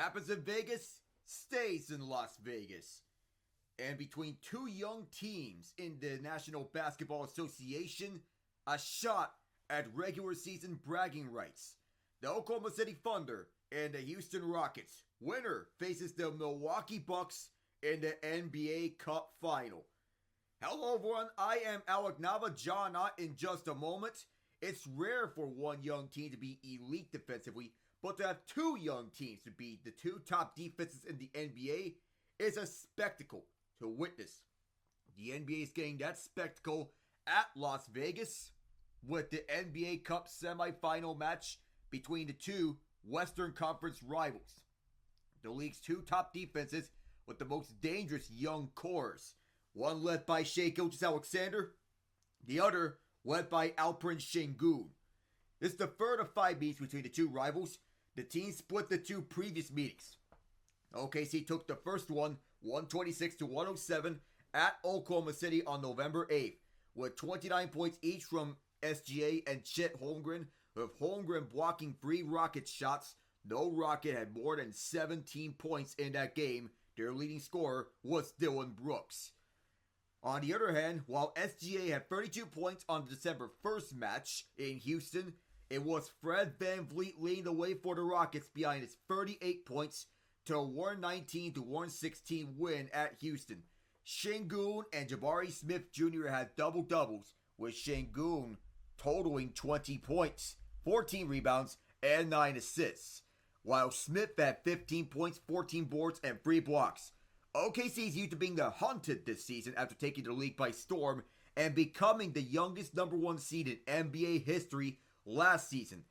happens in Vegas stays in Las Vegas. And between two young teams in the National Basketball Association, a shot at regular season bragging rights. The Oklahoma City Thunder and the Houston Rockets. Winner faces the Milwaukee Bucks in the NBA Cup Final. Hello everyone, I am Alec Nava, John Ott in just a moment. It's rare for one young team to be elite defensively, but to have two young teams to be the two top defenses in the NBA is a spectacle to witness. The NBA is getting that spectacle at Las Vegas with the NBA Cup Semifinal match between the two Western Conference rivals. The league's two top defenses with the most dangerous young cores. One led by Shai Gilgeous-Alexander, the other led by Alperen Sengun. This is the third of 5 meetings between the two rivals. The teams split the two previous meetings. OKC took the first one, 126-107, at Oklahoma City on November 8th, with 29 points each from SGA and Chet Holmgren, with Holmgren blocking 3 Rocket shots. No Rocket had more than 17 points in that game. Their leading scorer was Dillon Brooks. On the other hand, while SGA had 32 points on the December 1st match in Houston, it was Fred VanVleet leading the way for the Rockets behind his 38 points to a 119-116 win at Houston. Sengun and Jabari Smith Jr. had double-doubles, with Sengun totaling 20 points, 14 rebounds, and 9 assists, while Smith had 15 points, 14 boards, and 3 blocks. OKC is used to being the hunted this season after taking the league by storm and becoming the youngest number 1 seed in NBA history last season.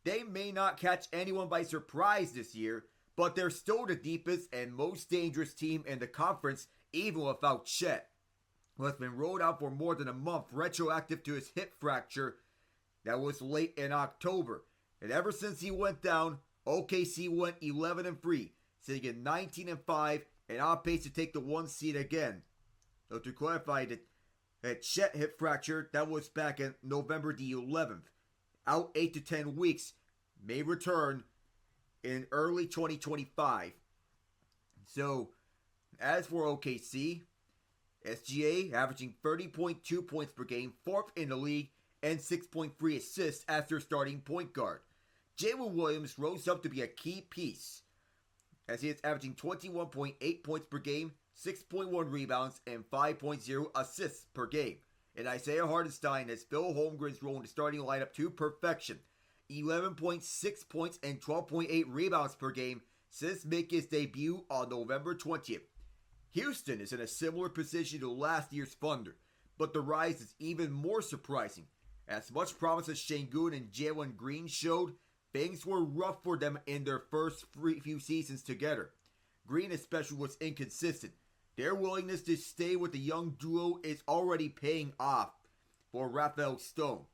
They may not catch anyone by surprise this year, but they're still the deepest and most dangerous team in the conference, even without Chet, who has been rolled out for more than a month retroactive to his hip fracture that was late in October. And ever since he went down, OKC went 11-3, sitting at 19-5, and on pace to take the 1 seed again. So to clarify, that Chet hip fracture, that was back in November the 11th. Out 8 to 10 weeks, may return in early 2025. So, as for OKC, SGA averaging 30.2 points per game, 4th in the league, and 6.3 assists as their starting point guard. Jalen Williams rose up to be a key piece, as he is averaging 21.8 points per game, 6.1 rebounds, and 5.0 assists per game. And Isaiah Hartenstein has Phil Holmgren's role in the starting lineup to perfection. 11.6 points and 12.8 rebounds per game since making his debut on November 20th. Houston is in a similar position to last year's Thunder, but the rise is even more surprising. As much promise as Sengun and Jalen Green showed, things were rough for them in their first few seasons together. Green especially was inconsistent. Their willingness to stay with the young duo is already paying off for Rafael Stone.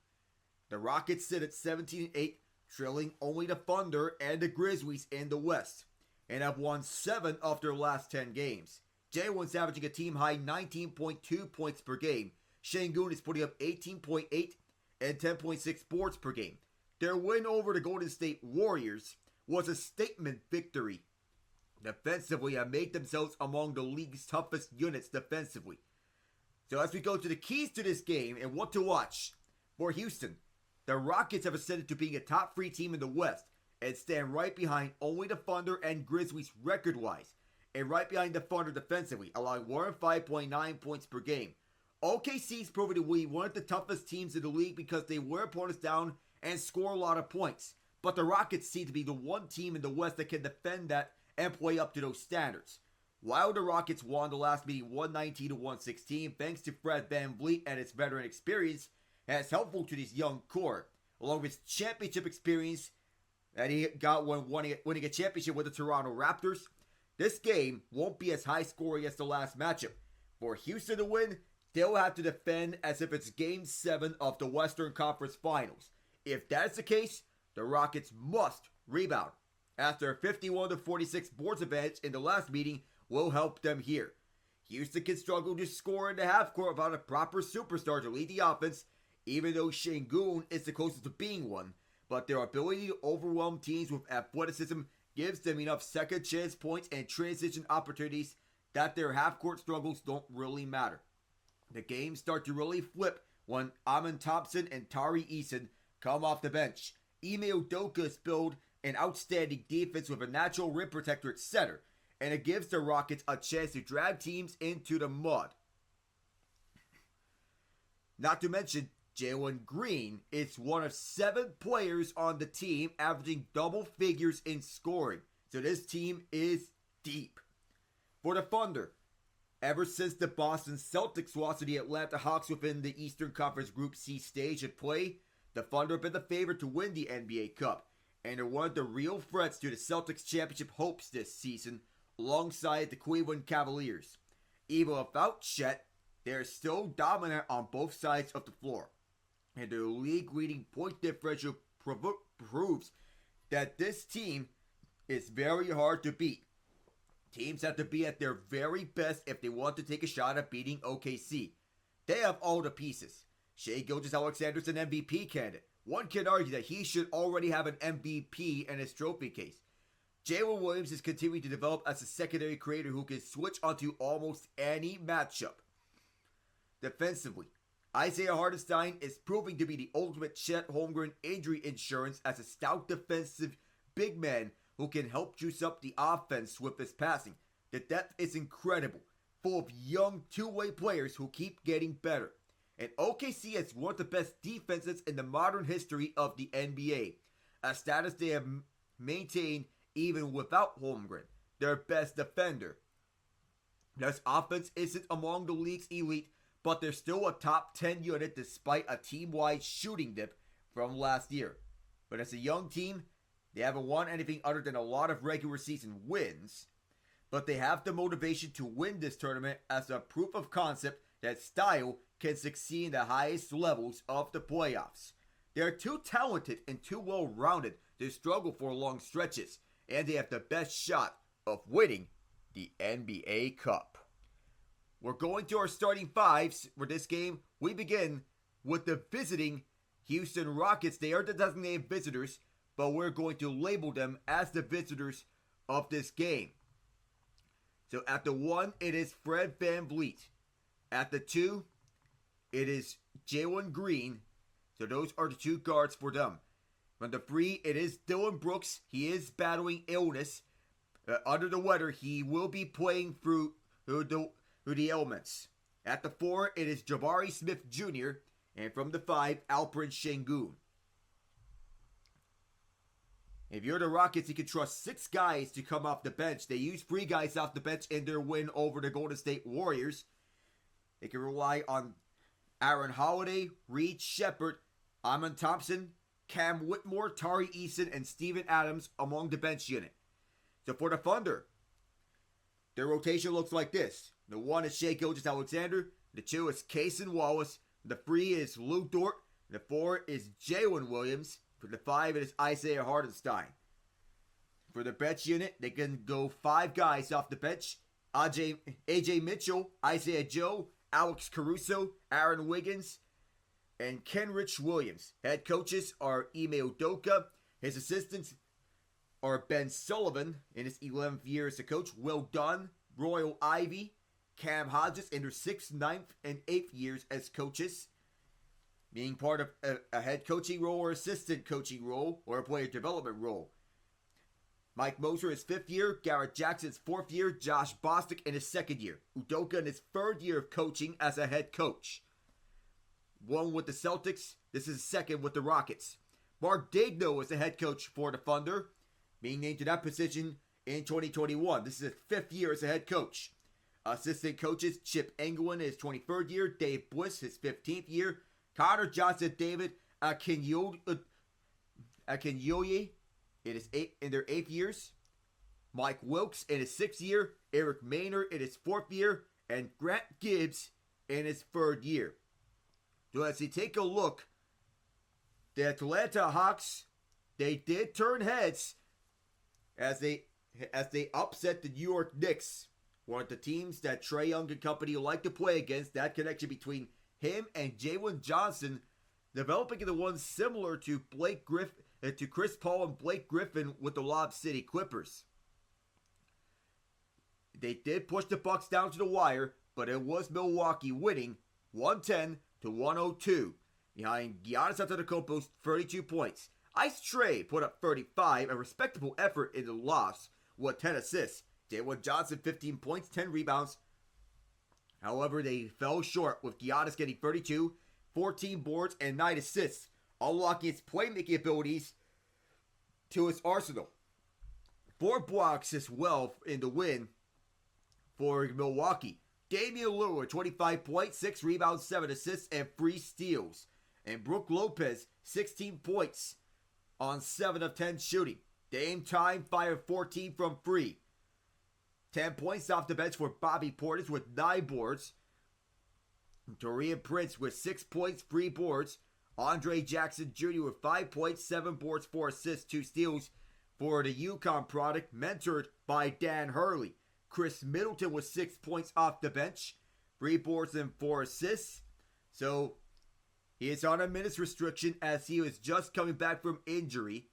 The Rockets sit at 17-8, trailing only the Thunder and the Grizzlies in the West, and have won 7 of their last 10 games. Jalen's averaging a team-high 19.2 points per game. Sengun is putting up 18.8 and 10.6 boards per game. Their win over the Golden State Warriors was a statement victory. Defensively, have made themselves among the league's toughest units defensively. So as we go to the keys to this game and what to watch for Houston, the Rockets have ascended to being a top 3 team in the West and stand right behind only the Thunder and Grizzlies record-wise, and right behind the Thunder defensively, allowing 105.9 points per game. OKC's proven to be one of the toughest teams in the league because they wear opponents down and score a lot of points. But the Rockets seem to be the one team in the West that can defend that and play up to those standards. While the Rockets won the last meeting 119-116 thanks to Fred VanVleet and his veteran experience, as helpful to this young core, along with his championship experience that he got when winning a championship with the Toronto Raptors, this game won't be as high scoring as the last matchup. For Houston to win, they'll have to defend as if it's Game 7 of the Western Conference Finals. If that's the case, the Rockets must rebound, after a 51-46 boards advantage in the last meeting will help them here. Houston can struggle to score in the half court without a proper superstar to lead the offense, even though Sengun is the closest to being one, but their ability to overwhelm teams with athleticism gives them enough second chance points and transition opportunities that their half-court struggles don't really matter. The games start to really flip when Amen Thompson and Tari Eason come off the bench. Ime Udoka has built an outstanding defense with a natural rim protector at center, and it gives the Rockets a chance to drag teams into the mud. Not to mention, Jalen Green is one of 7 players on the team averaging double figures in scoring. So this team is deep. For the Thunder, ever since the Boston Celtics lost to the Atlanta Hawks within the Eastern Conference Group C stage of play, the Thunder have been the favorite to win the NBA Cup, and are one of the real threats to the Celtics championship hopes this season, alongside the Cleveland Cavaliers. Even without Chet, they are still dominant on both sides of the floor, and their league-leading point differential proves that this team is very hard to beat. Teams have to be at their very best if they want to take a shot at beating OKC. They have all the pieces. Shai Gilgeous-Alexander is an MVP candidate. One can argue that he should already have an MVP in his trophy case. Jalen Williams is continuing to develop as a secondary creator who can switch onto almost any matchup. Defensively, Isaiah Hartenstein is proving to be the ultimate Chet Holmgren injury insurance as a stout defensive big man who can help juice up the offense with his passing. The depth is incredible, full of young two-way players who keep getting better. And OKC has one of the best defenses in the modern history of the NBA, a status they have maintained even without Holmgren, their best defender. This offense isn't among the league's elite, but they're still a top 10 unit despite a team-wide shooting dip from last year. But as a young team, they haven't won anything other than a lot of regular season wins, but they have the motivation to win this tournament as a proof of concept that style can succeed in the highest levels of the playoffs. They are too talented and too well-rounded to struggle for long stretches, and they have the best shot of winning the NBA Cup. We're going to our starting fives for this game. We begin with the visiting Houston Rockets. They are the designated visitors, but we're going to label them as the visitors of this game. So at the 1, it is Fred VanVleet. At the 2, it is Jalen Green. So those are the 2 guards for them. On the 3, it is Dylan Brooks. He is battling illness. Under the weather, he will be playing through the elements. At the 4, it is Jabari Smith Jr. And from the 5, Alperen Sengun. If you're the Rockets, you can trust 6 guys to come off the bench. They use 3 guys off the bench in their win over the Golden State Warriors. They can rely on Aaron Holiday, Reed Shepard, Amen Thompson, Cam Whitmore, Tari Eason, and Steven Adams among the bench unit. So for the Thunder, their rotation looks like this. The 1 is Shai Gilgeous-Alexander. The 2 is Cason Wallace. The 3 is Lou Dort. The 4 is Jalen Williams. For the 5, it is Isaiah Hartenstein. For the bench unit, they can go 5 guys off the bench. AJ Mitchell, Isaiah Joe, Alex Caruso, Aaron Wiggins, and Kenrich Williams. Head coaches are Ime Udoka. His assistants are Ben Sullivan in his 11th year as a coach, Will Dunn, Royal Ivy, Cam Hodges in their 6th, 9th, and 8th years as coaches, being part of a head coaching role or assistant coaching role or a player development role. Mike Moser in his 5th year, Garrett Jackson in his 4th year, Josh Bostic in his 2nd year, Udoka in his 3rd year of coaching as a head coach. 1 with the Celtics, this is 2nd with the Rockets. Mark Daigneault is the head coach for the Thunder, being named to that position in 2021. This is his 5th year as a head coach. Assistant coaches, Chip Engelman in his 23rd year, Dave Bliss his 15th year, Connor Johnson, David Akinyoye in their 8th years, Mike Wilkes in his 6th year, Eric Maynard in his 4th year, and Grant Gibbs in his 3rd year. So as you take a look, the Atlanta Hawks, they did turn heads as they upset the New York Knicks, one of the teams that Trae Young and company like to play against. That connection between him and Jalen Johnson developing into one similar to Blake Griffin to Chris Paul and Blake Griffin with the Lob City Clippers. They did push the Bucks down to the wire, but it was Milwaukee winning 110-102 behind Giannis Antetokounmpo's 32 points. Ice Trae put up 35, a respectable effort in the loss with 10 assists. Jalen Johnson 15 points, 10 rebounds. However, they fell short with Giannis getting 32, 14 boards, and 9 assists, unlocking his playmaking abilities to his arsenal. 4 blocks as well in the win for Milwaukee. Damian Lillard, 25 points, 6 rebounds, 7 assists, and 3 steals. And Brook Lopez, 16 points on 7 of 10 shooting. Dame Time fired 14 from 3. 10 points off the bench for Bobby Portis with 9 boards. Taurean Prince with 6 points, 3 boards. Andre Jackson Jr. with 5 points, 7 boards, 4 assists, 2 steals for the UConn product, mentored by Dan Hurley. Chris Middleton with 6 points off the bench, 3 boards and 4 assists. So he is on a minutes restriction as he was just coming back from injury.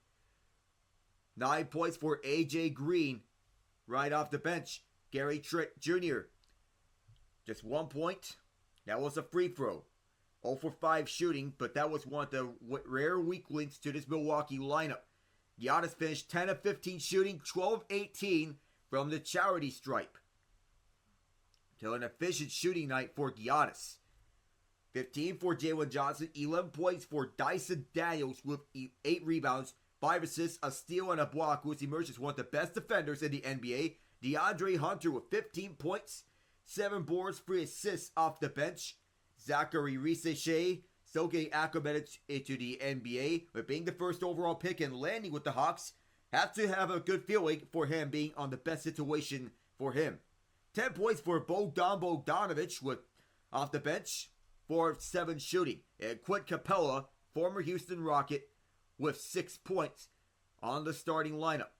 9 points for AJ Green right off the bench. Gary Trent Jr. just 1 point. That was a free throw. 0 for 5 shooting, but that was one of the rare weak links to this Milwaukee lineup. Giannis finished 10 of 15 shooting, 12-18 from the charity stripe. To an efficient shooting night for Giannis. 15 for Jalen Johnson, 11 points for Dyson Daniels with 8 rebounds, 5 assists, a steal, and a block, who has emerged as one of the best defenders in the NBA. DeAndre Hunter with 15 points, 7 boards, 3 assists off the bench. Zachary Risache still getting acclimated into the NBA, but being the first overall pick and landing with the Hawks, have to have a good feeling for him being on the best situation for him. 10 points for Bogdan Bogdanovic with off the bench, 4 of 7 shooting. And Quint Capella, former Houston Rocket, with 6 points on the starting lineup.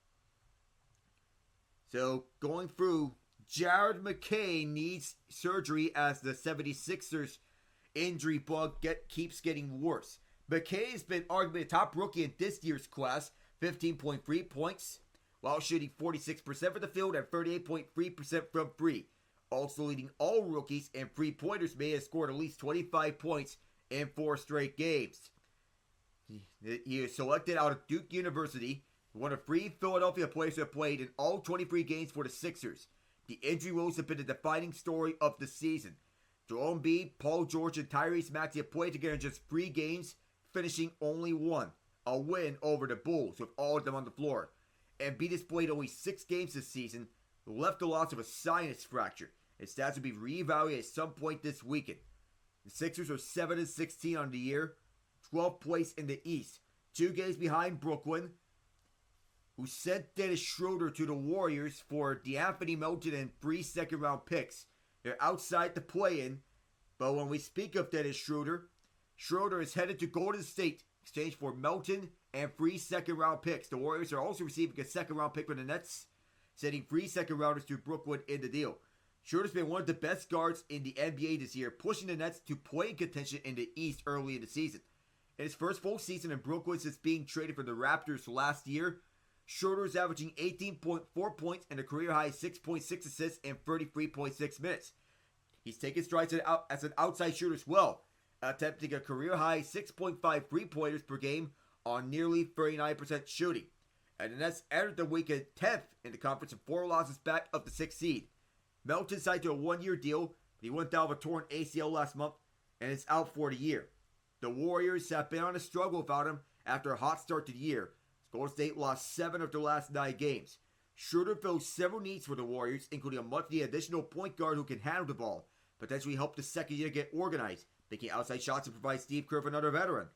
So going through, Jared McKay needs surgery as the 76ers injury bug keeps getting worse. McKay has been arguably the top rookie in this year's class, 15.3 points, while shooting 46% from the field and 38.3% from 3. Also leading all rookies and 3-pointers may have scored at least 25 points in 4 straight games. He is selected out of Duke University, one of 3 Philadelphia players who have played in all 23 games for the Sixers. The injury woes have been the defining story of the season. Joel Embiid, Paul George, and Tyrese Maxey have played together in just 3 games, finishing only 1. A win over the Bulls with all of them on the floor. Embiid has played only 6 games this season, left the loss of a sinus fracture. His stats will be reevaluated at some point this weekend. The Sixers are 7-16 on the year, 12th place in the East, 2 games behind Brooklyn, who sent Dennis Schroeder to the Warriors for DeAnthony Melton and 3 second-round picks. They're outside the play-in, but when we speak of Dennis Schroeder, Schroeder is headed to Golden State, exchanged for Melton and 3 second-round picks. The Warriors are also receiving a second-round pick from the Nets, sending 3 second-rounders to Brooklyn in the deal. Schroeder's been one of the best guards in the NBA this year, pushing the Nets to play contention in the East early in the season. In his first full season in Brooklyn since being traded from the Raptors last year, Schroeder is averaging 18.4 points and a career-high 6.6 assists in 33.6 minutes. He's taken strides as an outside shooter as well, attempting a career-high 6.5 three-pointers per game on nearly 39% shooting. And the Nets entered the weekend 10th in the conference with 4 losses back of the 6th seed. Melton signed to a 1-year deal, but he went down with a torn ACL last month and is out for the year. The Warriors have been on a struggle without him after a hot start to the year. Golden State lost 7 of their last 9 games. Schroeder fills several needs for the Warriors, including a much-needed additional point guard who can handle the ball, potentially help the second unit get organized, making outside shots and provide Steve Kerr another veteran.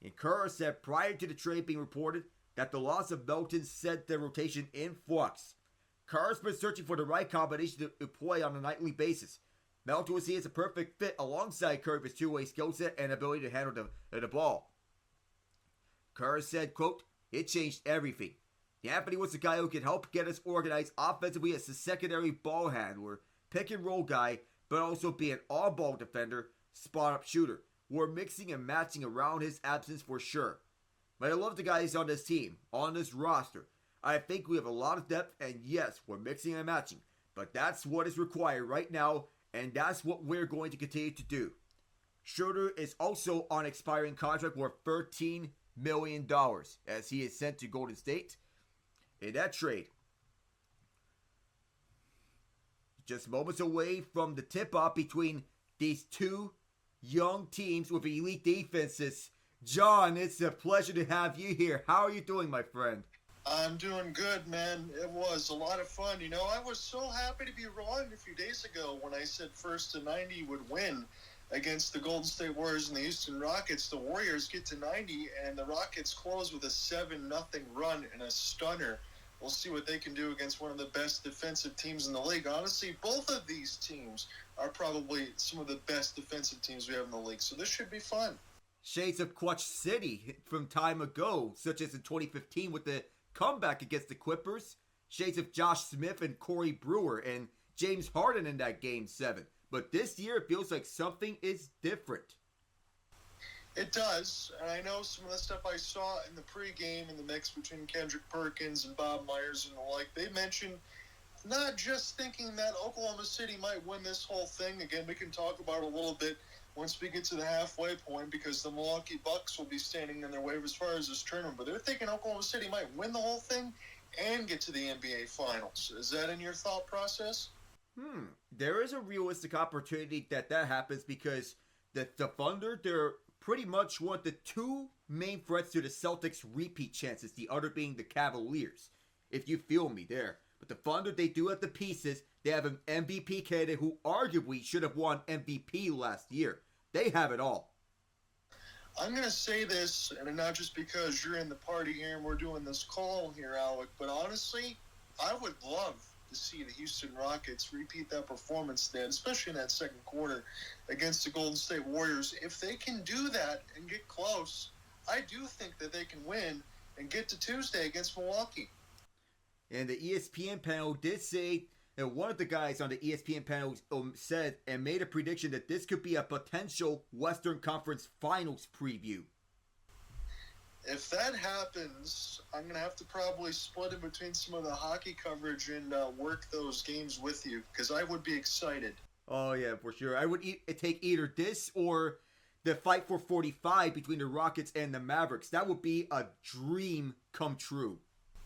And Kerr said prior to the trade being reported that the loss of Melton sent their rotation in flux. Kerr's been searching for the right combination to play on a nightly basis. Melton was seen as a perfect fit alongside Kerr with his two-way skill set and ability to handle the ball. Kerr said, quote, "It changed everything. Anthony was the guy who could help get us organized offensively as a secondary ball handler, pick and roll guy, but also be an all-ball defender, spot-up shooter. We're mixing and matching around his absence for sure." But I love the guys on this team, on this roster. I think we have a lot of depth, and yes, we're mixing and matching. But that's what is required right now, and that's what we're going to continue to do. Schroeder is also on expiring contract worth $13 million as he is sent to Golden State. In that trade, just moments away from the tip-off between these two young teams with elite defenses. John, it's a pleasure to have you here. How are you doing, my friend? I'm doing good, man. It was a lot of fun. You know, I was so happy to be wrong a few days ago when I said first to 90 would win against the Golden State Warriors and the Houston Rockets. The Warriors get to 90, and the Rockets close with a 7-0 run and a stunner. We'll see what they can do against one of the best defensive teams in the league. Honestly, both of these teams are probably some of the best defensive teams we have in the league, so this should be fun. Shades of Clutch City from time ago, such as in 2015 with the comeback against the Clippers. Shades of Josh Smith and Corey Brewer and James Harden in that Game 7. But this year, it feels like something is different. It does, and I know some of the stuff I saw in the pregame in the mix between Kendrick Perkins and Bob Myers and the like. They mentioned not just thinking that Oklahoma City might win this whole thing. Again, we can talk about it a little bit once we get to the halfway point because the Milwaukee Bucks will be standing in their way as far as this tournament. But they're thinking Oklahoma City might win the whole thing and get to the NBA Finals. Is that in your thought process? There is a realistic opportunity that happens because the Thunder, they're pretty much one of the two main threats to the Celtics' repeat chances, the other being the Cavaliers, if you feel me there. But the Thunder, they do have the pieces. They have an MVP candidate who arguably should have won MVP last year. They have it all. I'm going to say this, and not just because you're in the party here and we're doing this call here, Alec, but honestly, I would love to see the Houston Rockets repeat that performance then, especially in that second quarter against the Golden State Warriors. If they can do that and get close, I do think that they can win and get to Tuesday against Milwaukee. And the ESPN panel did say, and one of the guys on the ESPN panel said and made a prediction that this could be a potential Western Conference Finals preview. If that happens, I'm going to have to probably split in between some of the hockey coverage and work those games with you, because I would be excited. Oh, yeah, for sure. I would take either this or the fight for 45 between the Rockets and the Mavericks. That would be a dream come true.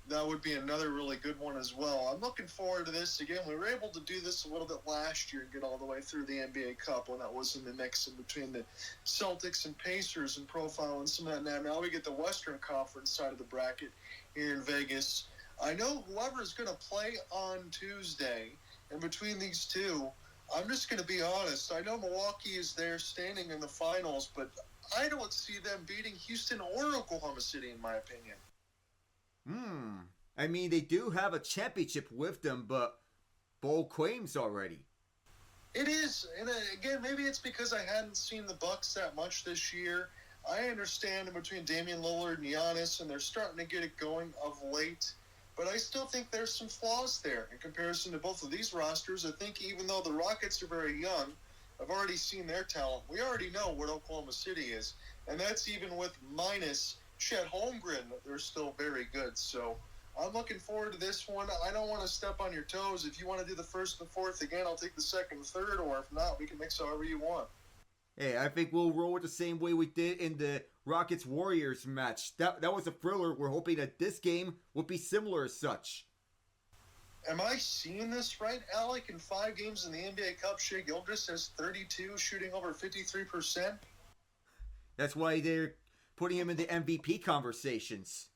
That would be another really good one as well. I'm looking forward to this. Again, we were able to do this a little bit last year and get all the way through the NBA Cup when that was in the mix in between the Celtics and Pacers and profile and some of that. Now we get the Western Conference side of the bracket here in Vegas. I know whoever is going to play on Tuesday, and between these two, I'm just going to be honest. I know Milwaukee is there standing in the finals, but I don't see them beating Houston or Oklahoma City, in my opinion. I mean, they do have a championship with them, but bold claims already. It is, and again, maybe it's because I hadn't seen the Bucks that much this year. I understand in between Damian Lillard and Giannis, and they're starting to get it going of late, but I still think there's some flaws there in comparison to both of these rosters. I think even though the Rockets are very young, I've already seen their talent. We already know what Oklahoma City is, and that's even with minus Chet Holmgren. They're still very good, so I'm looking forward to this one. I don't want to step on your toes. If you want to do the first and fourth again, I'll take the second and third, or if not, we can mix however you want. Hey, I think we'll roll it the same way we did in the Rockets-Warriors match. That was a thriller. We're hoping that this game will be similar as such. Am I seeing this right, Alec? In 5 games in the NBA Cup, Shai Gilgeous has 32, shooting over 53%. That's why they're putting him in the MVP conversations.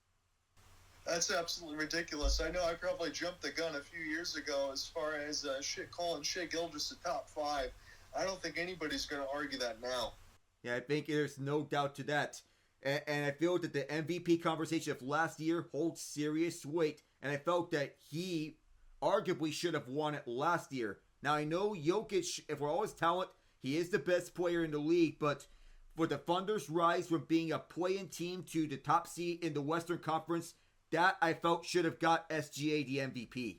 That's absolutely ridiculous. I know I probably jumped the gun a few years ago as far as calling Shai Gilgeous a top 5. I don't think anybody's going to argue that now. Yeah, I think there's no doubt to that. And I feel that the MVP conversation of last year holds serious weight. And I felt that he arguably should have won it last year. Now, I know Jokic, if we're all his talent, he is the best player in the league. But for the Thunder's rise from being a play-in team to the top seed in the Western Conference, that I felt should have got SGA the MVP.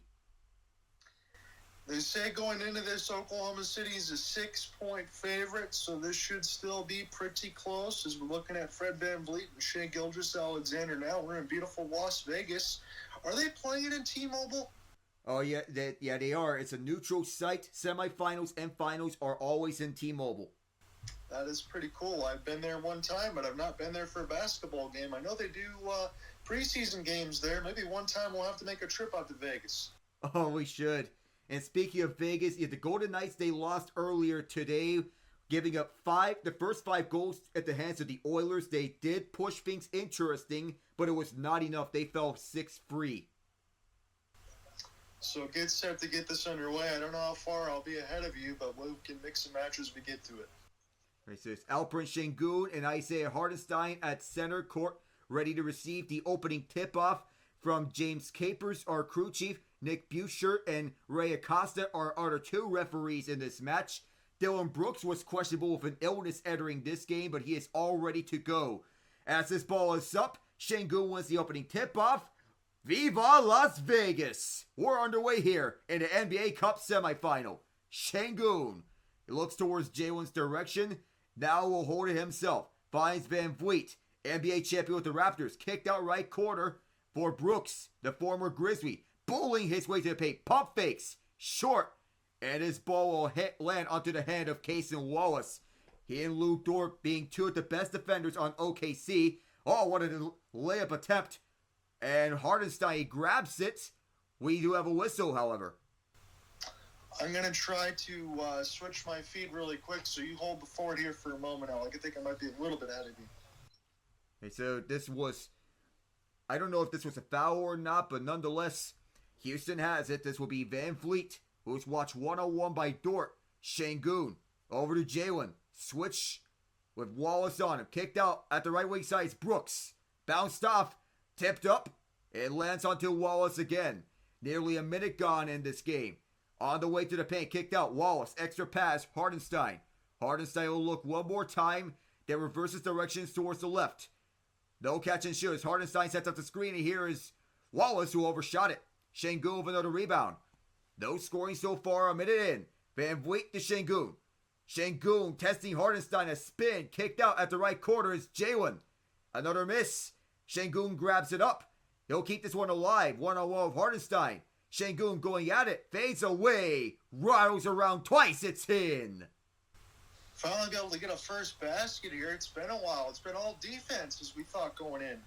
They say going into this, Oklahoma City is a 6-point favorite, so this should still be pretty close as we're looking at Fred VanVleet and Shai Gilgeous-Alexander now. We're in beautiful Las Vegas. Are they playing in T-Mobile? Oh, yeah, they are. It's a neutral site. Semifinals and finals are always in T-Mobile. That is pretty cool. I've been there one time, but I've not been there for a basketball game. I know they do preseason games there. Maybe one time we'll have to make a trip out to Vegas. Oh, we should. And speaking of Vegas, the Golden Knights, they lost earlier today, giving up the first 5 goals at the hands of the Oilers. They did push things interesting, but it was not enough. They fell 6-3. So get set to get this underway. I don't know how far I'll be ahead of you, but we can mix and match as we get to it. Right, so it's Alperen Sengun and Isaiah Hartenstein at center court, ready to receive the opening tip-off from James Capers, our crew chief. Nick Buescher and Ray Acosta are our 2 referees in this match. Dylan Brooks was questionable with an illness entering this game, but he is all ready to go. As this ball is up, Sengun wins the opening tip-off. Viva Las Vegas! We're underway here in the NBA Cup Semifinal. Sengun, he looks towards Jalen's direction. Now will hold it himself. Finds VanVleet, NBA champion with the Raptors, kicked out right corner for Brooks, the former Grizzly, bowling his way to the paint. Pump fakes, short, and his ball will land onto the hand of Cason Wallace. He and Lou Dort being 2 of the best defenders on OKC. Oh, what a layup attempt. And Hartenstein grabs it. We do have a whistle, however. I'm going to try to switch my feed really quick, so you hold the fort here for a moment, Alec. I think I might be a little bit ahead of you. Okay, so this was, I don't know if this was a foul or not, but nonetheless, Houston has it. This will be VanVleet, who's watched 1-on-1 by Dort. Sengun, over to Jalen. Switch with Wallace on him. Kicked out at the right wing side. It's Brooks. Bounced off. Tipped up. It lands onto Wallace again. Nearly a minute gone in this game. On the way to the paint. Kicked out. Wallace. Extra pass. Hartenstein. Hartenstein will look one more time. Then reverses directions towards the left. No catch and shoot. Hartenstein sets up the screen. And here is Wallace, who overshot it. Sengun with another rebound. No scoring so far. A minute in. VanVleet to Sengun. Sengun testing Hartenstein. A spin. Kicked out at the right corner is Jalen. Another miss. Sengun grabs it up. He'll keep this one alive. 1-on-1 with Hartenstein. Sengun going at it. Fades away. Rattles around twice. It's in. Finally be able to get a first basket here. It's been a while. It's been all defense as we thought going in.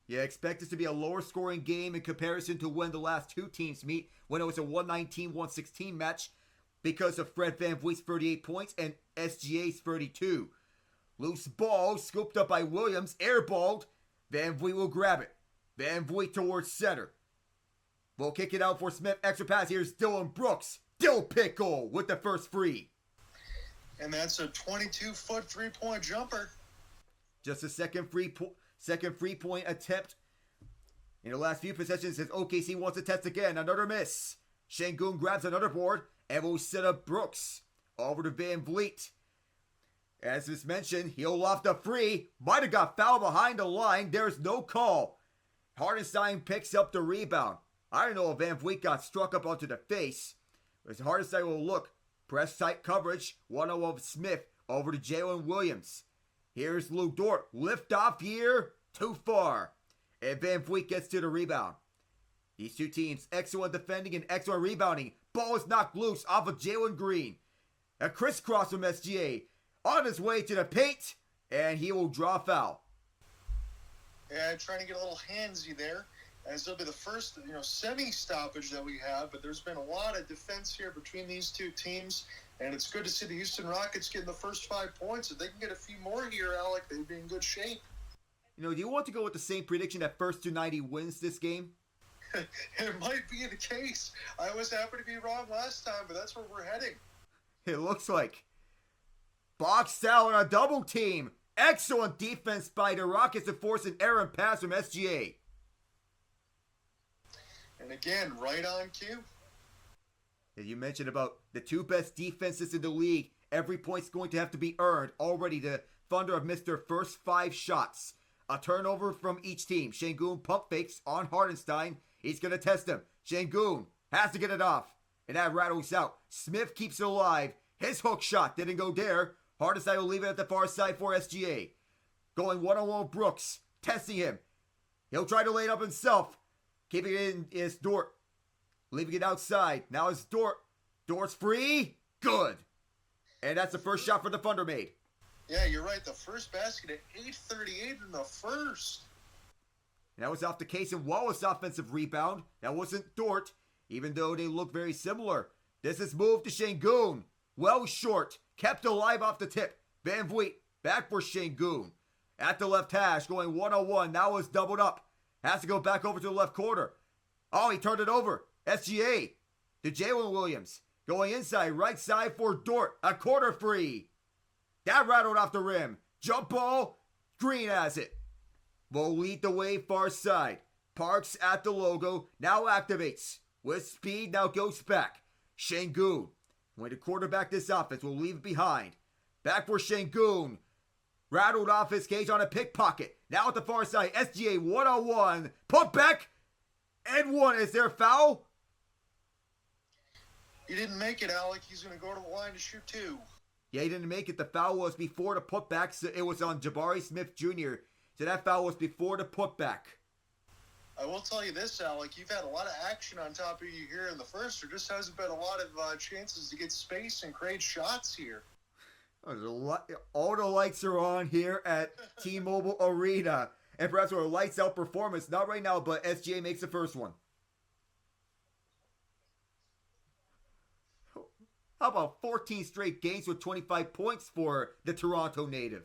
Yeah, expect this to be a lower scoring game in comparison to when the last 2 teams meet, when it was a 119-116 match because of Fred VanVleet's 38 points and SGA's 32. Loose ball scooped up by Williams, airballed. VanVleet will grab it. VanVleet towards center. We'll kick it out for Smith. Extra pass. Here's Dylan Brooks. Dill Pickle with the first free. And that's a 22-foot three-point jumper. Just a second free point attempt. In the last few possessions, as OKC wants to test again. Another miss. Sengun grabs another board and will set up Brooks. Over to VanVleet. As was mentioned, he'll loft a free. Might have got fouled behind the line. There's no call. Hartenstein picks up the rebound. I don't know if VanVleet got struck up onto the face. As Hartenstein will look. Press tight coverage. 1-0 of Smith. Over to Jalen Williams. Here's Lou Dort. Lift off here. Too far. And VanVleet gets to the rebound. These 2 teams, excellent defending and excellent rebounding. Ball is knocked loose off of Jalen Green. A crisscross from SGA. On his way to the paint. And he will draw foul. Yeah, trying to get a little handsy there. As it'll be the first, semi-stoppage that we have. But there's been a lot of defense here between these 2 teams. And it's good to see the Houston Rockets getting the first 5 points. If they can get a few more here, Alec, they'd be in good shape. Do you want to go with the same prediction that first to 90 wins this game? It might be the case. I was happy to be wrong last time, but that's where we're heading. It looks like. Boxed out on a double team. Excellent defense by the Rockets to force an errant pass from SGA. And again, right on cue. As you mentioned about the 2 best defenses in the league, every point's going to have to be earned. Already the Thunder have missed their first 5 shots. A turnover from each team. Sengun pump fakes on Hartenstein. He's going to test him. Sengun has to get it off. and that rattles out. Smith keeps it alive. His hook shot didn't go there. Hartenstein will leave it at the far side for SGA. Going one-on-one with Brooks. Testing him. He'll try to lay it up himself. Keeping it in is Dort. Leaving it outside. Now it's Dort. Dort's free. Good. And that's the first shot for the Thunder made. Yeah, you're right. The first basket at 8:38 in the first. And that was off the Casey Wallace offensive rebound. That wasn't Dort, even though they look very similar. This is moved to Şengün. Well short. Kept alive off the tip. Van Vliet back for Şengün. At the left hash, going one-on-one. Now it's doubled up. Has to go back over to the left corner. Oh, he turned it over. SGA to Jalen Williams. Going inside, right side for Dort. A corner free. That rattled off the rim. Jump ball. Green has it. Will lead the way far side. Parks at the logo. Now activates. With speed, now goes back. Şengün. When the quarterback this offense will leave it behind. Back for Şengün. Rattled off his cage on a pickpocket. Now at the far side. SGA one-on-one. Put back. And one. Is there a foul? He didn't make it, Alec. He's going to go to the line to shoot two. Yeah, he didn't make it. The foul was before the putback. So it was on Jabari Smith Jr. So that foul was before the putback. I will tell you this, Alec. You've had a lot of action on top of you here in the first. There just hasn't been a lot of chances to get space and create shots here. All the lights are on here at T-Mobile Arena. And perhaps our lights out performance. Not right now, but SGA makes the first one. How about 14 straight games with 25 points for the Toronto native?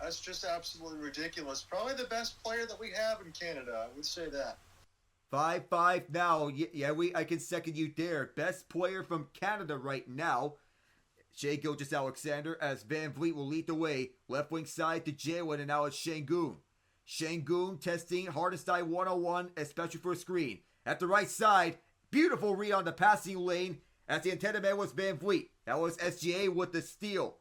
That's just absolutely ridiculous. Probably the best player that we have in Canada. I would say that. 5-5 now. Yeah, I can second you there. Best player from Canada right now. Shai Gilgeous-Alexander as Van Vliet will lead the way. Left wing side to Jalen, and now it's Şengün. Şengün testing Hartenstein one-on-one, especially for a screen. At the right side, beautiful read on the passing lane as the intended man was Van Vliet. That was SGA with the steal.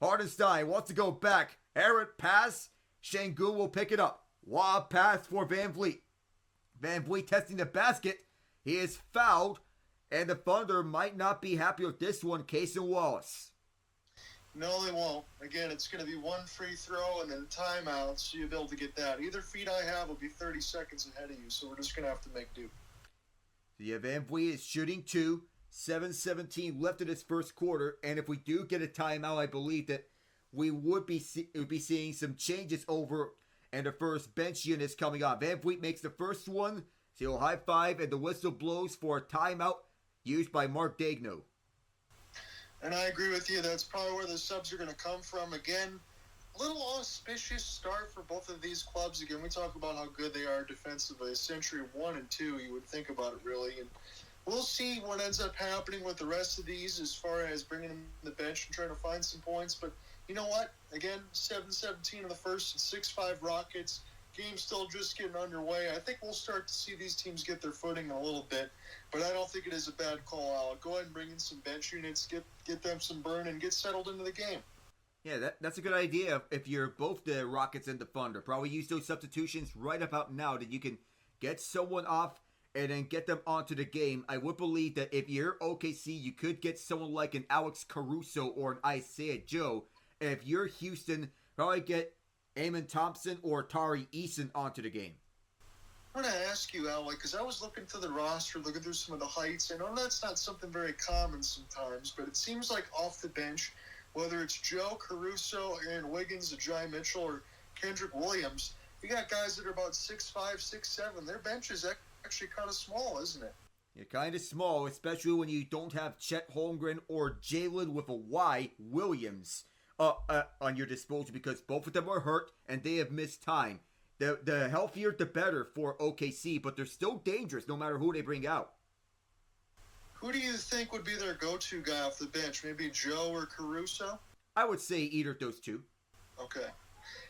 Hartenstein wants to go back. Errant pass. Şengün will pick it up. Wild pass for Van Vliet. Van Vliet testing the basket. He is fouled. And the Thunder might not be happy with this one, Casey Wallace. No, they won't. Again, it's going to be one free throw and then timeout, so you'll be able to get that. Either feed I have will be 30 seconds ahead of you, so we're just going to have to make do. Yeah, Van Vliet is shooting two. 7:17 left in his first quarter. And if we do get a timeout, I believe that we would be seeing some changes over, and the first bench unit is coming on. Van Vliet makes the first one. So he'll high five, and the whistle blows for a timeout used by Mark Daigneault. And I agree with you. That's probably where the subs are going to come from. Again, a little auspicious start for both of these clubs. Again, we talk about how good they are defensively. Century 1 and 2, you would think about it, really. And we'll see what ends up happening with the rest of these as far as bringing them to the bench and trying to find some points. But you know what? Again, 7-17 in the first and 6-5 Rockets. Game still just getting underway. I think we'll start to see these teams get their footing a little bit, but I don't think it is a bad call out. Go ahead and bring in some bench units, get them some burn, and get settled into the game. Yeah, that's a good idea if you're both the Rockets and the Thunder. Probably use those substitutions right about now that you can get someone off and then get them onto the game. I would believe that if you're OKC, you could get someone like an Alex Caruso or an Isaiah Joe. And if you're Houston, probably get Amen Thompson or Tari Eason onto the game. I'm going to ask you, Alec, because I was looking through the roster, looking through some of the heights. I know that's not something very common sometimes, but it seems like off the bench, whether it's Joe, Caruso, Aaron Wiggins, Ajay Mitchell, or Kendrick Williams, you got guys that are about 6'5", 6'7". Their bench is actually kind of small, isn't it? Yeah, kind of small, especially when you don't have Chet Holmgren or Jalen with a Y, Williams, on your disposal, because both of them are hurt and they have missed time. The healthier, the better for OKC, but they're still dangerous no matter who they bring out. Who do you think would be their go-to guy off the bench? Maybe Joe or Caruso? I would say either of those two. Okay.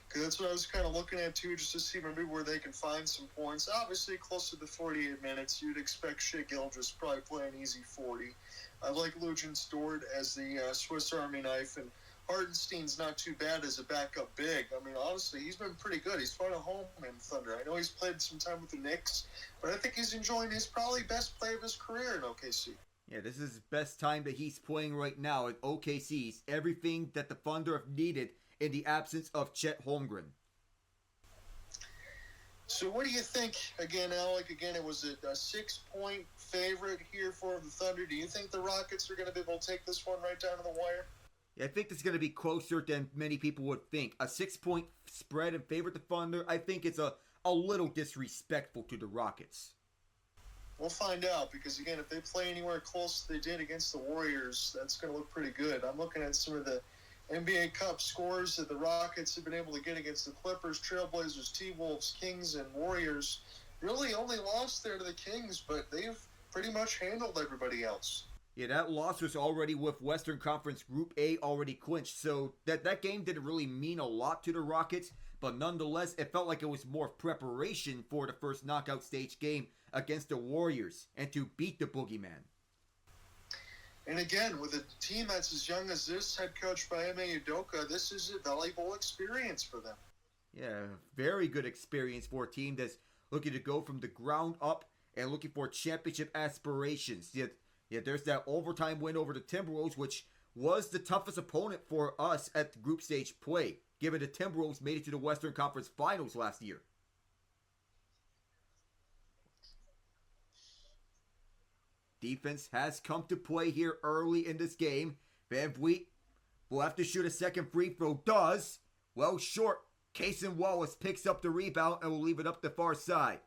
Because that's what I was kind of looking at, too, just to see maybe where they can find some points. Obviously, close to the 48 minutes, you'd expect Shai Gilgeous probably play an easy 40. I like Luguentz Dort as the Swiss Army knife, and Hartenstein's not too bad as a backup big. I mean, honestly, he's been pretty good. He's found a home in Thunder. I know he's played some time with the Knicks, but I think he's enjoying his probably best play of his career in OKC. Yeah, this is the best time that he's playing right now at OKC's. Everything that the Thunder have needed in the absence of Chet Holmgren. So what do you think? Again, Alec, it was a 6-point favorite here for the Thunder. Do you think the Rockets are going to be able to take this one right down to the wire? Yeah, I think it's going to be closer than many people would think. A 6-point spread in favor of the Thunder, I think it's a little disrespectful to the Rockets. We'll find out, because again, if they play anywhere close to they did against the Warriors, that's going to look pretty good. I'm looking at some of the NBA Cup scores that the Rockets have been able to get against the Clippers, Trailblazers, T-Wolves, Kings, and Warriors. Really only lost there to the Kings, but they've pretty much handled everybody else. Yeah, that loss was already with Western Conference Group A already clinched, so that game didn't really mean a lot to the Rockets, but nonetheless, it felt like it was more preparation for the first knockout stage game against the Warriors and to beat the Boogeyman. And again, with a team that's as young as this, head coached by Ime Udoka, this is a valuable experience for them. Yeah, very good experience for a team that's looking to go from the ground up and looking for championship aspirations. Yeah, there's that overtime win over the Timberwolves, which was the toughest opponent for us at the group stage play, given the Timberwolves made it to the Western Conference Finals last year. Defense has come to play here early in this game. Van Vliet will have to shoot a second free throw. Does. Well short. Cason Wallace picks up the rebound and will leave it up the far side.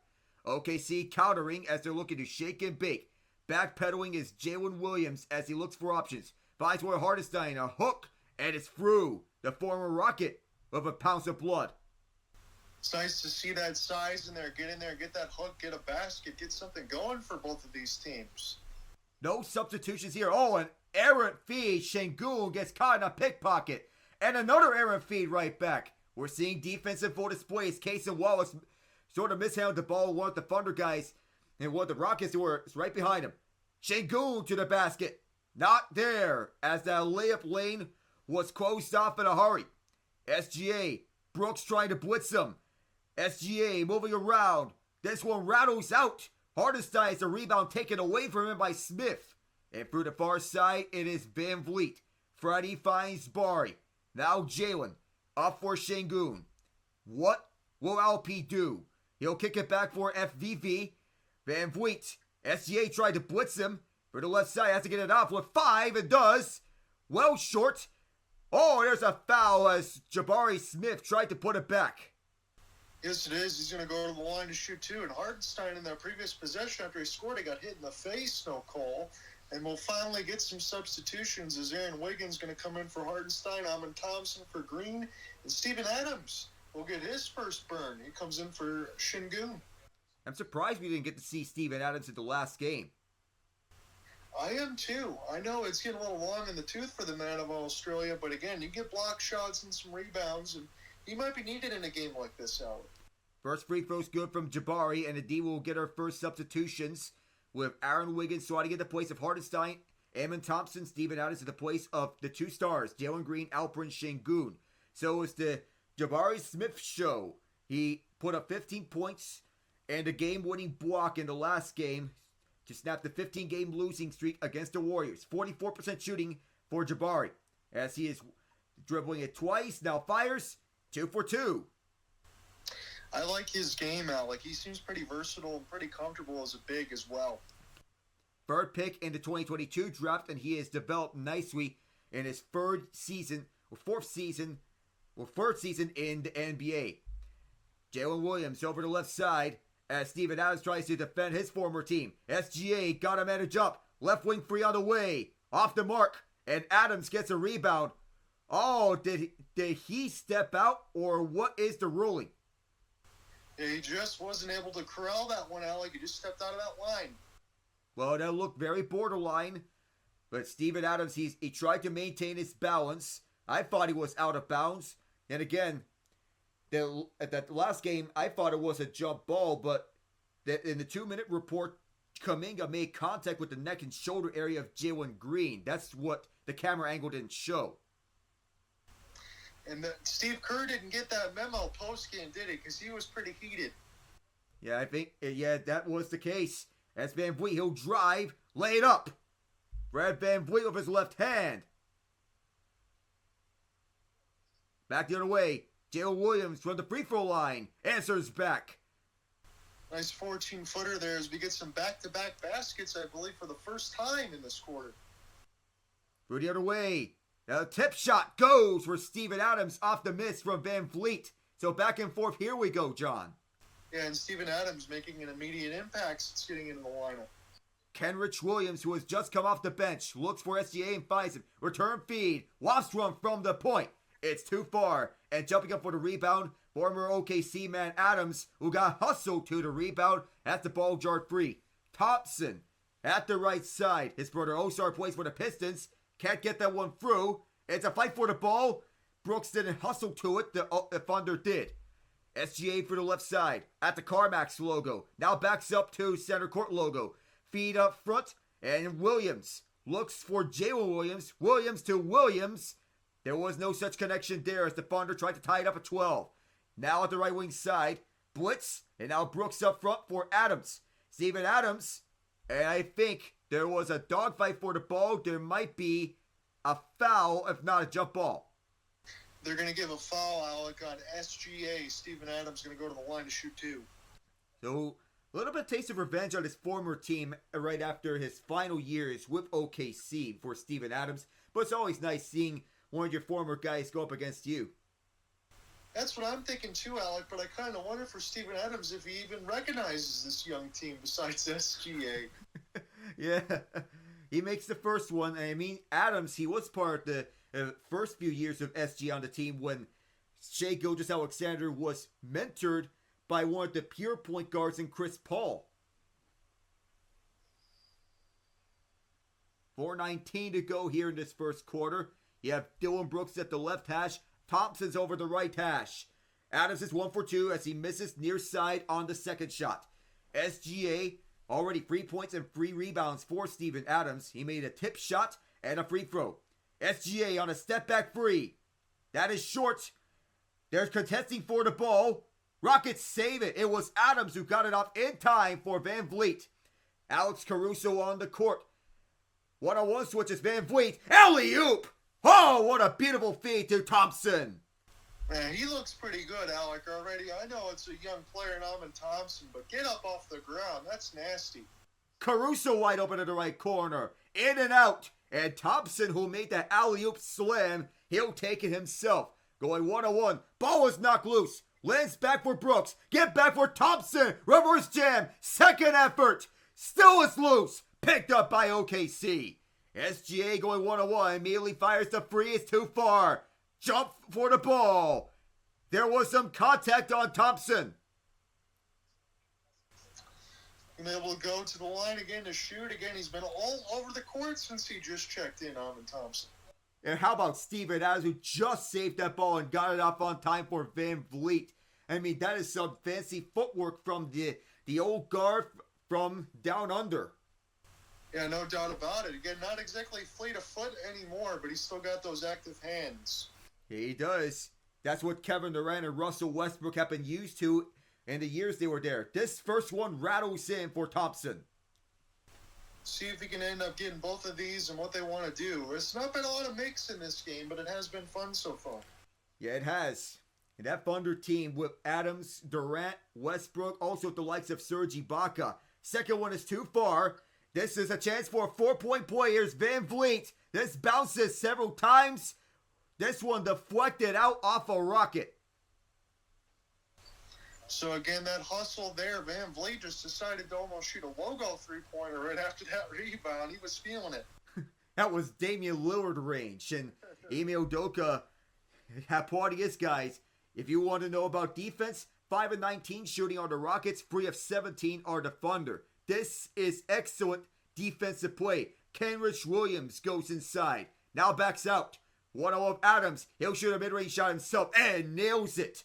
OKC countering as they're looking to shake and bake. Backpedaling is Jalen Williams as he looks for options. Finds Roy Hartenstein, a hook, and it's through. The former Rocket with a pounce of blood. It's nice to see that size in there. Get in there, get that hook, get a basket, get something going for both of these teams. No substitutions here. Oh, an errant feed. Şengün gets caught in a pickpocket. And another errant feed right back. We're seeing defensive full displays. Cason Wallace sort of mishandled the ball. One of the Thunder guys and one of the Rockets who were right behind him. Şengün to the basket. Not there, as that layup lane was closed off in a hurry. SGA. Brooks trying to blitz him. SGA moving around. This one rattles out. Hartenstein is the rebound taken away from him by Smith. And through the far side, it is Van Vliet. Freddie finds Barry. Now Jalen. Up for Şengün. What will LP do? He'll kick it back for FVV. Van Vliet. SGA tried to blitz him. For the left side, has to get it off with 5. It does. Well short. Oh, there's a foul as Jabari Smith tried to put it back. Yes, it is. He's going to go to the line to shoot 2. And Hartenstein, in that previous possession after he scored, he got hit in the face, no call. And we'll finally get some substitutions as Aaron Wiggins going to come in for Hartenstein, Amin Thompson for Green, and Steven Adams will get his first burn. He comes in for Şengün. I'm surprised we didn't get to see Steven Adams in the last game. I am too. I know it's getting a little long in the tooth for the man of Australia, but again, you get block shots and some rebounds, and he might be needed in a game like this, Alec. First free throw's good from Jabari, and the D will get our first substitutions with Aaron Wiggins sliding into place of Hartenstein, Amin Thompson, Steven Adams in the place of the 2 stars, Jalen Green, Alperen Şengün. So it's the Jabari Smith show. He put up 15 points and a game-winning block in the last game to snap the 15-game losing streak against the Warriors. 44% shooting for Jabari as he is dribbling it twice, now fires 2 for 2. I like his game, Alec. He seems pretty versatile and pretty comfortable as a big as well. Third pick in the 2022 draft, and he has developed nicely in his third season in the NBA. Jalen Williams over the left side as Steven Adams tries to defend his former team. SGA got him at a jump. Left wing free on the way. Off the mark. And Adams gets a rebound. Oh, did he step out, or what is the ruling? Yeah, he just wasn't able to corral that one, Alec. He just stepped out of that line. Well, that looked very borderline. But Steven Adams, he tried to maintain his balance. I thought he was out of bounds. And again, at that last game, I thought it was a jump ball, but in the 2-minute report, Kuminga made contact with the neck and shoulder area of Jalen Green. That's what the camera angle didn't show. And Steve Kerr didn't get that memo post-game, did he? Because he was pretty heated. Yeah, I think, that was the case. As Van Vliet, he'll drive, lay it up. Brad Van Vliet with his left hand. Back the other way. Jalen Williams from the free throw line. Answers back. Nice 14-footer there as we get some back-to-back baskets, I believe, for the first time in this quarter. Through the other way. The tip shot goes for Steven Adams off the miss from Van Vliet. So back and forth, here we go, John. Yeah, and Steven Adams making an immediate impact since getting into the lineup. Kenrich Williams, who has just come off the bench, looks for SGA and finds him. Return feed. Wasp run from the point. It's too far. And jumping up for the rebound, former OKC man Adams, who got hustled to the rebound at the ball jarred free. Thompson at the right side. His brother Osar plays for the Pistons. Can't get that one through. It's a fight for the ball. Brooks didn't hustle to it. The Thunder did. SGA for the left side at the CarMax logo. Now backs up to center court logo. Feed up front. And Williams looks for Jalen Williams. Williams to Williams. There was no such connection there as the Thunder tried to tie it up at 12. Now at the right wing side. Blitz. And now Brooks up front for Adams. Steven Adams. And I think there was a dogfight for the ball. There might be a foul, if not a jump ball. They're going to give a foul, Alec, on SGA. Steven Adams going to go to the line to shoot two. So, a little bit of taste of revenge on his former team right after his final years with OKC for Steven Adams. But it's always nice seeing one of your former guys go up against you. That's what I'm thinking too, Alec, but I kind of wonder for Steven Adams if he even recognizes this young team besides SGA. Yeah, he makes the first one. I mean, Adams, he was part of the first few years of SG on the team when Shai Gilgeous-Alexander was mentored by one of the pure point guards in Chris Paul. 4:19 to go here in this first quarter. You have Dylan Brooks at the left hash. Thompson's over the right hash. Adams is 1 for 2 as he misses near side on the second shot. SGA already 3 points and 3 rebounds for Steven Adams. He made a tip shot and a free throw. SGA on a step back three. That is short. There's contesting for the ball. Rockets save it. It was Adams who got it off in time for Van Vliet. Alex Caruso on the court. One-on-one switches Van Vliet. Alley-oop! Oh, what a beautiful feed to Thompson. Man, he looks pretty good, Alec, already. I know it's a young player in Amin Thompson, but get up off the ground. That's nasty. Caruso wide open in the right corner. In and out. And Thompson, who made that alley-oop slam, he'll take it himself. Going one-on-one. Ball is knocked loose. Lands back for Brooks. Get back for Thompson. Reverse jam. Second effort. Still is loose. Picked up by OKC. SGA going one-on-one. Immediately fires the free. It's too far. Jump for the ball. There was some contact on Thompson. Been able to go to the line again to shoot. Again, he's been all over the court since he just checked in, Amin Thompson. And how about Steven Adams, who just saved that ball and got it off on time for Van Vliet? I mean, that is some fancy footwork from the old guard from down under. Yeah, no doubt about it. Again, not exactly fleet of foot anymore, but he's still got those active hands. He does. That's what Kevin Durant and Russell Westbrook have been used to in the years they were there. This first one rattles in for Thompson. See if he can end up getting both of these and what they want to do. It's not been a lot of mix in this game, but it has been fun so far. Yeah, it has. And that Thunder team with Adams, Durant, Westbrook, also the likes of Serge Ibaka. Second one is too far. This is a chance for a 4-point play. Here's Van Vliet. This bounces several times. This one deflected out off a rocket. So again, that hustle there, Van Vliet just decided to almost shoot a logo three-pointer right after that rebound. He was feeling it. That was Damian Lillard range. And Ime Udoka had part of his guys. If you want to know about defense, 5 of 19 shooting on the Rockets, 3 of 17 are the Thunder. This is excellent defensive play. Kenrich Williams goes inside. Now backs out. One-on-one Adams. He'll shoot a mid-range shot himself and nails it.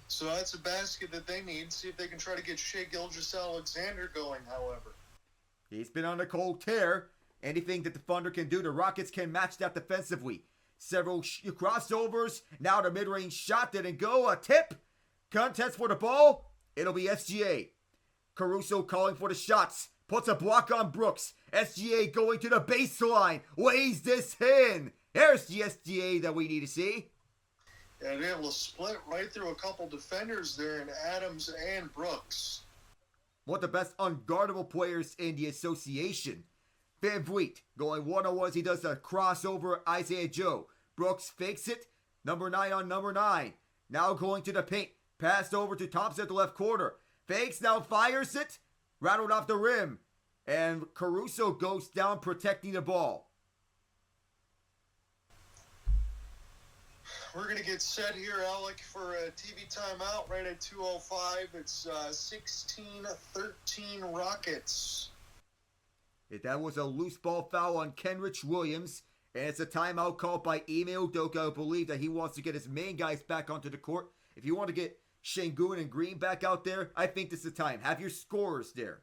So that's a basket that they need. See if they can try to get Shai Gilgeous-Alexander going, however. He's been on a cold tear. Anything that the Thunder can do, the Rockets can match that defensively. Several crossovers. Now the mid-range shot didn't go. A tip. Contest for the ball. It'll be SGA. Caruso calling for the shots. puts a block on Brooks. SGA going to the baseline, lays this in. There's the SGA that we need to see. Yeah, they're able to split right through a couple defenders there in Adams and Brooks. One of the best unguardable players in the association. Van Vliet going one-on-ones. He does a crossover. Isaiah Joe. Brooks fakes it. Number 9 on number 9. Now going to the paint. Passed over to Thompson at the left corner. Fakes, now fires it. Rattled off the rim. And Caruso goes down protecting the ball. We're going to get set here, Alec, for a TV timeout right at 2:05. It's 16-13 Rockets. That was a loose ball foul on Kenrich Williams. And it's a timeout called by Ime Udoka. I believe that he wants to get his main guys back onto the court. If you want to get Şengün and Green back out there, I think this is the time. Have your scorers there.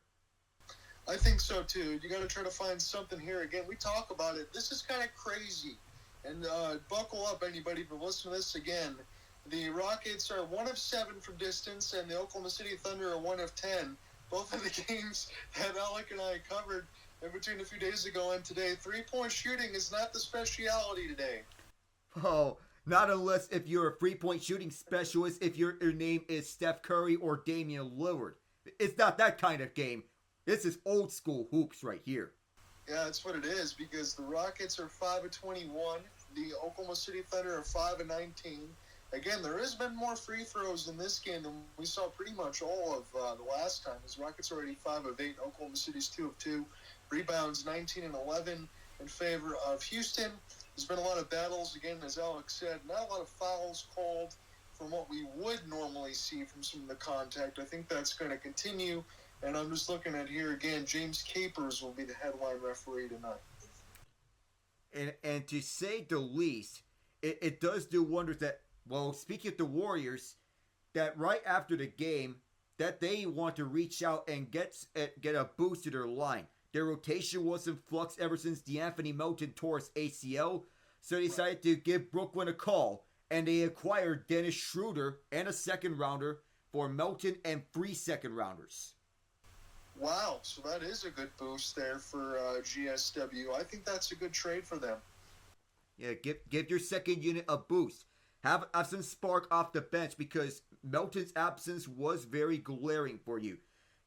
I think so, too. You got to try to find something here. Again, we talk about it. This is kind of crazy. And buckle up, anybody, but listen to this again. The Rockets are 1 of 7 from distance, and the Oklahoma City Thunder are 1 of 10. Both of the games that Alec and I covered in between a few days ago and today, 3-point shooting is not the speciality today. Oh, not unless if you're a 3-point shooting specialist, if your name is Steph Curry or Damian Lillard. It's not that kind of game. This is old school hoops right here. Yeah, that's what it is, because the Rockets are 5 of 21. The Oklahoma City Thunder are 5 of 19. Again, there has been more free throws in this game than we saw pretty much all of the last time. The Rockets are already 5 of 8. Oklahoma City's 2 of 2. Rebounds 19 and 11 in favor of Houston. There's been a lot of battles, again, as Alex said. Not a lot of fouls called from what we would normally see from some of the contact. I think that's going to continue. And I'm just looking at here again, James Capers will be the headline referee tonight. And to say the least, it does do wonders that, well, speaking of the Warriors, that right after the game, that they want to reach out and get a boost to their line. Their rotation was in flux ever since DeAnthony Melton tore his ACL, so they decided to give Brooklyn a call, and they acquired Dennis Schroeder and a second rounder for Melton and 3 second rounders. Wow, so that is a good boost there for GSW. I think that's a good trade for them. Yeah, give your second unit a boost. Have some spark off the bench, because Melton's absence was very glaring for you.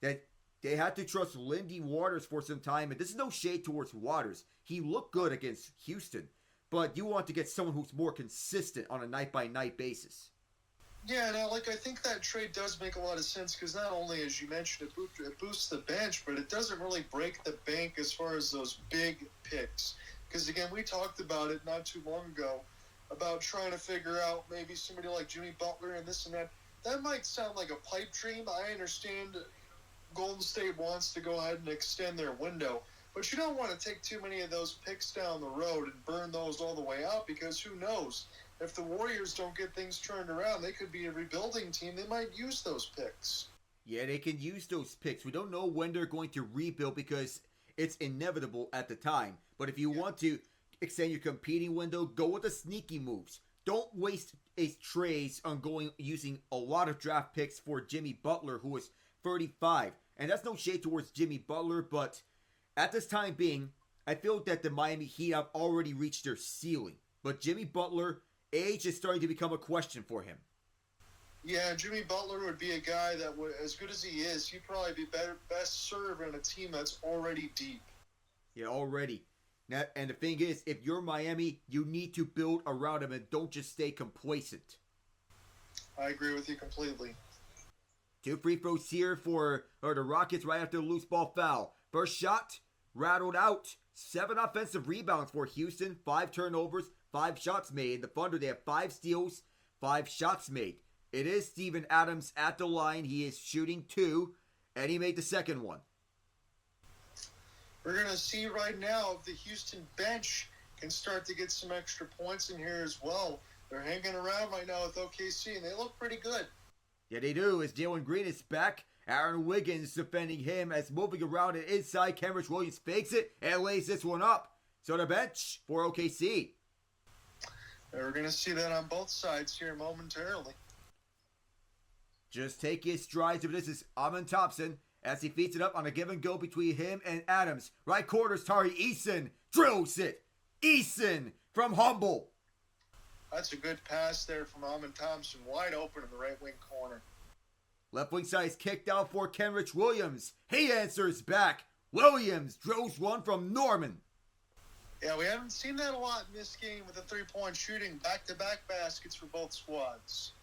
That they had to trust Lindy Waters for some time, and this is no shade towards Waters. He looked good against Houston, but you want to get someone who's more consistent on a night-by-night basis. Yeah, now, I think that trade does make a lot of sense, because not only, as you mentioned, it boosts the bench, but it doesn't really break the bank as far as those big picks. Because, again, we talked about it not too long ago, about trying to figure out maybe somebody like Jimmy Butler and this and that. That might sound like a pipe dream. I understand Golden State wants to go ahead and extend their window, but you don't want to take too many of those picks down the road and burn those all the way out, because who knows? If the Warriors don't get things turned around, they could be a rebuilding team. They might use those picks. Yeah, they can use those picks. We don't know when they're going to rebuild, because it's inevitable at the time. But if you want to extend your competing window, go with the sneaky moves. Don't waste trades on using a lot of draft picks for Jimmy Butler, who is 35. And that's no shade towards Jimmy Butler, but at this time being, I feel that the Miami Heat have already reached their ceiling. But Jimmy Butler, age is starting to become a question for him. Yeah, Jimmy Butler would be a guy that would, as good as he is, he'd probably be best served in a team that's already deep. Yeah, already. Now, and the thing is, if you're Miami, you need to build around him and don't just stay complacent. I agree with you completely. 2 free throws here for the Rockets right after the loose ball foul. First shot, rattled out. 7 offensive rebounds for Houston. 5 turnovers, 5 shots made. The Thunder, they have 5 steals, 5 shots made. It is Steven Adams at the line. He is shooting 2, and he made the second one. We're going to see right now if the Houston bench can start to get some extra points in here as well. They're hanging around right now with OKC, and they look pretty good. Yeah, they do, as Jalen Green is back. Aaron Wiggins defending him as moving around and inside. Kenrich Williams fakes it and lays this one up. So the bench for OKC. And we're going to see that on both sides here momentarily. Just take his strides. This is Amon Thompson as he feeds it up on a give and go between him and Adams. Right quarters, Tari Eason drills it. Eason from Humble. That's a good pass there from Amon Thompson, wide open in the right wing corner. Left wing side is kicked out for Kenrich Williams. He answers back. Williams drills one from Norman. Yeah, we haven't seen that a lot in this game with the three-point shooting. Back-to-back baskets for both squads.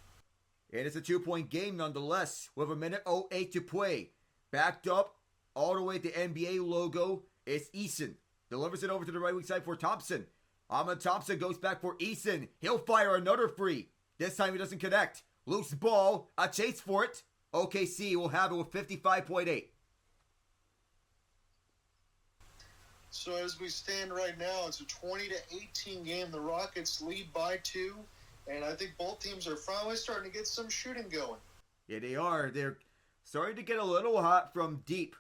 It is a 2-point game nonetheless, with 1:08 to play. Backed up all the way to NBA logo is Eason. Delivers it over to the right wing side for Thompson. Amon Thompson goes back for Eason. He'll fire another free. This time he doesn't connect. Loose ball, a chase for it. OKC will have it with 55.8. So as we stand right now, it's a 20-18 game. The Rockets lead by 2, and I think both teams are finally starting to get some shooting going. Yeah, they are. They're starting to get a little hot from deep.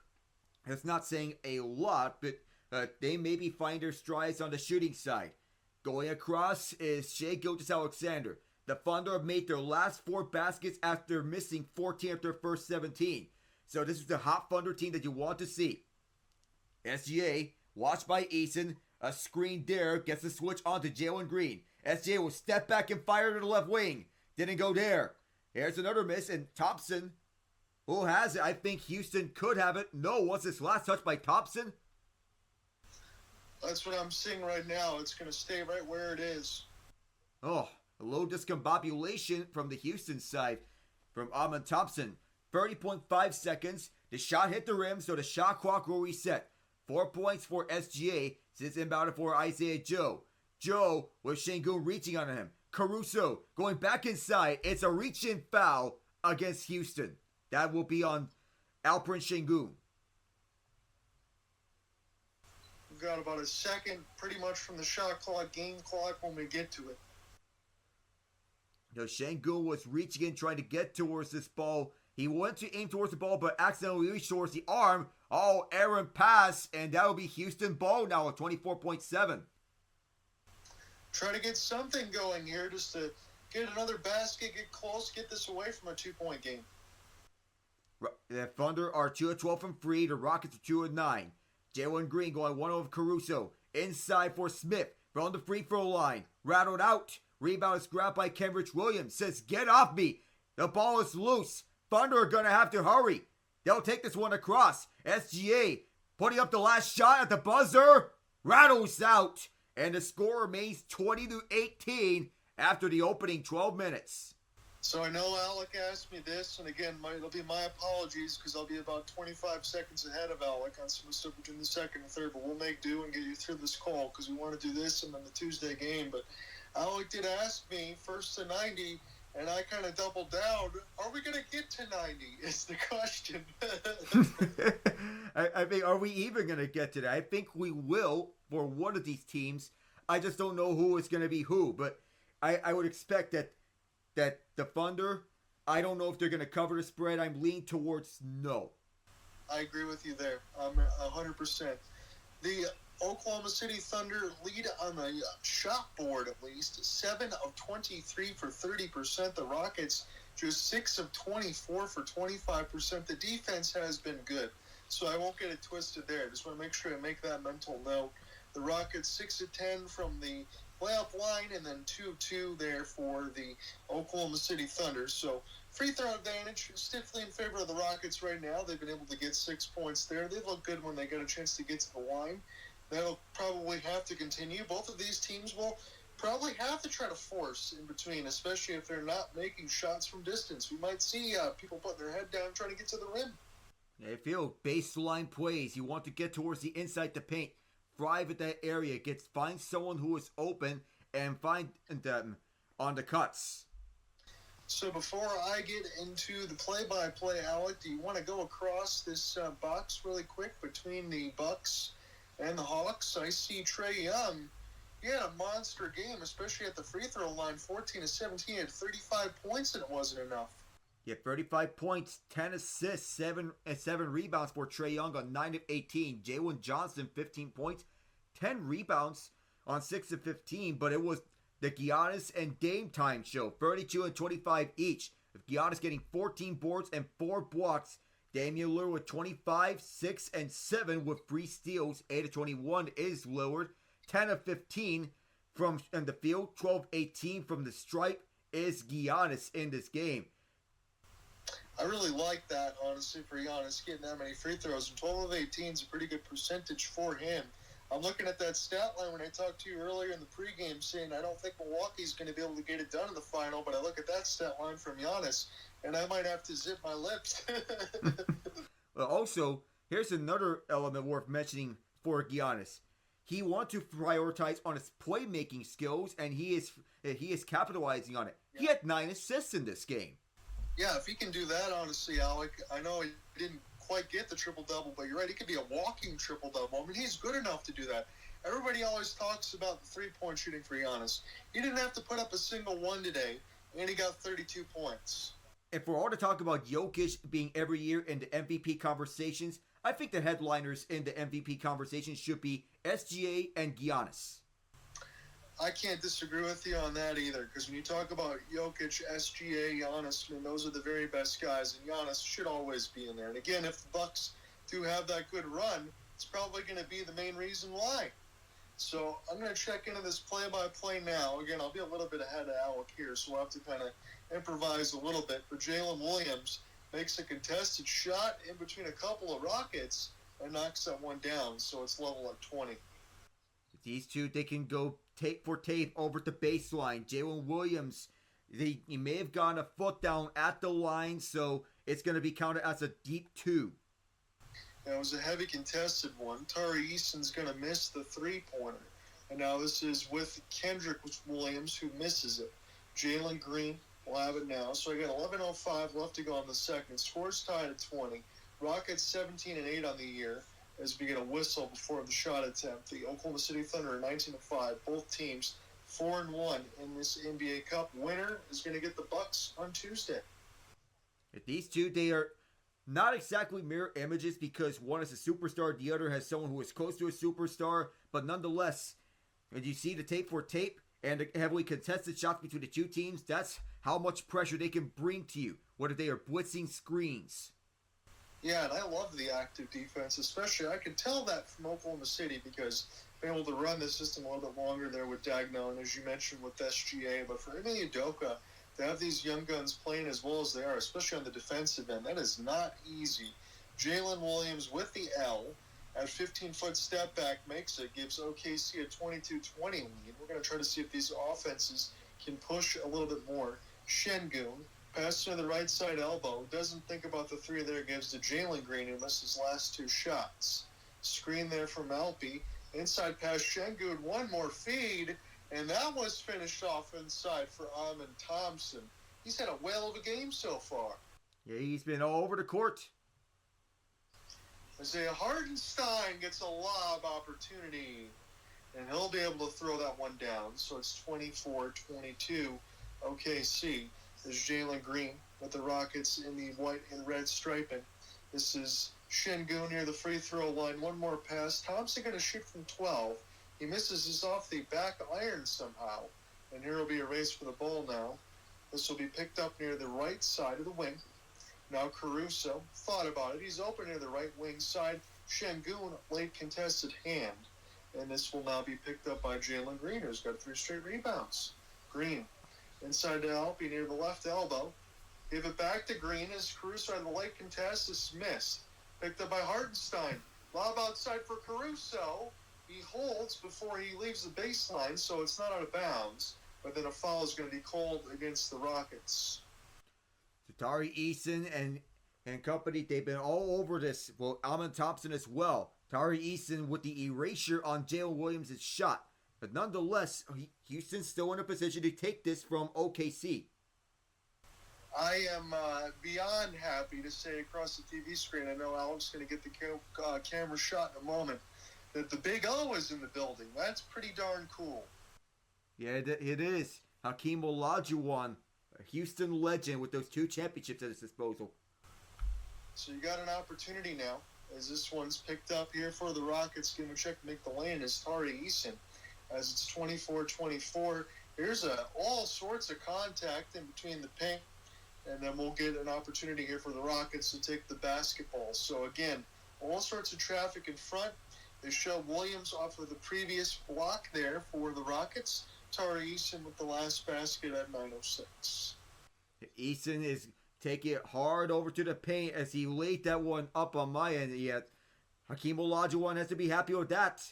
That's not saying a lot, but they maybe find their strides on the shooting side. Going across is Shai Gilgeous-Alexander. The Thunder have made their last 4 baskets after missing 14 of their first 17. So this is the hot Thunder team that you want to see. SGA, watched by Eason, a screen there, gets the switch onto Jalen Green. SGA will step back and fire to the left wing. Didn't go there. Here's another miss, and Thompson, who has it? I think Houston could have it. No, what's this last touch by Thompson? That's what I'm seeing right now. It's going to stay right where it is. Oh, a low discombobulation from the Houston side from Amon Thompson. 30.5 seconds. The shot hit the rim, so the shot clock will reset. 4 points for SGA since inbounded for Isaiah Joe. Joe with Şengün reaching on him. Caruso going back inside. It's a reach-in foul against Houston. That will be on Alperen Şengün. We've got about a second pretty much from the shot clock, game clock when we get to it. Şengün was reaching in, trying to get towards this ball. He went to aim towards the ball, but accidentally reached towards the arm. Oh, errant pass, and that will be Houston ball now at 24.7. Try to get something going here just to get another basket, get close, get this away from a 2-point game. The Thunder are 2 of 12 from free. The Rockets are 2 of 9. Jalen Green going 1 over Caruso. Inside for Smith from the free throw line. Rattled out. Rebound is grabbed by Kenrich Williams. Says, get off me. The ball is loose. Thunder are going to have to hurry. They'll take this one across. SGA putting up the last shot at the buzzer. Rattles out. And the score remains 20-18 after the opening 12 minutes. So I know Alec asked me this, and again, it'll be my apologies because I'll be about 25 seconds ahead of Alec on some stuff between the second and third, but we'll make do and get you through this call because we want to do this and then the Tuesday game. But Alec did ask me first to 90, and I kind of doubled down. Are we going to get to 90 is the question. I think, are we even going to get to that? I think we will for one of these teams. I just don't know who is going to be who, but I would expect that the Thunder, I don't know if they're going to cover the spread. I'm leaning towards no. I agree with you there. 100%. The Oklahoma City Thunder lead on the shot board at least. 7 of 23 for 30%. The Rockets just 6 of 24 for 25%. The defense has been good, so I won't get it twisted there. Just want to make sure I make that mental note. The Rockets 6 of 10 from the playoff line, and then 2-2 there for the Oklahoma City Thunder. So free throw advantage stiffly in favor of the Rockets right now. They've been able to get 6 points there. They look good when they get a chance to get to the line. That'll probably have to continue. Both of these teams will probably have to try to force in between, especially if they're not making shots from distance. We might see people putting their head down trying to get to the rim. Yeah, if you baseline plays, you want to get towards the inside the paint. Thrive at that area. Find someone who is open and find them on the cuts. So before I get into the play-by-play, Alec, do you want to go across this box really quick between the Bucks and the Hawks? I see Trae Young. He had a monster game, especially at the free throw line. 14 of 17, had 35 points, and it wasn't enough. Yeah, 35 points, 10 assists, 7 rebounds for Trae Young on 9 of 18. Jalen Johnson, 15 points, 10 rebounds on 6 of 15, but it was the Giannis and Dame time show, 32 and 25 each. With Giannis getting 14 boards and 4 blocks, Damian Lillard with 25, 6, and 7 with free steals. 8 of 21 is Lillard. 10 of 15 from in the field. 12-18 from the stripe is Giannis in this game. I really like that, honestly, for Giannis getting that many free throws. And 12 of 18 is a pretty good percentage for him. I'm looking at that stat line when I talked to you earlier in the pregame saying I don't think Milwaukee's going to be able to get it done in the final, but I look at that stat line from Giannis, and I might have to zip my lips. Well, also, here's another element worth mentioning for Giannis. He wants to prioritize on his playmaking skills, and he is capitalizing on it. Yeah. He had 9 assists in this game. Yeah, if he can do that, honestly, Alec, I know he didn't quite get the triple-double, but you're right, he could be a walking triple-double. I mean, he's good enough to do that. Everybody always talks about the three-point shooting for Giannis. He didn't have to put up a single one today, and he got 32 points. And for all the talk about Jokic being every year in the MVP conversations, I think the headliners in the MVP conversation should be SGA and Giannis. I can't disagree with you on that either, because when you talk about Jokic, SGA, Giannis, I mean, those are the very best guys, and Giannis should always be in there. And again, if the Bucks do have that good run, it's probably going to be the main reason why. So I'm going to check into this play-by-play now. Again, I'll be a little bit ahead of Alec here, so we'll have to kind of improvise a little bit. But Jalen Williams makes a contested shot in between a couple of Rockets and knocks that one down, so it's level at 20. These two, they can go tape for tape over the baseline. Jalen Williams, he may have gone a foot down at the line, so it's going to be counted as a deep 2. Yeah, it was a heavy contested one. Tari Eason's going to miss the three-pointer. And now this is with Kendrick Williams, who misses it. Jalen Green will have it now. So I got 11:05 left to go in the second. Scores tied at 20. Rockets 17-8 on the year as we get a whistle before the shot attempt. The Oklahoma City Thunder are 19-5. Both teams 4-1 in this NBA Cup. Winner is going to get the Bucks on Tuesday. These two, they are not exactly mirror images because one is a superstar, the other has someone who is close to a superstar, but nonetheless, when you see the tape for tape and the heavily contested shots between the two teams, that's how much pressure they can bring to you, whether they are blitzing screens. Yeah, and I love the active defense, especially. I can tell that from Oklahoma City because they're able to run the system a little bit longer there with Dagno, and as you mentioned with SGA. But for Ime Udoka, to have these young guns playing as well as they are, especially on the defensive end, that is not easy. Jalen Williams with the L at 15-foot step back makes it, gives OKC a 22-20 lead. We're going to try to see if these offenses can push a little bit more. Şengün, pass to the right side elbow, doesn't think about the three there, gives to Jalen Green, who missed his last two shots. Screen there from Alpi. Inside pass, Şengün, one more feed, and that was finished off inside for Amen Thompson. He's had a whale of a game so far. Yeah, he's been all over the court. Isaiah Hartenstein gets a lob opportunity, and he'll be able to throw that one down. So it's 24-22 OKC. There's Jalen Green with the Rockets in the white and red striping. This is Şengün near the free throw line. One more pass. Thompson going to shoot from 12. He misses this off the back iron somehow. And here will be a race for the ball now. This will be picked up near the right side of the wing. Now Caruso thought about it. He's open near the right wing side. Şengün, late contested hand. And this will now be picked up by Jalen Green, who's got 3 straight rebounds. Green inside to Alpi near the left elbow. Give it back to Green as Caruso had the late contest. Is missed. Picked up by Hartenstein. Lob outside for Caruso. He holds before he leaves the baseline, so it's not out of bounds. But then a foul is going to be called against the Rockets. Tari Eason and company, they've been all over this. Well, Amen Thompson as well. Tari Eason with the erasure on Jalen Williams' shot. But nonetheless, Houston's still in a position to take this from OKC. I am beyond happy to say across the TV screen, I know Alec's going to get the camera shot in a moment, that the Big O is in the building. That's pretty darn cool. Yeah, it is. Hakeem Olajuwon, a Houston legend with those 2 championships at his disposal. So you got an opportunity now, as this one's picked up here for the Rockets. Give him a check to make the lane is Tari Eason, as it's 24-24. Here's all sorts of contact in between the paint and then we'll get an opportunity here for the Rockets to take the basketball. So again, all sorts of traffic in front. They show Williams off of the previous block there for the Rockets. Tari Eason with the last basket at 9:06. Eason is taking it hard over to the paint as he laid that one up on my end. Yet Hakeem Olajuwon has to be happy with that.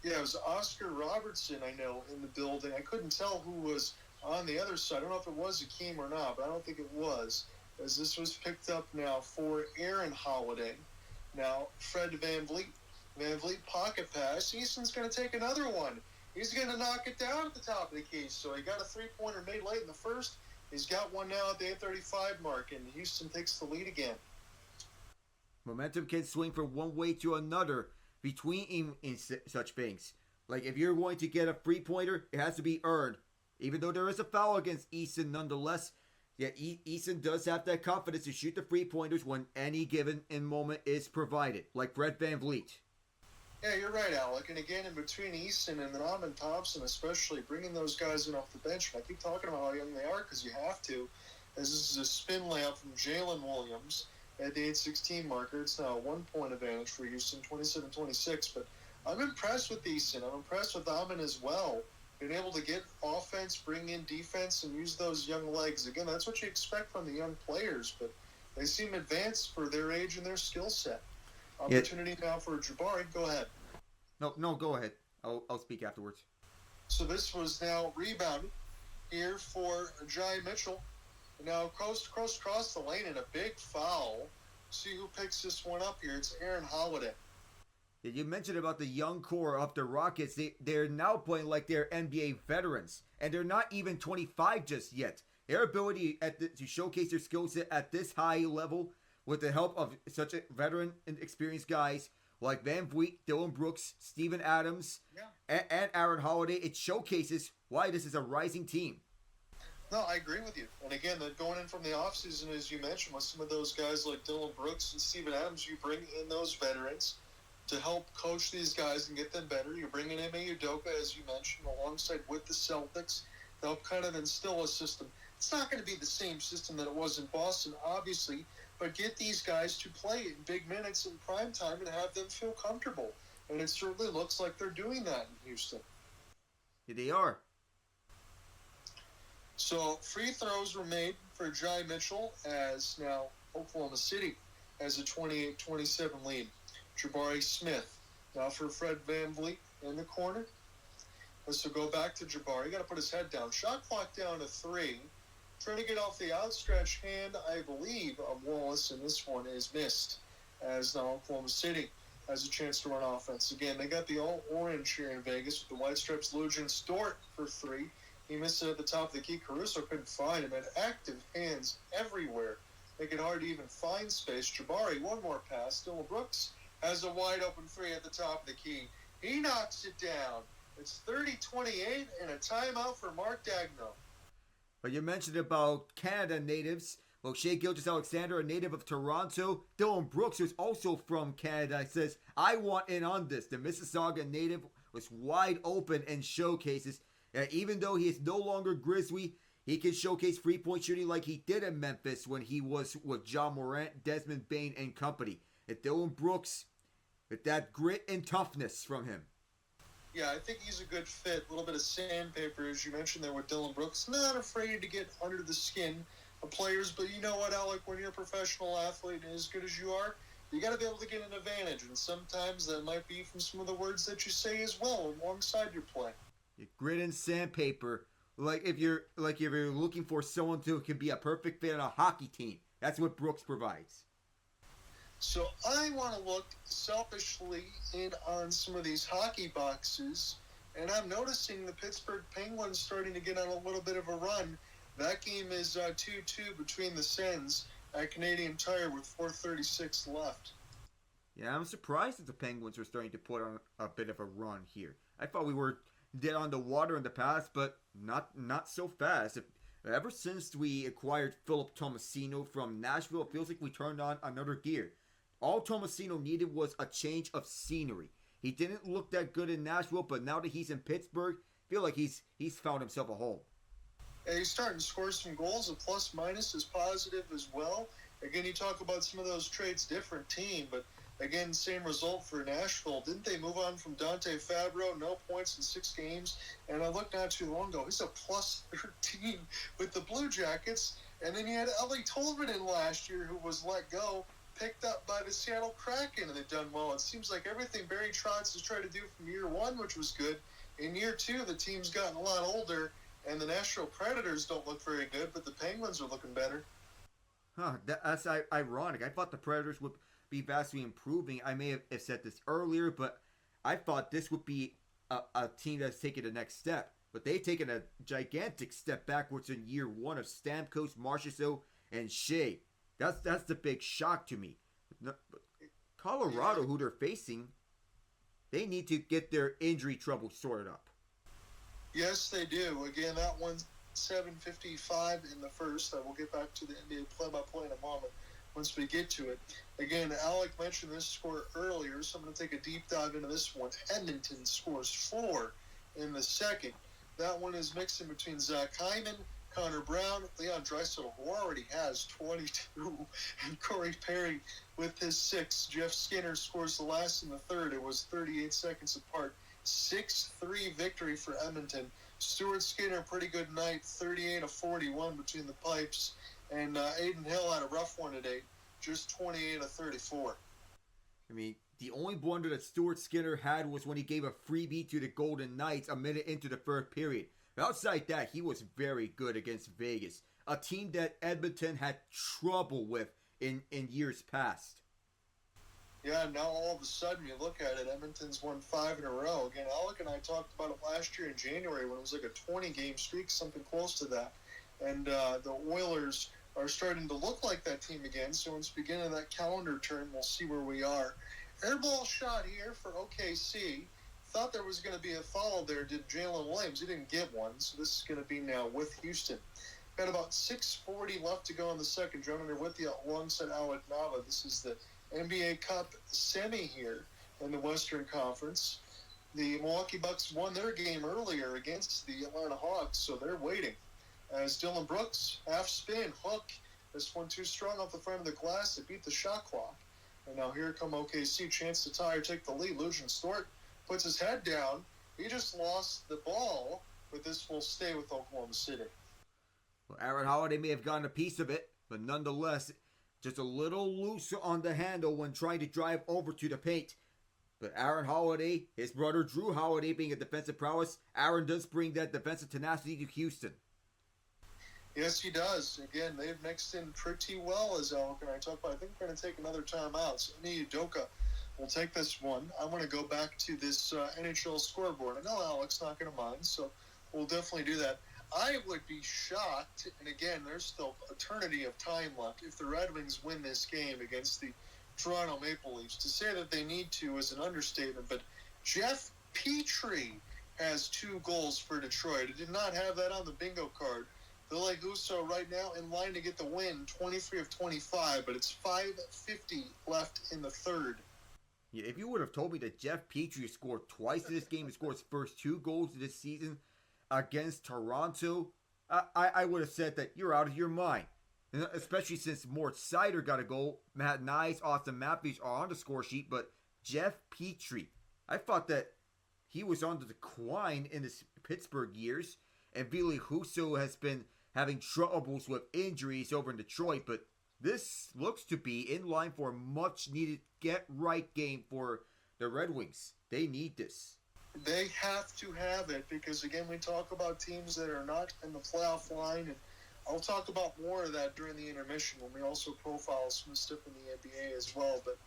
Yeah, it was Oscar Robertson, I know, in the building. I couldn't tell who was on the other side. I don't know if it was Hakeem or not, but I don't think it was, as this was picked up now for Aaron Holiday. Now, Fred VanVleet. VanVleet pocket pass. Easton's going to take another one. He's going to knock it down at the top of the key. So he got a three-pointer made late in the first. He's got one now at the 8:35 mark, and Houston takes the lead again. Momentum can swing from one way to another between in such things. Like if you're going to get a three-pointer, it has to be earned. Even though there is a foul against Eason nonetheless, yet Eason does have that confidence to shoot the three-pointers when any given moment is provided, like Fred VanVleet. Yeah, you're right, Alec. And again, in between Easton and Amen Thompson, especially bringing those guys in off the bench. And I keep talking about how young they are because you have to. As this is a spin layup from Jalen Williams at the 8:16 marker. It's now a 1 point advantage for Houston, 27-26. But I'm impressed with Easton. I'm impressed with Amen as well. Being able to get offense, bring in defense, and use those young legs. Again, that's what you expect from the young players. But they seem advanced for their age and their skill set. Opportunity now for Jabari. Go ahead. No, go ahead. I'll speak afterwards. So this was now rebounded here for Jai Mitchell. Now coast across the lane in a big foul. See who picks this one up here. It's Aaron Holiday. You mentioned about the young core of the Rockets. They're now playing like they're NBA veterans. And they're not even 25 just yet. Their ability to showcase their skill set at this high level with the help of such a veteran and experienced guys like VanVleet, Dylan Brooks, Steven Adams, and Aaron Holiday, it showcases why this is a rising team. No, I agree with you. And again, they're going in from the offseason, as you mentioned, with some of those guys like Dylan Brooks and Steven Adams. You bring in those veterans to help coach these guys and get them better. You're bringing in Ime Udoka, as you mentioned, alongside with the Celtics. They'll kind of instill a system. It's not going to be the same system that it was in Boston, obviously, but get these guys to play in big minutes in prime time and have them feel comfortable. And it certainly looks like they're doing that in Houston. Yeah, they are. So free throws were made for Jai Mitchell as now Oklahoma City has a 28-27 lead. Jabari Smith now for Fred VanVleet in the corner. So go back to Jabari. Got to put his head down. Shot clock down to 3. Trying to get off the outstretched hand, I believe, of Wallace, and this one is missed. As now Oklahoma City has a chance to run offense. Again, they got the all-orange here in Vegas with the white stripes. Lujan Stort for 3. He missed it at the top of the key. Caruso couldn't find him. Had active hands everywhere. Make it hard to even find space. Jabari, one more pass. Dylan Brooks has a wide-open 3 at the top of the key. He knocks it down. It's 30-28 and a timeout for Mark Daigneault. But you mentioned about Canada natives. Well, Shai Gilgeous-Alexander, a native of Toronto. Dylan Brooks, who's also from Canada, says, I want in on this. The Mississauga native was wide open and showcases that even though he is no longer Grizzly, he can showcase three-point shooting like he did in Memphis when he was with John Morant, Desmond Bane, and company. And Dylan Brooks, with that grit and toughness from him. Yeah, I think he's a good fit. A little bit of sandpaper, as you mentioned there with Dylan Brooks. Not afraid to get under the skin of players, but you know what, Alec? When you're a professional athlete and as good as you are, you got to be able to get an advantage. And sometimes that might be from some of the words that you say as well alongside your play. Grit and sandpaper. Like if you're looking for someone who can be a perfect fit on a hockey team, that's what Brooks provides. So I want to look selfishly in on some of these hockey boxes, and I'm noticing the Pittsburgh Penguins starting to get on a little bit of a run. That game is 2-2 between the Sens at Canadian Tire with 4:36 left. Yeah, I'm surprised that the Penguins are starting to put on a bit of a run here. I thought we were dead on the water in the past, but not so fast. Ever since we acquired Philip Tomasino from Nashville, it feels like we turned on another gear. All Tomasino needed was a change of scenery. He didn't look that good in Nashville, but now that he's in Pittsburgh, I feel like he's found himself a home. And he's starting to score some goals. The plus minus is positive as well. Again, you talk about some of those trades, different team, but again, same result for Nashville. Didn't they move on from Dante Fabro? No points in 6 games. And I looked not too long ago. He's a plus 13 with the Blue Jackets. And then you had Ellie Tolvanen last year, who was let go, picked up by the Seattle Kraken, and they've done well. It seems like everything Barry Trotz has tried to do from year 1, which was good. In year 2, the team's gotten a lot older, and the Nashville Predators don't look very good, but the Penguins are looking better. That's ironic. I thought the Predators would be vastly improving. I may have said this earlier, but I thought this would be a team that's taken the next step. But they've taken a gigantic step backwards in year 1 of Stamkos, Marchessault, and Shea. That's the big shock to me. Colorado, who they're facing, they need to get their injury trouble sorted up. Yes, they do. Again, that one's 7:55 in the first. I will get back to the NBA play-by-play in a moment once we get to it. Again, Alec mentioned this score earlier, so I'm going to take a deep dive into this one. Edmonton scores 4 in the second. That one is mixing between Zach Hyman, Connor Brown, Leon Draisaitl, who already has 22, and Corey Perry with his 6. Jeff Skinner scores the last in the third. It was 38 seconds apart. 6-3 victory for Edmonton. Stuart Skinner, pretty good night, 38 of 41 between the pipes. And Aiden Hill had a rough one today, just 28 of 34. I mean, the only blunder that Stuart Skinner had was when he gave a freebie to the Golden Knights a minute into the third period. But outside that, he was very good against Vegas, a team that Edmonton had trouble with in years past. Yeah, now all of a sudden you look at it, Edmonton's won 5 in a row. Again, Alec and I talked about it last year in January when it was like a 20-game streak, something close to that. And the Oilers are starting to look like that team again. So once we begin that calendar turn, we'll see where we are. Airball shot here for OKC. Thought there was going to be a foul there, did Jalen Williams. He didn't get one, so this is going to be now with Houston. Got about 6:40 left to go in the second. Joining her with you alongside Alec Nava. This is the NBA Cup Semi here in the Western Conference. The Milwaukee Bucks won their game earlier against the Atlanta Hawks, so they're waiting. As Dylan Brooks, half spin, hook. This one too strong off the front of the glass. It beat the shot clock. And now here come OKC. Chance to tie or take the lead. Lucian Stort puts his head down. He just lost the ball, but this will stay with Oklahoma City. Well, Aaron Holiday may have gotten a piece of it, but nonetheless, just a little loose on the handle when trying to drive over to the paint. But Aaron Holiday, his brother Drew Holiday being a defensive prowess, Aaron does bring that defensive tenacity to Houston. Yes, he does. Again, they've mixed in pretty well, as Alec and I talk about. I think we're going to take another timeout. So Ime Udoka will take this one. I want to go back to this NHL scoreboard. I know Alec's not going to mind, so we'll definitely do that. I would be shocked, and again, there's still eternity of time left, if the Red Wings win this game against the Toronto Maple Leafs. To say that they need to is an understatement, but Jeff Petrie has 2 goals for Detroit. It did not have that on the bingo card. Ville Husso right now in line to get the win, 23 of 25, but it's 5:50 left in the third. Yeah, if you would have told me that Jeff Petrie scored twice in this game and scored his first 2 goals this season against Toronto, I would have said that you're out of your mind. And especially since Mort Seider got a goal, Matt Nyes, Austin Matthews are on the score sheet, but Jeff Petrie, I thought that he was on the decline in his Pittsburgh years, and Ville Husso has been having troubles with injuries over in Detroit, but this looks to be in line for a much-needed get-right game for the Red Wings. They need this. They have to have it because, again, we talk about teams that are not in the playoff line, and I'll talk about more of that during the intermission when we also profile some stuff in the NBA as well. But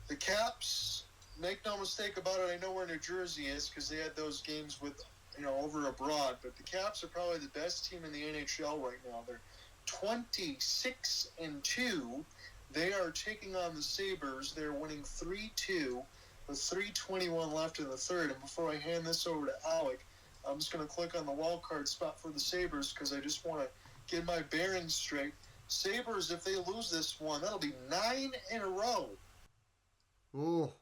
the Caps, make no mistake about it, I know where New Jersey is because they had those games with, over abroad, but the Caps are probably the best team in the NHL right now. They're 26-2. They are taking on the Sabres. They're winning 3-2 with 3:21 left in the third. And before I hand this over to Alec, I'm just going to click on the wild card spot for the Sabres because I just want to get my bearings straight. Sabres, if they lose this one, that'll be 9 in a row. Oh,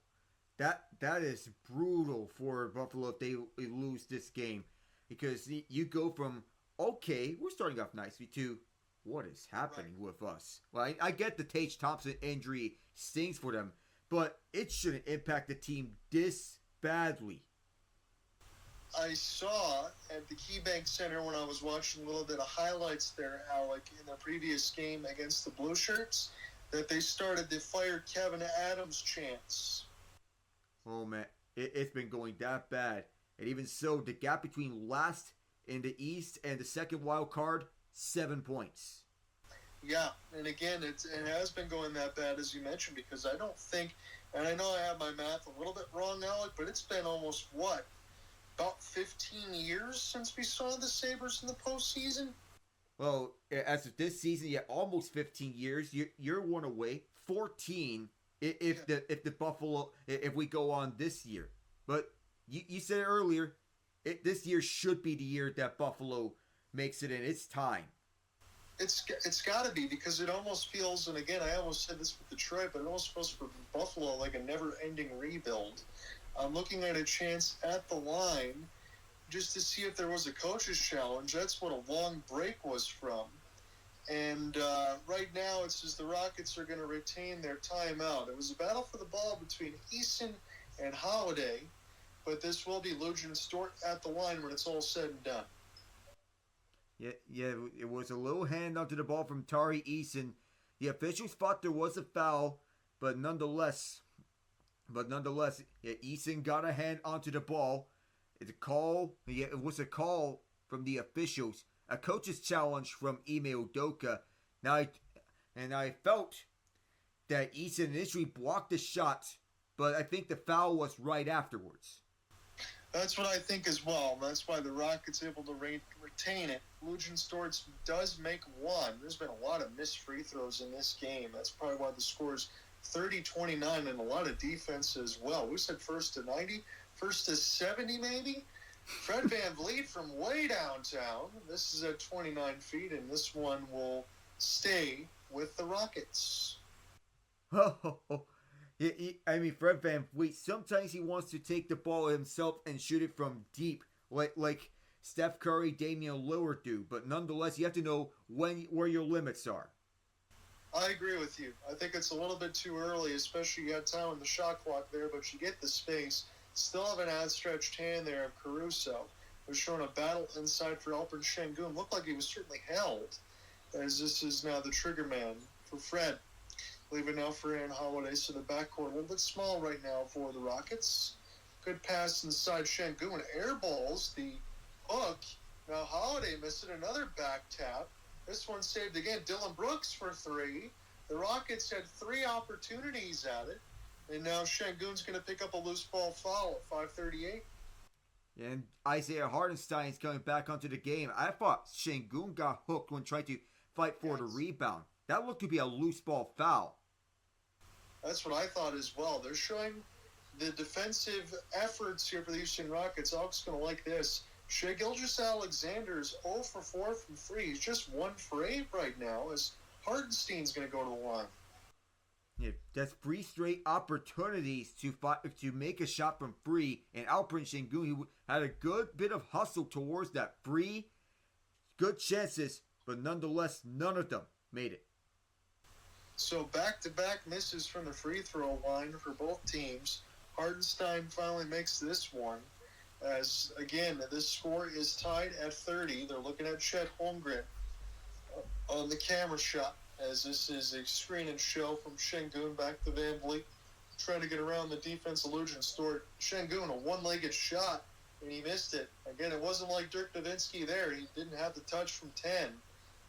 that is brutal for Buffalo if they lose this game, because you go from okay, we're starting off nicely, to what is happening with us? Well, I get the Tage Thompson injury stings for them, but it shouldn't impact the team this badly. I saw at the KeyBank Center when I was watching a little bit of highlights there, Alec, in the previous game against the Blue Shirts, that they started the Fire Kevin Adams chants. Oh man, it's been going that bad. And even so, the gap between last in the East and the second wild card, 7 points. Yeah, and again, it has been going that bad, as you mentioned, because I don't think, and I know I have my math a little bit wrong, Alec, but it's been almost, about 15 years since we saw the Sabres in the postseason? Well, as of this season, yeah, almost 15 years. You're one away. 14 if the Buffalo, if we go on this year. But you said it earlier, this year should be the year that Buffalo makes it in. It's time. It's got to be, because it almost feels, and again, I almost said this with Detroit, but it almost feels for Buffalo like a never-ending rebuild. I'm looking at a chance at the line just to see if there was a coach's challenge. That's what a long break was from. And right now it says the Rockets are going to retain their timeout. It was a battle for the ball between Eason and Holiday, but this will be Lujan Stort at the line when it's all said and done. Yeah, it was a little hand onto the ball from Tari Eason. The officials thought there was a foul, but nonetheless, Eason got a hand onto the ball. It's a call. Yeah, it was a call from the officials. A coach's challenge from Ime Udoka. I felt that Eason initially blocked the shot, but I think the foul was right afterwards. That's what I think as well. That's why the Rockets able to retain it. Lujan Storts does make one. There's been a lot of missed free throws in this game. That's probably why the score is 30-29, and a lot of defense as well. We said first to 90, first to 70 maybe. Fred Van Vliet from way downtown. This is at 29 feet, and this one will stay with the Rockets. Fred Van Vliet, sometimes he wants to take the ball himself and shoot it from deep, like Steph Curry, Damian Lillard do. But nonetheless, you have to know where your limits are. I agree with you. I think it's a little bit too early, especially you had time on the shot clock there, but you get the space. Still have an outstretched hand there of Caruso, who's showing a battle inside for Alperen Şengün. Looked like he was certainly held, as this is now the trigger man for Fred. Leaving now for Aaron Holiday, so the backcourt a little bit small right now for the Rockets. Good pass inside Şengün. Airballs the hook. Now Holiday missed it. Another back tap. This one saved again. Dylan Brooks for three. The Rockets had 3 opportunities at it. And now Şengün's going to pick up a loose ball foul at 5:38. And Isaiah Hartenstein's coming back onto the game. I thought Şengün got hooked when trying to fight for the rebound. That looked to be a loose ball foul. That's what I thought as well. They're showing the defensive efforts here for the Houston Rockets. I'm just going to like this. Shai Gilgeous-Alexander is 0 for 4 from 3. He's just 1 for 8 right now, as Hartenstein's going to go to the line. Yeah, that's 3 straight opportunities to make a shot from free, and Alperen Şengün had a good bit of hustle towards that free. Good chances, but nonetheless, none of them made it. So back-to-back misses from the free throw line for both teams. Hartenstein finally makes this one. As, again, this score is tied at 30. They're looking at Chet Holmgren on the camera shot, as this is a screen and show from Şengün back to Van Vliet, trying to get around the defense of Lujan Stort. Şengün, a one-legged shot, and he missed it. Again, it wasn't like Dirk Nowitzki there. He didn't have the touch from 10.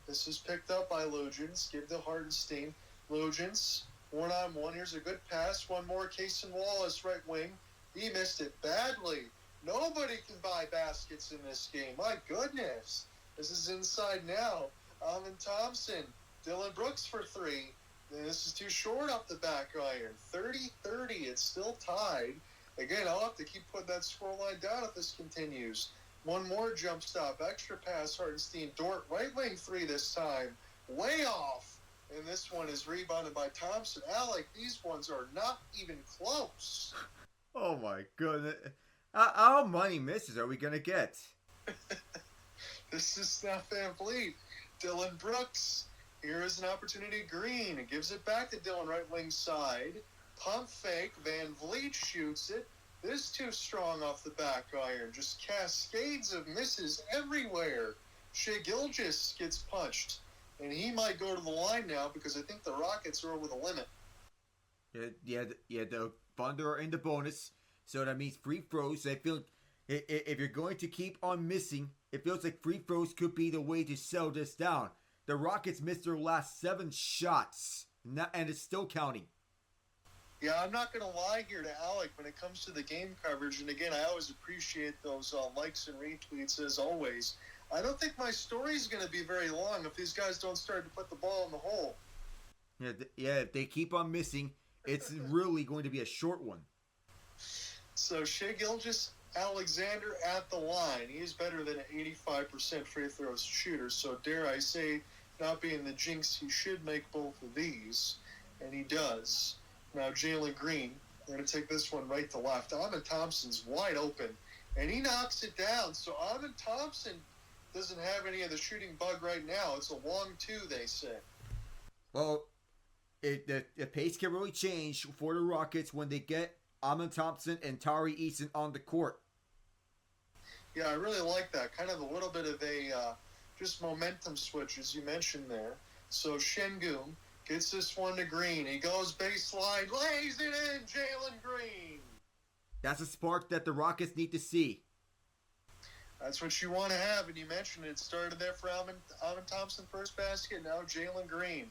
This is picked up by Lugens. Give to Hartenstein. Lugens, one-on-one. Here's a good pass. One more. Cason Wallace, right wing. He missed it badly. Nobody can buy baskets in this game. My goodness. This is inside now. Alvin Thompson. Dylan Brooks for 3. And this is too short off the back iron. 30-30. It's still tied. Again, I'll have to keep putting that scoreline down if this continues. One more jump stop. Extra pass, Hartenstein. Dort, right wing 3 this time. Way off. And this one is rebounded by Thompson. Alec, these ones are not even close. Oh, my goodness. How many misses are we going to get? This is not Van Vliet. Dylan Brooks. Here is an opportunity. Green gives it back to Dylan, right wing side. Pump fake. Van Vliet shoots it. This too strong off the back iron. Just cascades of misses everywhere. Shai Gilgeous gets punched. And he might go to the line now because I think the Rockets are over the limit. The Thunder are in the bonus. So that means free throws. I feel if you're going to keep on missing, it feels like free throws could be the way to sell this down. The Rockets missed their last 7 shots, and it's still counting. Yeah, I'm not going to lie here to Alec when it comes to the game coverage. And again, I always appreciate those likes and retweets as always. I don't think my story is going to be very long if these guys don't start to put the ball in the hole. If they keep on missing, it's really going to be a short one. So Shai Gilgeous-Alexander at the line. He's better than an 85% free throws shooter. So dare I say, not being the jinx, he should make both of these. And he does. Now Jalen Green, we're going to take this one right to left. Ime Thompson's wide open, and he knocks it down. So Ime Thompson doesn't have any of the shooting bug right now. It's a long 2, they say. Well, the pace can really change for the Rockets when they get Ime Thompson and Tari Eason on the court. Yeah, I really like that. Kind of a little bit of a just momentum switch, as you mentioned there. So Şengün gets this one to Green. He goes baseline, lays it in, Jalen Green. That's a spark that the Rockets need to see. That's what you want to have, and you mentioned it started there for Ime Thompson, first basket, now Jalen Green.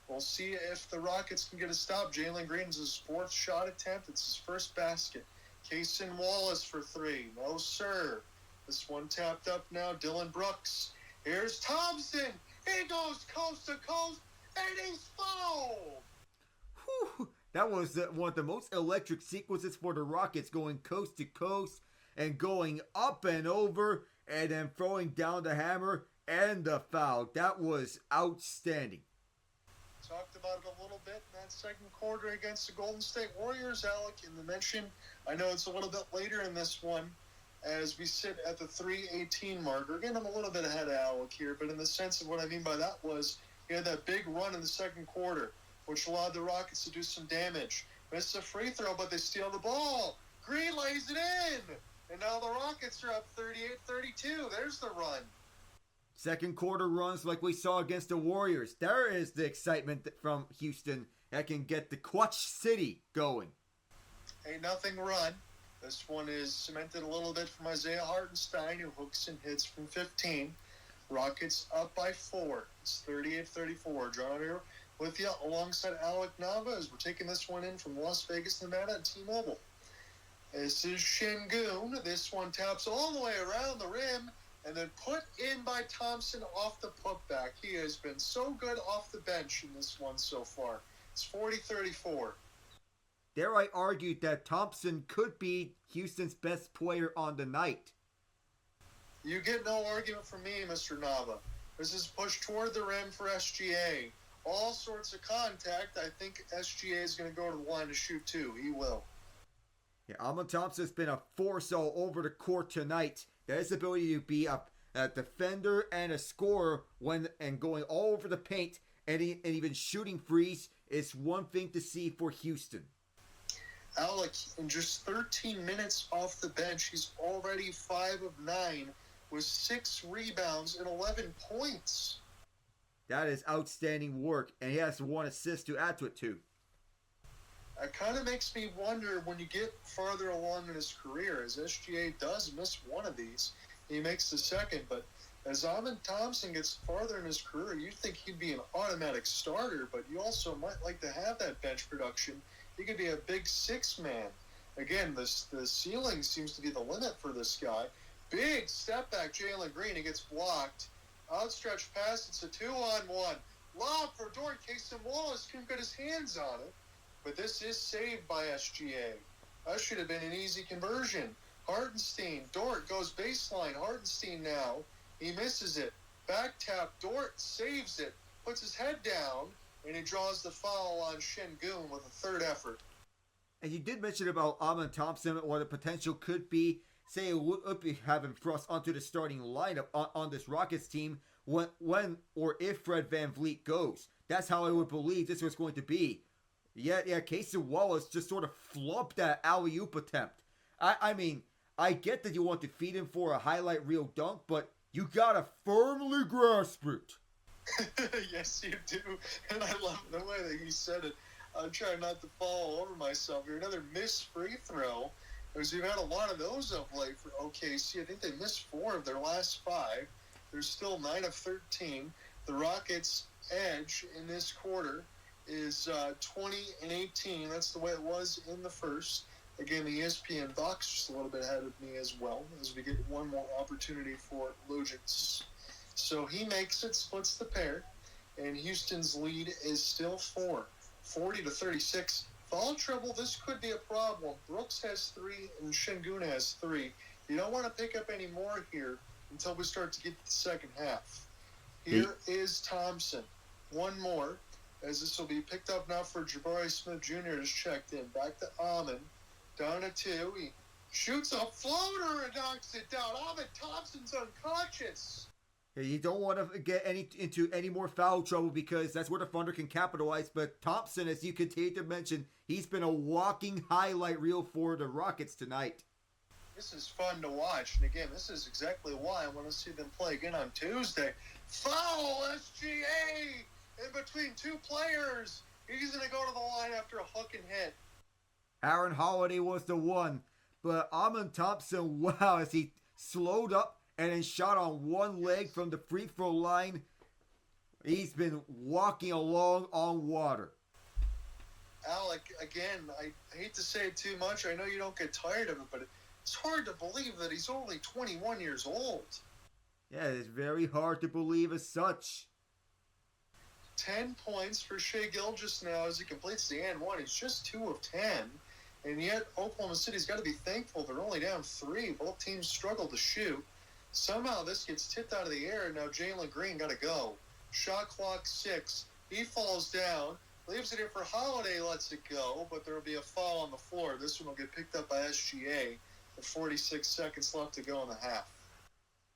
We'll see if the Rockets can get a stop. Jalen Green's his 4th shot attempt. It's his first basket. Cason Wallace for 3. No, sir. This one tapped up now. Dylan Brooks. Here's Thompson. He goes coast to coast, and he's fouled. Whew. That was one of the most electric sequences for the Rockets, going coast to coast and going up and over and then throwing down the hammer and the foul. That was outstanding. Talked about it a little bit in that second quarter against the Golden State Warriors, Alec, in the mention. I know it's a little bit later in this one as we sit at the 3:18 marker. Again, I'm a little bit ahead of Alec here, but in the sense of what I mean by that was he had that big run in the second quarter, which allowed the Rockets to do some damage. Missed a free throw, but they steal the ball. Green lays it in, and now the Rockets are up 38-32. There's the run. Second quarter runs like we saw against the Warriors. There is the excitement from Houston that can get the Clutch City going. Ain't nothing run. This one is cemented a little bit from Isaiah Hartenstein, who hooks and hits from 15. Rockets up by 4. It's 38-34. John here with you alongside Alec Nava as we're taking this one in from Las Vegas, Nevada at T-Mobile. This is Şengün. This one taps all the way around the rim and then put in by Thompson off the putback. He has been so good off the bench in this one so far. It's 40-34. Dare I argue that Thompson could be Houston's best player on the night. You get no argument from me, Mr. Nava. This is pushed toward the rim for SGA. All sorts of contact. I think SGA is going to go to the line to shoot too. He will. Yeah, Ime Thompson has been a force all over the court tonight. His ability to be a defender and a scorer and going all over the paint and even shooting threes is one thing to see for Houston. Alec, in just 13 minutes off the bench, he's already 5 of 9 with 6 rebounds and 11 points. That is outstanding work, and he has 1 assist to add to it too. It kind of makes me wonder when you get farther along in his career, as SGA does miss one of these, he makes the second, but as Ime Thompson gets farther in his career, you'd think he'd be an automatic starter, but you also might like to have that bench production. He could be a big 6-man. Again, the ceiling seems to be the limit for this guy. Big step back, Jalen Green. He gets blocked. Outstretched pass. It's a 2-on-1. Lob for Dort. Cason Wallace couldn't get his hands on it. But this is saved by SGA. That should have been an easy conversion. Hartenstein. Dort goes baseline. Hartenstein now. He misses it. Back tap. Dort saves it. Puts his head down. And he draws the foul on Şengün with a third effort. And you did mention about Ime Thompson, what the potential could be say it would be having thrust onto the starting lineup on this Rockets team when or if Fred VanVleet goes. That's how I would believe this was going to be. Yeah, Casey Wallace just sort of flubbed that alley-oop attempt. I mean, I get that you want to feed him for a highlight reel dunk, but you gotta firmly grasp it. Yes, you do. And I love the way that he said it. I'm trying not to fall over myself here. Another missed free throw. Because we've had a lot of those of late for OKC. I think they missed 4 of their last 5. They're still 9 of 13. The Rockets' edge in this quarter is 20 and 18. That's the way it was in the first. Again, the ESPN Doc's just a little bit ahead of me as well, as we get one more opportunity for Lugic. So he makes it, splits the pair, and Houston's lead is still 4, 40 to 36. Foul trouble, this could be a problem. Brooks has 3 and Şengün has 3. You don't want to pick up any more here until we start to get to the second half. Here is Thompson. One more, as this will be picked up now for Jabari Smith Jr. has checked in. Back to Amon. Down to 2. He shoots a floater and knocks it down. Amon Thompson's unconscious. You don't want to get into any more foul trouble because that's where the Thunder can capitalize. But Thompson, as you continue to mention, he's been a walking highlight reel for the Rockets tonight. This is fun to watch. And again, this is exactly why I want to see them play again on Tuesday. Foul, SGA, in between 2 players. He's going to go to the line after a hook and hit. Aaron Holiday was the one. But Amon Thompson, wow, as he slowed up and then shot on one leg from the free throw line. He's been walking along on water. Alec, again, I hate to say it too much. I know you don't get tired of it, but it's hard to believe that he's only 21 years old. Yeah, it's very hard to believe as such. 10 points for Shai Gilgeous now as he completes the and one. He's just 2 of 10. And yet, Oklahoma City's got to be thankful they're only down 3. Both teams struggle to shoot. Somehow this gets tipped out of the air. Now Jalen Green got to go. Shot clock 6. He falls down. Leaves it here for Holiday, lets it go. But there will be a foul on the floor. This one will get picked up by SGA. With 46 seconds left to go in the half.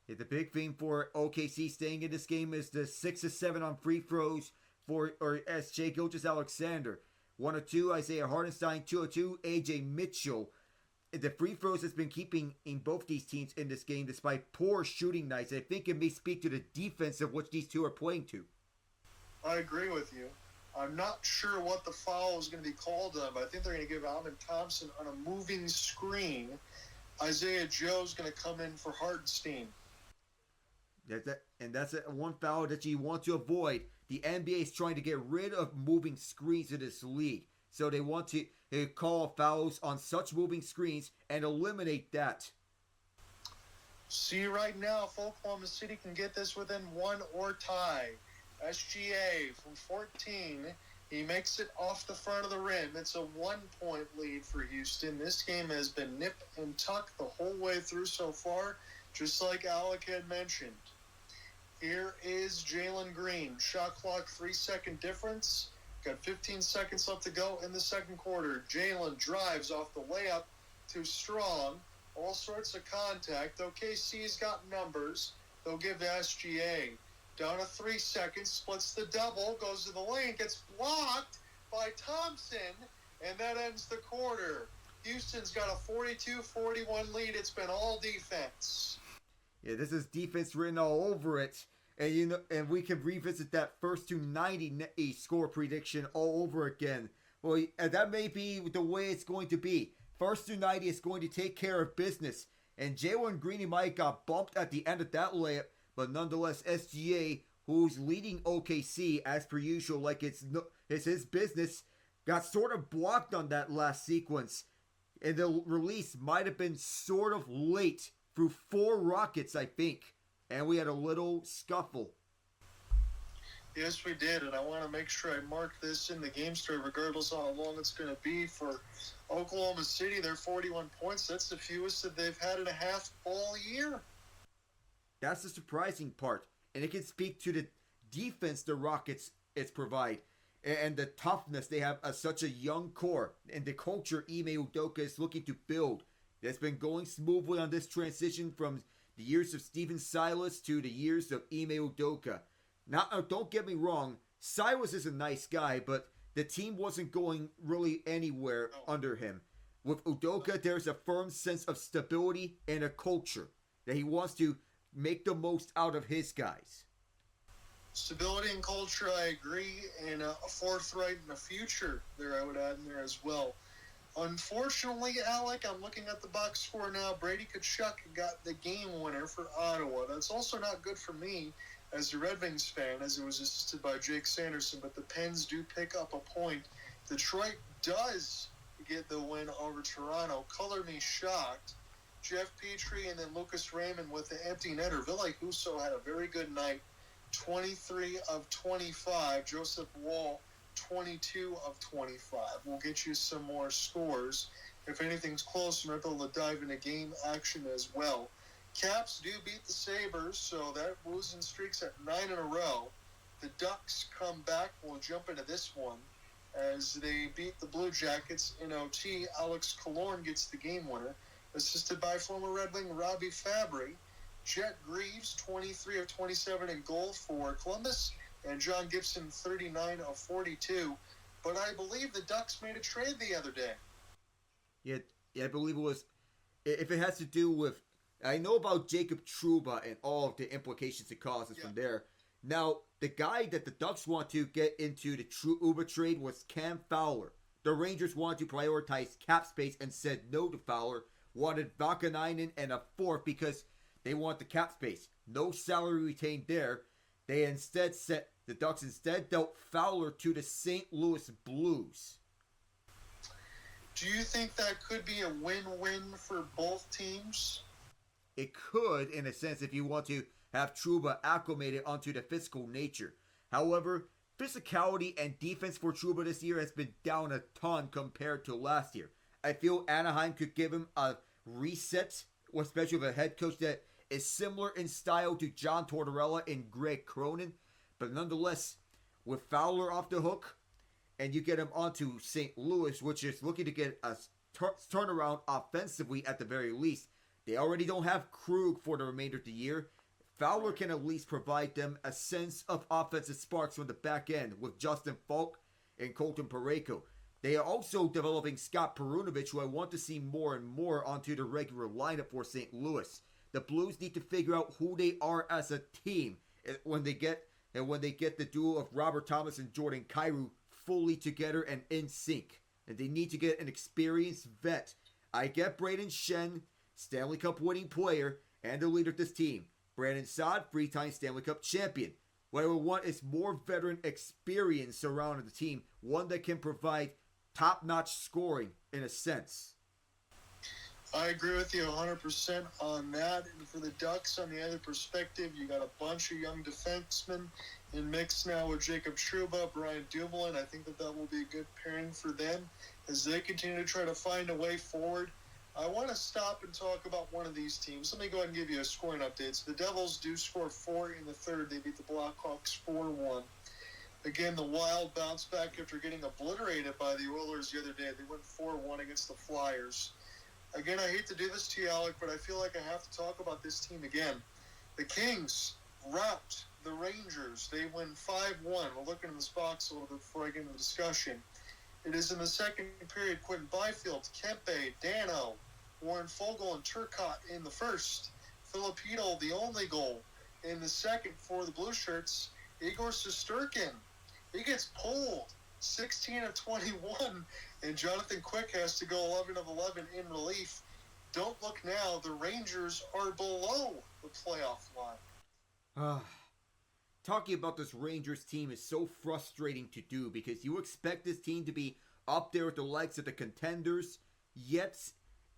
Yeah, the big thing for OKC staying in this game is the 6 of 7 on free throws for Shai Gilgeous-Alexander. 1 of 2, Isaiah Hartenstein. 2 of 2, AJ Mitchell. The free throws has been keeping in both these teams in this game despite poor shooting nights. I think it may speak to the defense of which these two are playing to. I agree with you. I'm not sure what the foul is going to be called on, but I think they're going to give Amon Thompson on a moving screen. Isaiah Joe's going to come in for Hartenstein. That's one foul that you want to avoid. The NBA is trying to get rid of moving screens in this league. So they want to call fouls on such moving screens and eliminate that. See right now if Oklahoma City can get this within 1 or tie. SGA from 14. He makes it off the front of the rim. It's a 1-point lead for Houston. This game has been nip and tuck the whole way through so far, just like Alec had mentioned. Here is Jalen Green. Shot clock 3-second difference. Got 15 seconds left to go in the second quarter. Jalen drives off the layup to Strong. All sorts of contact. OKC's got numbers. They'll give to SGA. Down to 3 seconds. Splits the double. Goes to the lane. Gets blocked by Thompson. And that ends the quarter. Houston's got a 42-41 lead. It's been all defense. Yeah, this is defense written all over it. And and we can revisit that first to 90 score prediction all over again. Well, that may be the way it's going to be. First to 90 is going to take care of business. And Jalen Green might got bumped at the end of that layup, but nonetheless, SGA, who's leading OKC as per usual, like it's his business, got sort of blocked on that last sequence. And the release might have been sort of late through 4 Rockets, I think. And we had a little scuffle. Yes, we did, and I want to make sure I mark this in the game story, regardless of how long it's going to be for Oklahoma City. They're 41 points. That's the fewest that they've had in a half all year. That's the surprising part. And it can speak to the defense the Rockets provide. And the toughness they have as such a young core. And the culture Ime Udoka is looking to build that's been going smoothly on this transition from the years of Steven Silas to the years of Ime Udoka. Now, don't get me wrong, Silas is a nice guy, but the team wasn't going really anywhere under him. With Udoka, there's a firm sense of stability and a culture that he wants to make the most out of his guys. Stability and culture, I agree, and a forthright and a future there I would add in there as well. Unfortunately, Alec, I'm looking at the box score now. Brady Tkachuk got the game winner for Ottawa. That's also not good for me as a Red Wings fan, as it was assisted by Jake Sanderson, but the Pens do pick up a point. Detroit does get the win over Toronto. Color me shocked. Jeff Petrie and then Lucas Raymond with the empty netter. Ville Husso had a very good night. 23 of 25. Joseph Wall, 22 of 25. We'll get you some more scores. If anything's close, we're able to dive into game action as well. Caps do beat the Sabres, so that losing streak's at 9 in a row. The Ducks come back. We'll jump into this one as they beat the Blue Jackets in OT. Alex Killorn gets the game winner, assisted by former Red Wing Robbie Fabry. Jet Greaves, 23 of 27 in goal for Columbus, and John Gibson, 39 of 42. But I believe the Ducks made a trade the other day. Yeah, I believe it was. If it has to do with, I know about Jacob Trouba and all of the implications it causes from there. Now, the guy that the Ducks want to get into the Trouba trade was Cam Fowler. The Rangers wanted to prioritize cap space and said no to Fowler. Wanted Vakanainen and a fourth because they want the cap space. No salary retained there. The Ducks instead dealt Fowler to the St. Louis Blues. Do you think that could be a win-win for both teams? It could, in a sense, if you want to have Trouba acclimated onto the physical nature. However, physicality and defense for Trouba this year has been down a ton compared to last year. I feel Anaheim could give him a reset, especially with a head coach that is similar in style to John Tortorella and Greg Cronin. But nonetheless, with Fowler off the hook, and you get him onto St. Louis, which is looking to get a turnaround offensively at the very least. They already don't have Krug for the remainder of the year. Fowler can at least provide them a sense of offensive sparks from the back end with Justin Falk and Colton Parayko. They are also developing Scott Perunovich, who I want to see more and more onto the regular lineup for St. Louis. The Blues need to figure out who they are as a team when they get the duo of Robert Thomas and Jordan Kyrou fully together and in sync. And they need to get an experienced vet. I get Braden Shen, Stanley Cup winning player, and the leader of this team. Brandon Saad, three-time Stanley Cup champion. What I would want is more veteran experience surrounding the team. One that can provide top-notch scoring in a sense. I agree with you 100% on that. And for the Ducks, on the other perspective, you got a bunch of young defensemen in mix now with Jacob Trouba, Brian Dumoulin. I think that will be a good pairing for them as they continue to try to find a way forward. I want to stop and talk about one of these teams. Let me go ahead and give you a scoring update. So the Devils do score 4 in the third. They beat the Blackhawks 4-1. Again, the Wild bounce back after getting obliterated by the Oilers the other day. They went 4-1 against the Flyers. Again, I hate to do this to you, Alec, but I feel like I have to talk about this team again. The Kings rout the Rangers. They win 5-1. We're looking in this box a little bit before I get into the discussion. It is in the second period. Quentin Byfield, Kempe, Dano, Warren Fogle, and Turcotte in the first. Filipino, the only goal in the second for the Blue Shirts. Igor Shesterkin, he gets pulled. 16 of 21, and Jonathan Quick has to go 11 of 11 in relief. Don't look now. The Rangers are below the playoff line. Talking about this Rangers team is so frustrating to do because you expect this team to be up there with the likes of the contenders, yet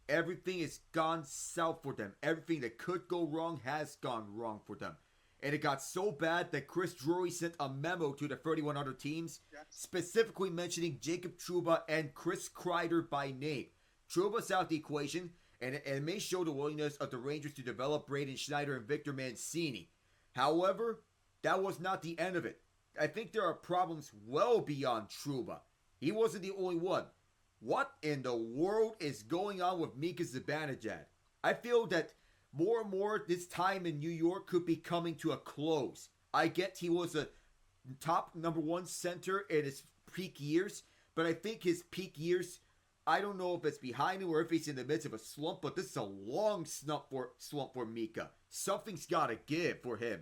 everything has gone south for them. Everything that could go wrong has gone wrong for them. And it got so bad that Chris Drury sent a memo to the 31 other teams, specifically mentioning Jacob Trouba and Chris Kreider by name. Trouba's out the equation, and it may show the willingness of the Rangers to develop Braden Schneider and Victor Mancini. However, that was not the end of it. I think there are problems well beyond Trouba. He wasn't the only one. What in the world is going on with Mika Zibanejad? I feel that more and more this time in New York could be coming to a close. I get he was a top number one center in his peak years, but I think his peak years, I don't know if it's behind him or if he's in the midst of a slump, but this is a long slump for Mika. Something's got to give for him.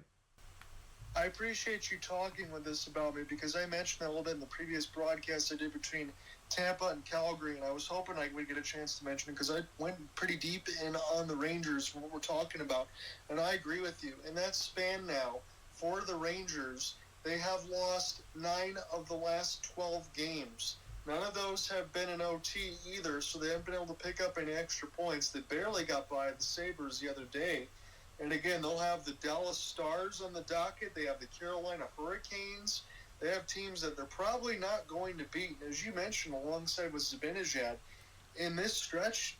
I appreciate you talking with this about me because I mentioned that a little bit in the previous broadcast I did between Tampa and Calgary, and I was hoping I would get a chance to mention it because I went pretty deep in on the Rangers for what we're talking about, and I agree with you. In that span now, for the Rangers, they have lost 9 of the last 12 games. None of those have been in OT either, so they haven't been able to pick up any extra points. They barely got by the Sabres the other day. And again, they'll have the Dallas Stars on the docket. They have the Carolina Hurricanes. They have teams that they're probably not going to beat. As you mentioned, alongside with Zibanejad, in this stretch,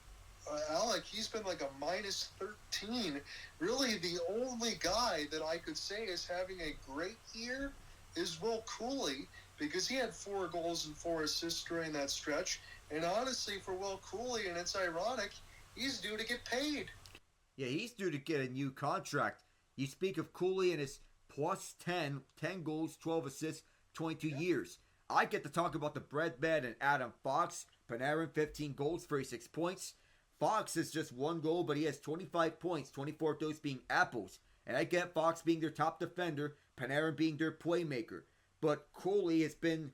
Alec, he's been like a minus 13. Really, the only guy that I could say is having a great year is Will Cooley, because he had 4 goals and 4 assists during that stretch. And honestly, for Will Cooley, and it's ironic, he's due to get paid. Yeah, he's due to get a new contract. You speak of Cooley and his plus 10 goals, 12 assists, 22 years. I get to talk about the breadman and Adam Fox. Panarin, 15 goals, 36 points. Fox is just 1 goal, but he has 25 points, 24 of those being apples. And I get Fox being their top defender, Panarin being their playmaker. But Cooley has been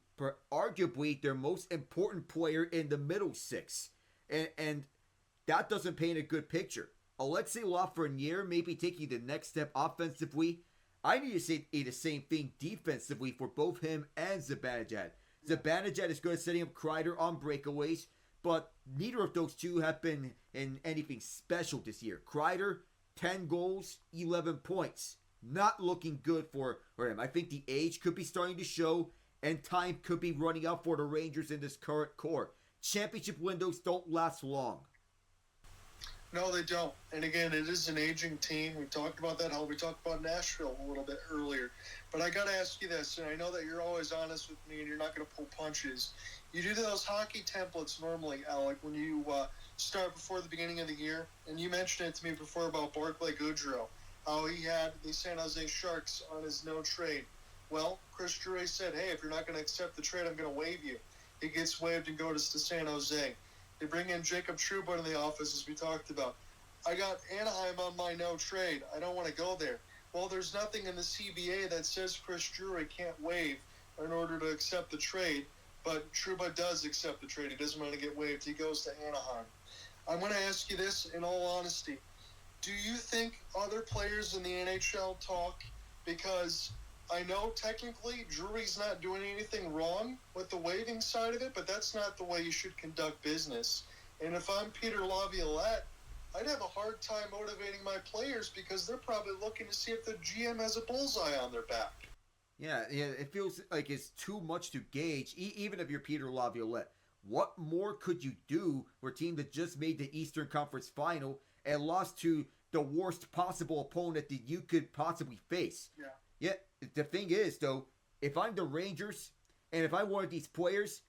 arguably their most important player in the middle six. And that doesn't paint a good picture. Alexei Lafreniere may be taking the next step offensively. I need to say the same thing defensively for both him and Zibanejad. Zibanejad is good at setting up Kreider on breakaways, but neither of those two have been in anything special this year. Kreider, 10 goals, 11 points. Not looking good for him. I think the age could be starting to show, and time could be running out for the Rangers in this current core. Championship windows don't last long. No, they don't. And again, it is an aging team. We talked about that, how we talked about Nashville a little bit earlier. But I got to ask you this, and I know that you're always honest with me and you're not going to pull punches. You do those hockey templates normally, Alec, when you start before the beginning of the year. And you mentioned it to me before about Barclay Goodrow, how he had the San Jose Sharks on his no trade. Well, Chris Drury said, hey, if you're not going to accept the trade, I'm going to waive you. He gets waived and goes to San Jose. They bring in Jacob Trouba in the office, as we talked about. I got Anaheim on my no trade. I don't want to go there. Well, there's nothing in the CBA that says Chris Drury can't waive in order to accept the trade, but Trouba does accept the trade. He doesn't want to get waived. He goes to Anaheim. I'm going to ask you this in all honesty. Do you think other players in the NHL talk? Because I know technically Drury's not doing anything wrong with the waiving side of it, but that's not the way you should conduct business. And if I'm Peter Laviolette, I'd have a hard time motivating my players because they're probably looking to see if the GM has a bullseye on their back. Yeah, it feels like it's too much to gauge, even if you're Peter Laviolette. What more could you do for a team that just made the Eastern Conference Final and lost to the worst possible opponent that you could possibly face? Yeah, the thing is, though, if I'm the Rangers and if I wanted these players,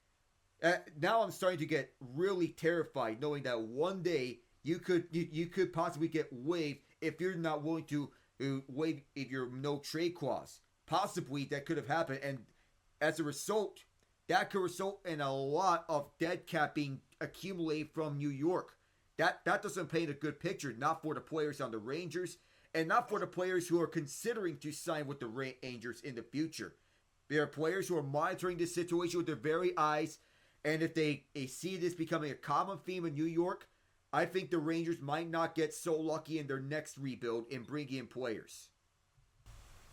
now I'm starting to get really terrified knowing that one day you could possibly get waived if you're not willing to waive your no trade clause. Possibly that could have happened, and as a result, that could result in a lot of dead cap being accumulated from New York. That doesn't paint a good picture, not for the players on the Rangers, and not for the players who are considering to sign with the Rangers in the future. There are players who are monitoring this situation with their very eyes, and if they see this becoming a common theme in New York, I think the Rangers might not get so lucky in their next rebuild in bringing in players.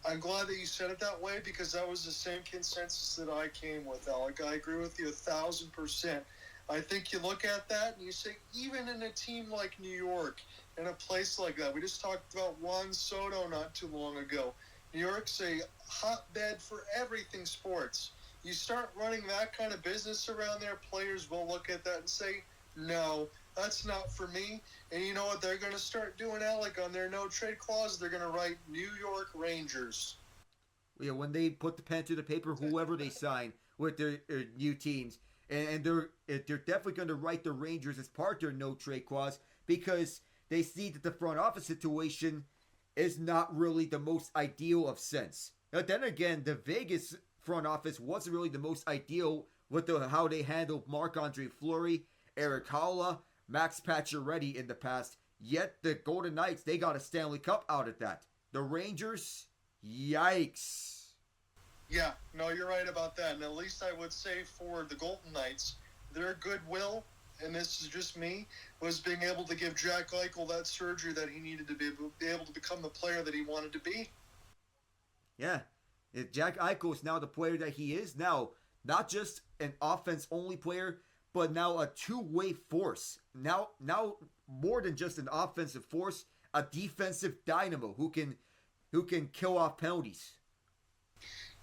I'm glad that you said it that way because that was the same consensus that I came with, Alec. I agree with you 1,000%. I think you look at that and you say, even in a team like New York, in a place like that, we just talked about Juan Soto not too long ago. New York's a hotbed for everything sports. You start running that kind of business around there, players will look at that and say, no, that's not for me. And you know what they're going to start doing, Alec, on their no-trade clause? They're going to write New York Rangers. Yeah, when they put the pen to the paper, whoever they sign with their new teams, and they're definitely going to write the Rangers as part of their no trade clause because they see that the front office situation is not really the most ideal of sense. But then again, the Vegas front office wasn't really the most ideal with how they handled Marc-Andre Fleury, Eric Haula, Max Pacioretty in the past. Yet the Golden Knights, they got a Stanley Cup out of that. The Rangers, yikes. Yeah, no, you're right about that. And at least I would say for the Golden Knights, their goodwill, and this is just me, was being able to give Jack Eichel that surgery that he needed to be able to become the player that he wanted to be. Yeah, Jack Eichel is now the player that he is now. Not just an offense-only player, but now a two-way force. Now more than just an offensive force, a defensive dynamo who can kill off penalties.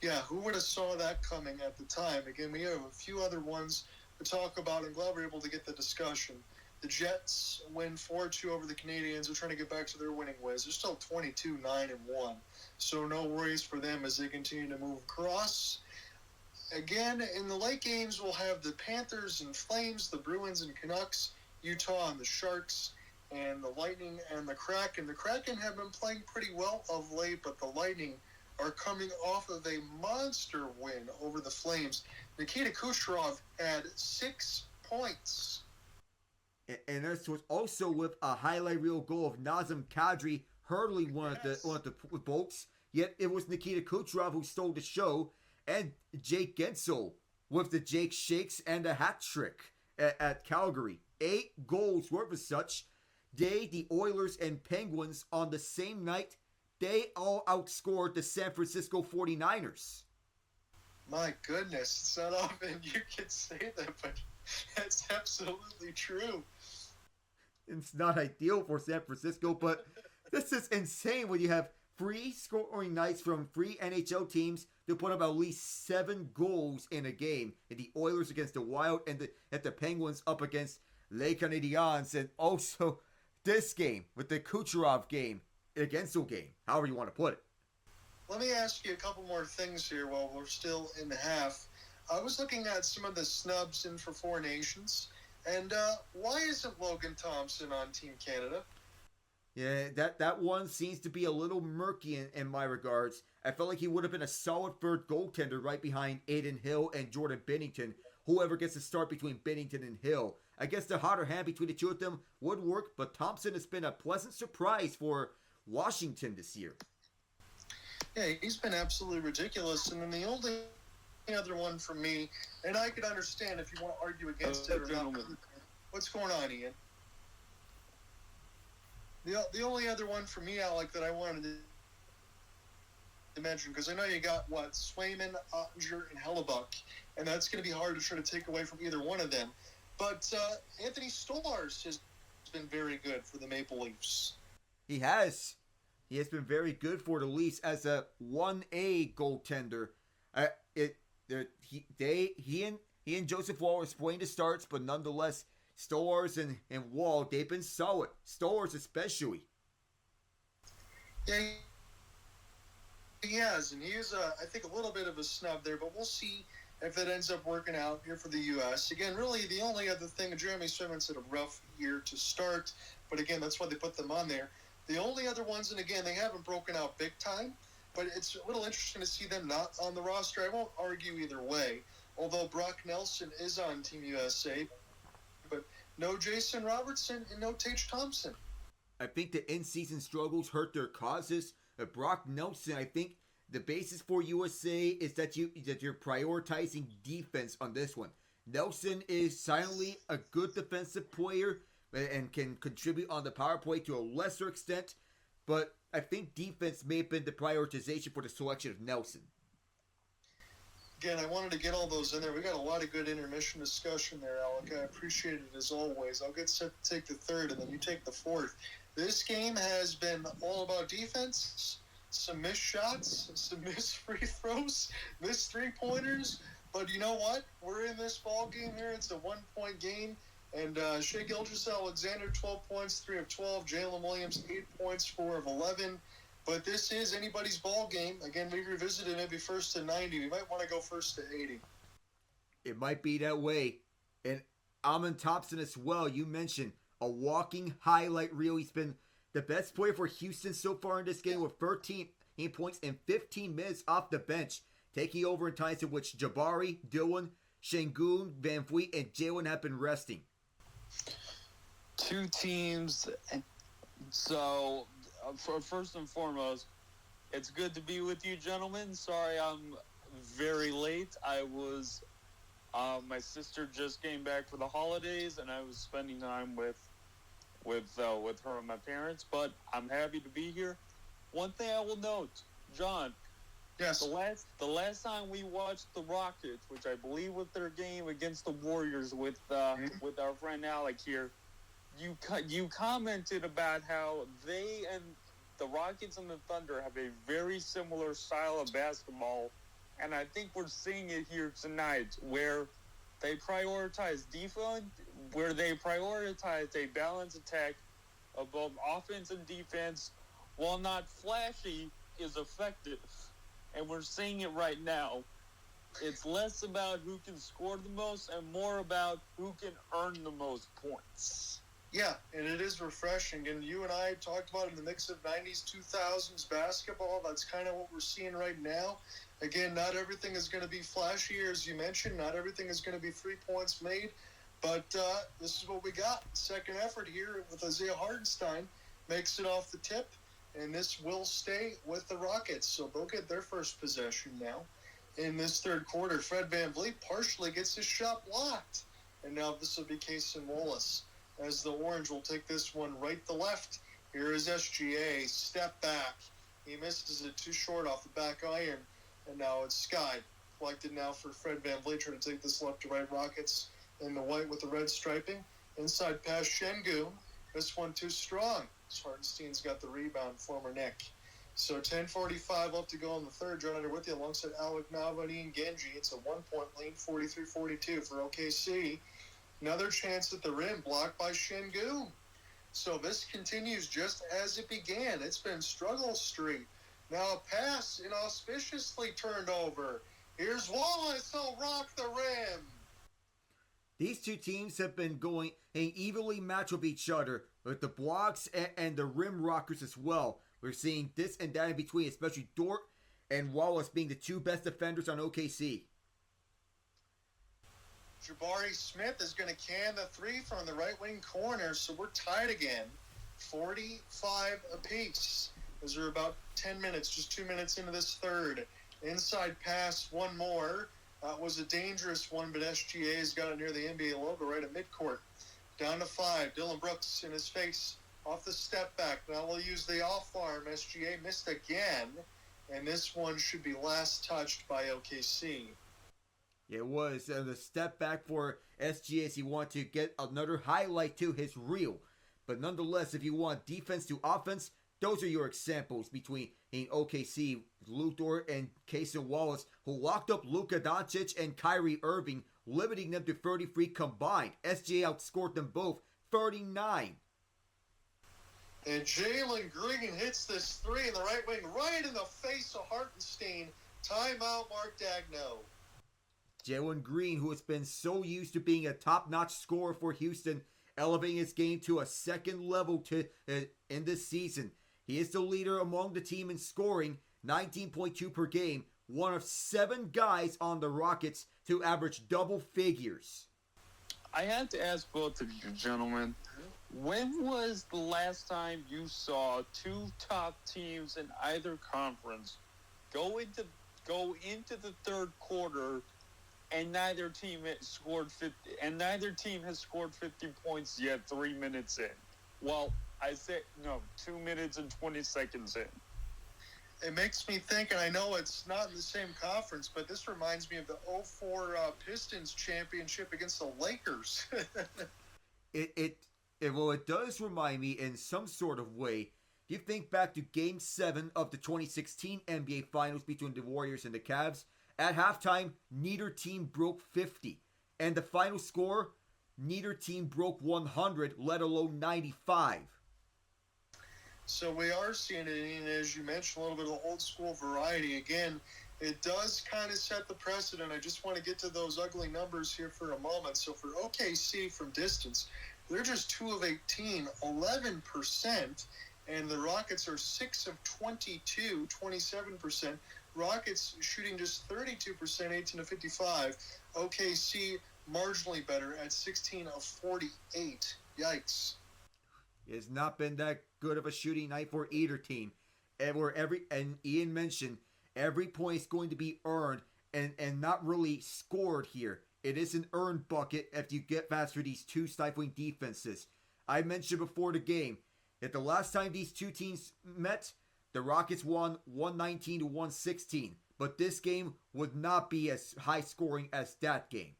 Yeah, who would have saw that coming at the time? Again, we have a few other ones to talk about. I'm glad we're able to get the discussion. The Jets win 4-2 over the Canadiens. They're trying to get back to their winning ways. They're still 22-9-1, so no worries for them as they continue to move across. Again, in the late games, we'll have the Panthers and Flames, the Bruins and Canucks, Utah and the Sharks, and the Lightning and the Kraken. The Kraken have been playing pretty well of late, but the Lightning are coming off of a monster win over the Flames. Nikita Kucherov had 6 points. And this was also with a highlight reel goal of Nazem Kadri hurdling one of the boats. Yet it was Nikita Kucherov who stole the show, and Jake Gensel with the Jake Shakes and a hat trick at Calgary. 8 goals worth of such. The Oilers and Penguins on the same night, they all outscored the San Francisco 49ers. My goodness, it's not often you can say that, but that's absolutely true. It's not ideal for San Francisco, but this is insane when you have free scoring nights from free NHL teams to put up at least 7 goals in a game. And the Oilers against the Wild and the Penguins up against Les Canadiens. And also this game with the Kucherov game, against the game, however you want to put it. Let me ask you a couple more things here while we're still in the half. I was looking at some of the snubs in for Four Nations, and why isn't Logan Thompson on Team Canada? Yeah, that one seems to be a little murky in my regards. I felt like he would have been a solid third goaltender right behind Aiden Hill and Jordan Binnington. Whoever gets to start between Binnington and Hill. I guess the hotter hand between the two of them would work, but Thompson has been a pleasant surprise for Washington this year. Yeah, he's been absolutely ridiculous. And then the only other one for me, and I could understand if you want to argue against it or not. What's going on, Ian? The only other one for me, Alec, that I wanted to mention, because I know you got, Swayman, Ottinger, and Hellebuck, and that's going to be hard to try to take away from either one of them. But Anthony Stolarz has been very good for the Maple Leafs. He has. He has been very good for the Leafs as a 1A goaltender. He and Joseph Woll are splitting the starts, but nonetheless, Stolarz and Woll, they've been solid. Stolarz especially. Yeah, he has, and he is, I think, a little bit of a snub there, but we'll see if it ends up working out here for the U.S. Again, really, the only other thing, Jeremy Swayman's had a rough year to start, but again, that's why they put them on there. The only other ones, and again, they haven't broken out big time, but it's a little interesting to see them not on the roster. I won't argue either way, although Brock Nelson is on Team USA, but no Jason Robertson and no Tage Thompson. I think the in-season struggles hurt their causes. Brock Nelson, I think the basis for USA is that you're prioritizing defense on this one. Nelson is silently a good defensive player and can contribute on the power play to a lesser extent, but I think defense may have been the prioritization for the selection of Nelson. Again, I wanted to get all those in there. We got a lot of good intermission discussion there, Alec. I appreciate it as always. I'll get set to take the third, and then you take the fourth. This game has been all about defense, some missed shots, some missed free throws, missed three-pointers. But you know what? We're in this ball game here. It's a one-point game. And Shai Gilgeous-Alexander, 12 points, 3 of 12. Jalen Williams, 8 points, 4 of 11. But this is anybody's ball game. Again, we revisited maybe first to 90. We might want to go first to 80. It might be that way. And Amon Thompson as well, you mentioned a walking highlight reel. He's been the best player for Houston so far in this game with 13 points in 15 minutes off the bench, taking over in times in which Jabari, Dylan, Şengün, Van Vliet, and Jalen have been resting. Two teams. So, first and foremost, it's good to be with you, gentlemen. Sorry I'm very late. I was, my sister just came back for the holidays, and I was spending time with her and my parents. But I'm happy to be here. One thing I will note, John. Yes. The last time we watched the Rockets, which I believe was their game against the Warriors with our friend Alec here, you commented about how they and the Rockets and the Thunder have a very similar style of basketball, and I think we're seeing it here tonight, where they prioritize defense, where they prioritize a balanced attack of both offense and defense, while not flashy, is effective. And we're seeing it right now. It's less about who can score the most and more about who can earn the most points. Yeah, and it is refreshing. And you and I talked about in the mix of 90s, 2000s basketball. That's kind of what we're seeing right now. Again, not everything is going to be flashy, as you mentioned. Not everything is going to be 3 points made. But this is what we got. Second effort here with Isaiah Hartenstein. Makes it off the tip. And this will stay with the Rockets. So they'll get their first possession now. In this third quarter, Fred VanVleet partially gets his shot blocked. And now this will be Cason Wallace, as the Orange will take this one right to left. Here is SGA. Step back. He misses it too short off the back iron. And now it's Sky. Collected now for Fred VanVleet, trying to take this left to right Rockets in the white with the red striping. Inside pass Şengün. This one too strong. Hartenstein's got the rebound, former Nick. So 10:45 left to go in the third. John Under with you alongside Alec Navani and Genge. It's a 1-point lead, 43-42 for OKC. Another chance at the rim, blocked by Şengün. So this continues just as it began. It's been struggle street. Now a pass inauspiciously turned over. Here's Wallace, he'll rock the rim. These two teams have been going and evenly match with each other with the blocks and the rim rockers as well. We're seeing this and that in between, especially Dort and Wallace being the two best defenders on OKC. Jabari Smith is going to can the three from the right wing corner, so we're tied again. 45 apiece. Those are about 10 minutes, just 2 minutes into this third. Inside pass, one more. Was a dangerous one, but SGA's got it near the NBA logo right at midcourt. Down to 5. Dylan Brooks in his face off the step back. Now we'll use the off arm. SGA missed again, and this one should be last touched by OKC. It was the step back for SGA as he wanted to get another highlight to his reel. But nonetheless, if you want defense to offense, those are your examples between OKC, Luke Dort and Cason Wallace, who locked up Luka Doncic and Kyrie Irving, limiting them to 33 combined. SGA outscored them both 39. And Jalen Green hits this three in the right wing, right in the face of Hartenstein. Timeout, Mark Dagno. Jalen Green, who has been so used to being a top-notch scorer for Houston, elevating his game to a second level in this season. He is the leader among the team in scoring, 19.2 per game, one of 7 guys on the Rockets to average double figures. I had to ask both of you gentlemen, when was the last time you saw two top teams in either conference go into the third quarter and neither team has scored 50 points yet 3 minutes in? Well, I said no, 2 minutes and 20 seconds in. It makes me think, and I know it's not in the same conference, but this reminds me of the 2004 Pistons championship against the Lakers. It does remind me in some sort of way. You think back to Game 7 of the 2016 NBA Finals between the Warriors and the Cavs. At halftime, neither team broke 50. And the final score, neither team broke 100, let alone 95. So we are seeing it, and as you mentioned, a little bit of old school variety. Again, it does kind of set the precedent. I just want to get to those ugly numbers here for a moment. So for OKC from distance, they're just 2 of 18, 11%, and the Rockets are 6 of 22, 27%. Rockets shooting just 32%, 18 of 55. OKC marginally better at 16 of 48. Yikes. It's not been that good of a shooting night for either team. And Ian mentioned, every point is going to be earned and not really scored here. It is an earned bucket if you get past through these two stifling defenses. I mentioned before the game that the last time these two teams met, the Rockets won 119 to 116. But this game would not be as high scoring as that game.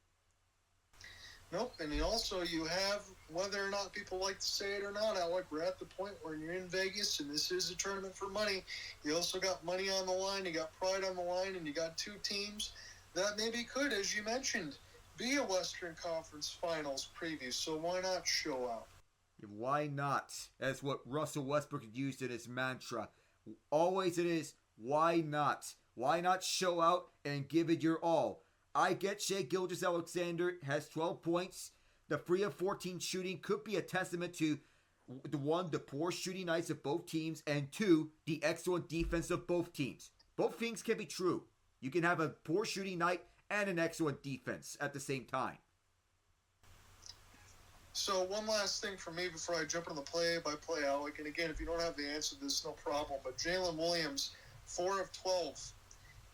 Nope, and you have, whether or not people like to say it or not, Alec, we're at the point where you're in Vegas and this is a tournament for money. You also got money on the line, you got pride on the line, and you got two teams that maybe could, as you mentioned, be a Western Conference Finals preview, so why not show out? Why not? That's what Russell Westbrook used in his mantra. Always it is, why not? Why not show out and give it your all? I get Shai Gilgeous-Alexander has 12 points. The 3 of 14 shooting could be a testament to, the poor shooting nights of both teams, and 2, the excellent defense of both teams. Both things can be true. You can have a poor shooting night and an excellent defense at the same time. So one last thing for me before I jump into the play-by-play, Alec, and again, if you don't have the answer to this, no problem, but Jalen Williams, 4 of 12.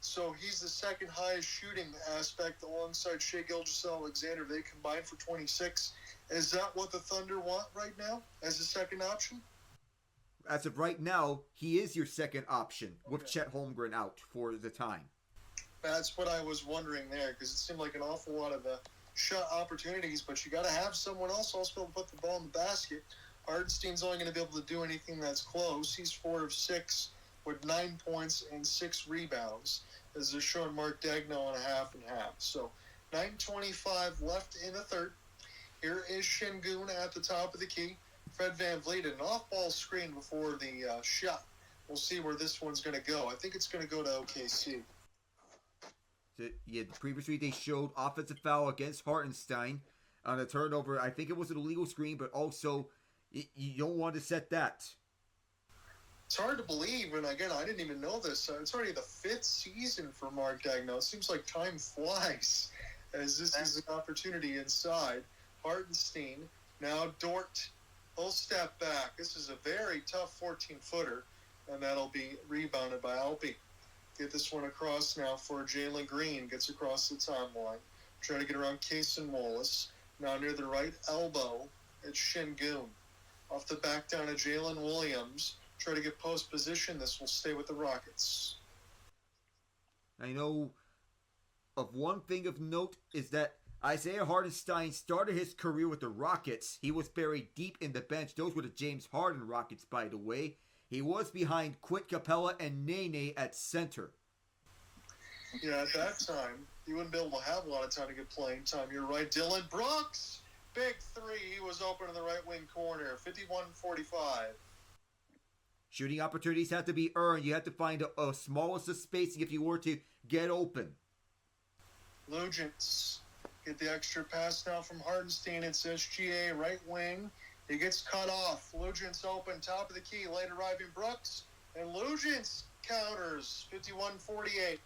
So he's the second highest shooting aspect alongside Shai Gilgeous-Alexander. They combined for 26. Is that what the Thunder want right now as a second option? As of right now, he is your second option with Chet Holmgren out for the time. That's what I was wondering there, because it seemed like an awful lot of shot opportunities, but you got to have someone else also be able to put the ball in the basket. Hardenstein's only going to be able to do anything that's close. He's 4 of 6 with 9 points and 6 rebounds, as they're showing Mark Daigneault on a half and half. So 9:25 left in the third. Here is Şengün at the top of the key. Fred VanVleet, an off-ball screen before the shot. We'll see where this one's going to go. I think it's going to go to OKC. Yeah, previously they showed offensive foul against Hartenstein on a turnover. I think it was an illegal screen, but also you don't want to set that. It's hard to believe, and again, I didn't even know this. It's already the 5th season for Mark Daigneault. It seems like time flies as this is an opportunity inside. Hartenstein, now Dort, he'll step back. This is a very tough 14-footer, and that'll be rebounded by Alpi. Get this one across now for Jalen Green. Gets across the timeline. Trying to get around Cason Wallace. Now near the right elbow, it's Şengün. Off the back down to Jalen Williams. Try to get post position. This will stay with the Rockets. I know of one thing of note is that Isaiah Hartenstein started his career with the Rockets. He was buried deep in the bench. Those were the James Harden Rockets, by the way. He was behind Quint Capella and Nene at center. Yeah, at that time, you wouldn't be able to have a lot of time to get playing time. You're right. Dillon Brooks, big 3. He was open in the right wing corner. 51-45. Shooting opportunities have to be earned. You have to find a smallest of spacing if you were to get open. Lugents get the extra pass now from Hardenstein. It's SGA, right wing. He gets cut off. Lugents open, top of the key. Late arriving Brooks. And Lugents counters. 51-48.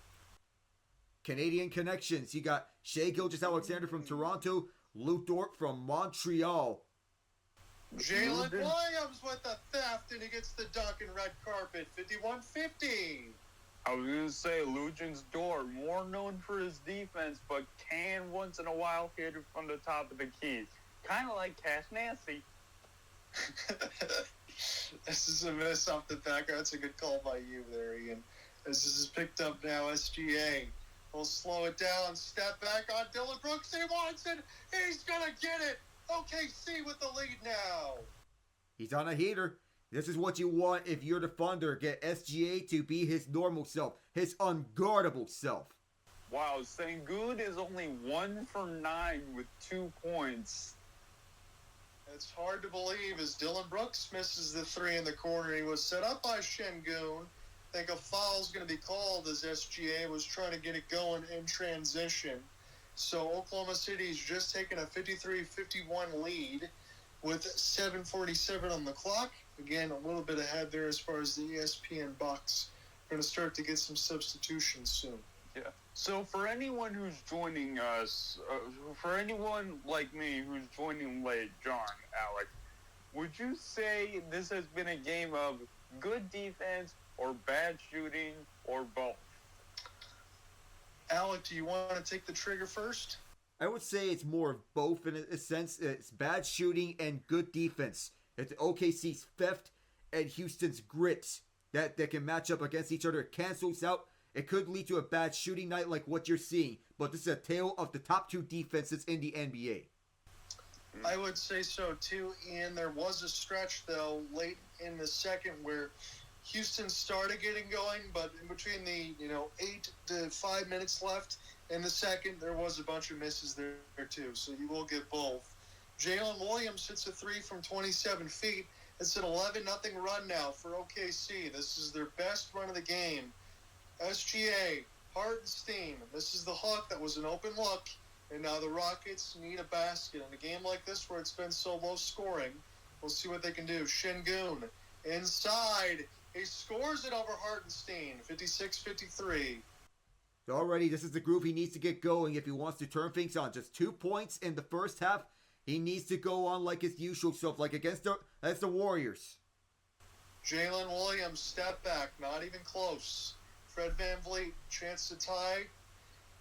Canadian connections. You got Shai Gilgeous-Alexander from Toronto. Lou Dort from Montreal. Jalen Williams with the theft, and he gets the dunk and red carpet. 51-50. I was going to say, Lujan's Dort, more known for his defense, but can once in a while hit it from the top of the key. Kind of like Cash Nancy. This is a miss off the back. That's a good call by you there, Ian. As this is picked up now, SGA will slow it down. Step back on Dillon Brooks. He wants it. He's going to get it. OKC with the lead now. He's on a heater. This is what you want if you're the Thunder. Get SGA to be his normal self, his unguardable self. Wow, Şengün is only 1 for 9 with 2 points. It's hard to believe as Dillon Brooks misses the 3 in the corner. He was set up by Şengün. think a foul's going to be called as SGA was trying to get it going in transition. So Oklahoma City's just taken a 53-51 lead with 7:47 on the clock. Again, a little bit ahead there as far as the ESPN Bucks. Going to start to get some substitutions soon. Yeah. So for anyone who's joining us, for anyone like me who's joining late, John, Alec, would you say this has been a game of good defense or bad shooting or both? Alec, do you want to take the trigger first? I would say it's more of both in a sense. It's bad shooting and good defense. It's OKC's theft and Houston's grit that can match up against each other. It cancels out. It could lead to a bad shooting night like what you're seeing. But this is a tale of the top two defenses in the NBA. I would say so too, Ian. There was a stretch, though, late in the second where Houston started getting going, but in between the 8 to 5 minutes left in the second, there was a bunch of misses there too. So you will get both. Jalen Williams hits a three from 27 feet. It's an 11-0 run now for OKC. This is their best run of the game. SGA, Hartenstein. This is the hook that was an open look. And now the Rockets need a basket. In a game like this where it's been so low scoring, we'll see what they can do. Şengün inside. He scores it over Hartenstein, 56-53. Already, this is the groove he needs to get going if he wants to turn things on. Just 2 points in the first half. He needs to go on like his usual self, like against the Warriors. Jalen Williams, step back, not even close. Fred VanVleet, chance to tie,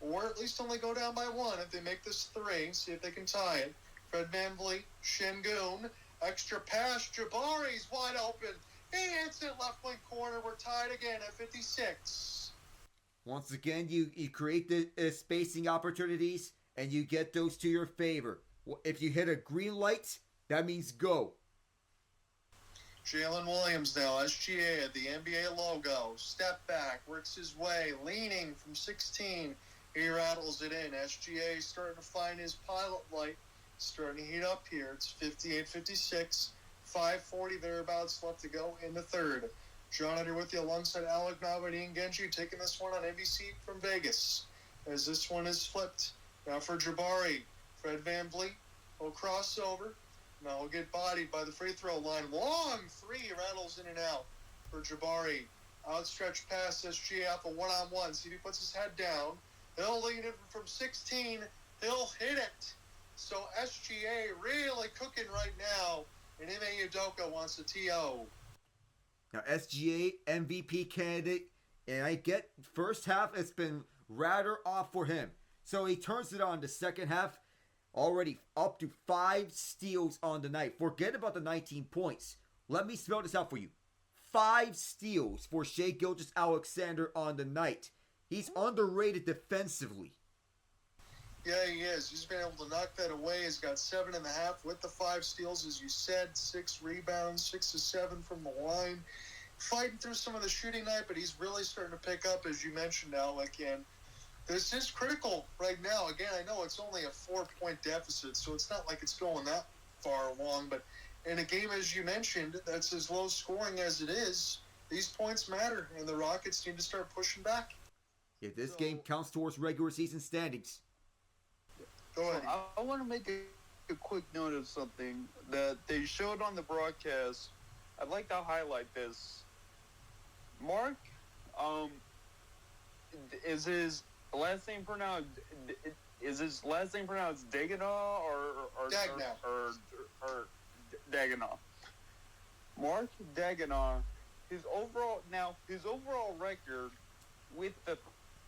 or at least only go down by one if they make this three. See if they can tie it. Fred VanVleet, Şengün, extra pass, Jabari's wide open. He hits it left wing corner. We're tied again at 56. Once again, you create the spacing opportunities, and you get those to your favor. If you hit a green light, that means go. Jalen Williams now, SGA at the NBA logo. Step back, works his way, leaning from 16. He rattles it in. SGA starting to find his pilot light. Starting to heat up here. It's 58-56. 5:40 thereabouts left to go in the third. John Under with you alongside Alec Nabadi and Genge, taking this one on NBC from Vegas. As this one is flipped. Now for Jabari. Fred VanVleet will cross over. Now he'll get bodied by the free throw line. Long three rattles in and out for Jabari. Outstretched pass, SGA off a one-on-one. See if he puts his head down. He'll lean it from 16. He'll hit it. So SGA really cooking right now. And Ime Udoka wants the TO. Now SGA MVP candidate, and I get first half it's been rather off for him. So he turns it on the second half, already up to 5 steals on the night. Forget about the 19 points. Let me spell this out for you. 5 steals for Shai Gilgeous-Alexander on the night. He's underrated defensively. Yeah, he is. He's been able to knock that away. He's got 7.5 with the 5 steals, as you said. 6 rebounds, 6 to 7 from the line. Fighting through some of the shooting night, but he's really starting to pick up, as you mentioned, Alec. And this is critical right now. Again, I know it's only a 4-point deficit, so it's not like it's going that far along. But in a game, as you mentioned, that's as low scoring as it is, these points matter, and the Rockets need to start pushing back. If this game counts towards regular season standings. Go ahead. I want to make a quick note of something that they showed on the broadcast. I'd like to highlight this. Mark, is his last name pronounced Dagenau or Dagenau? Mark Dagenau, his overall record with the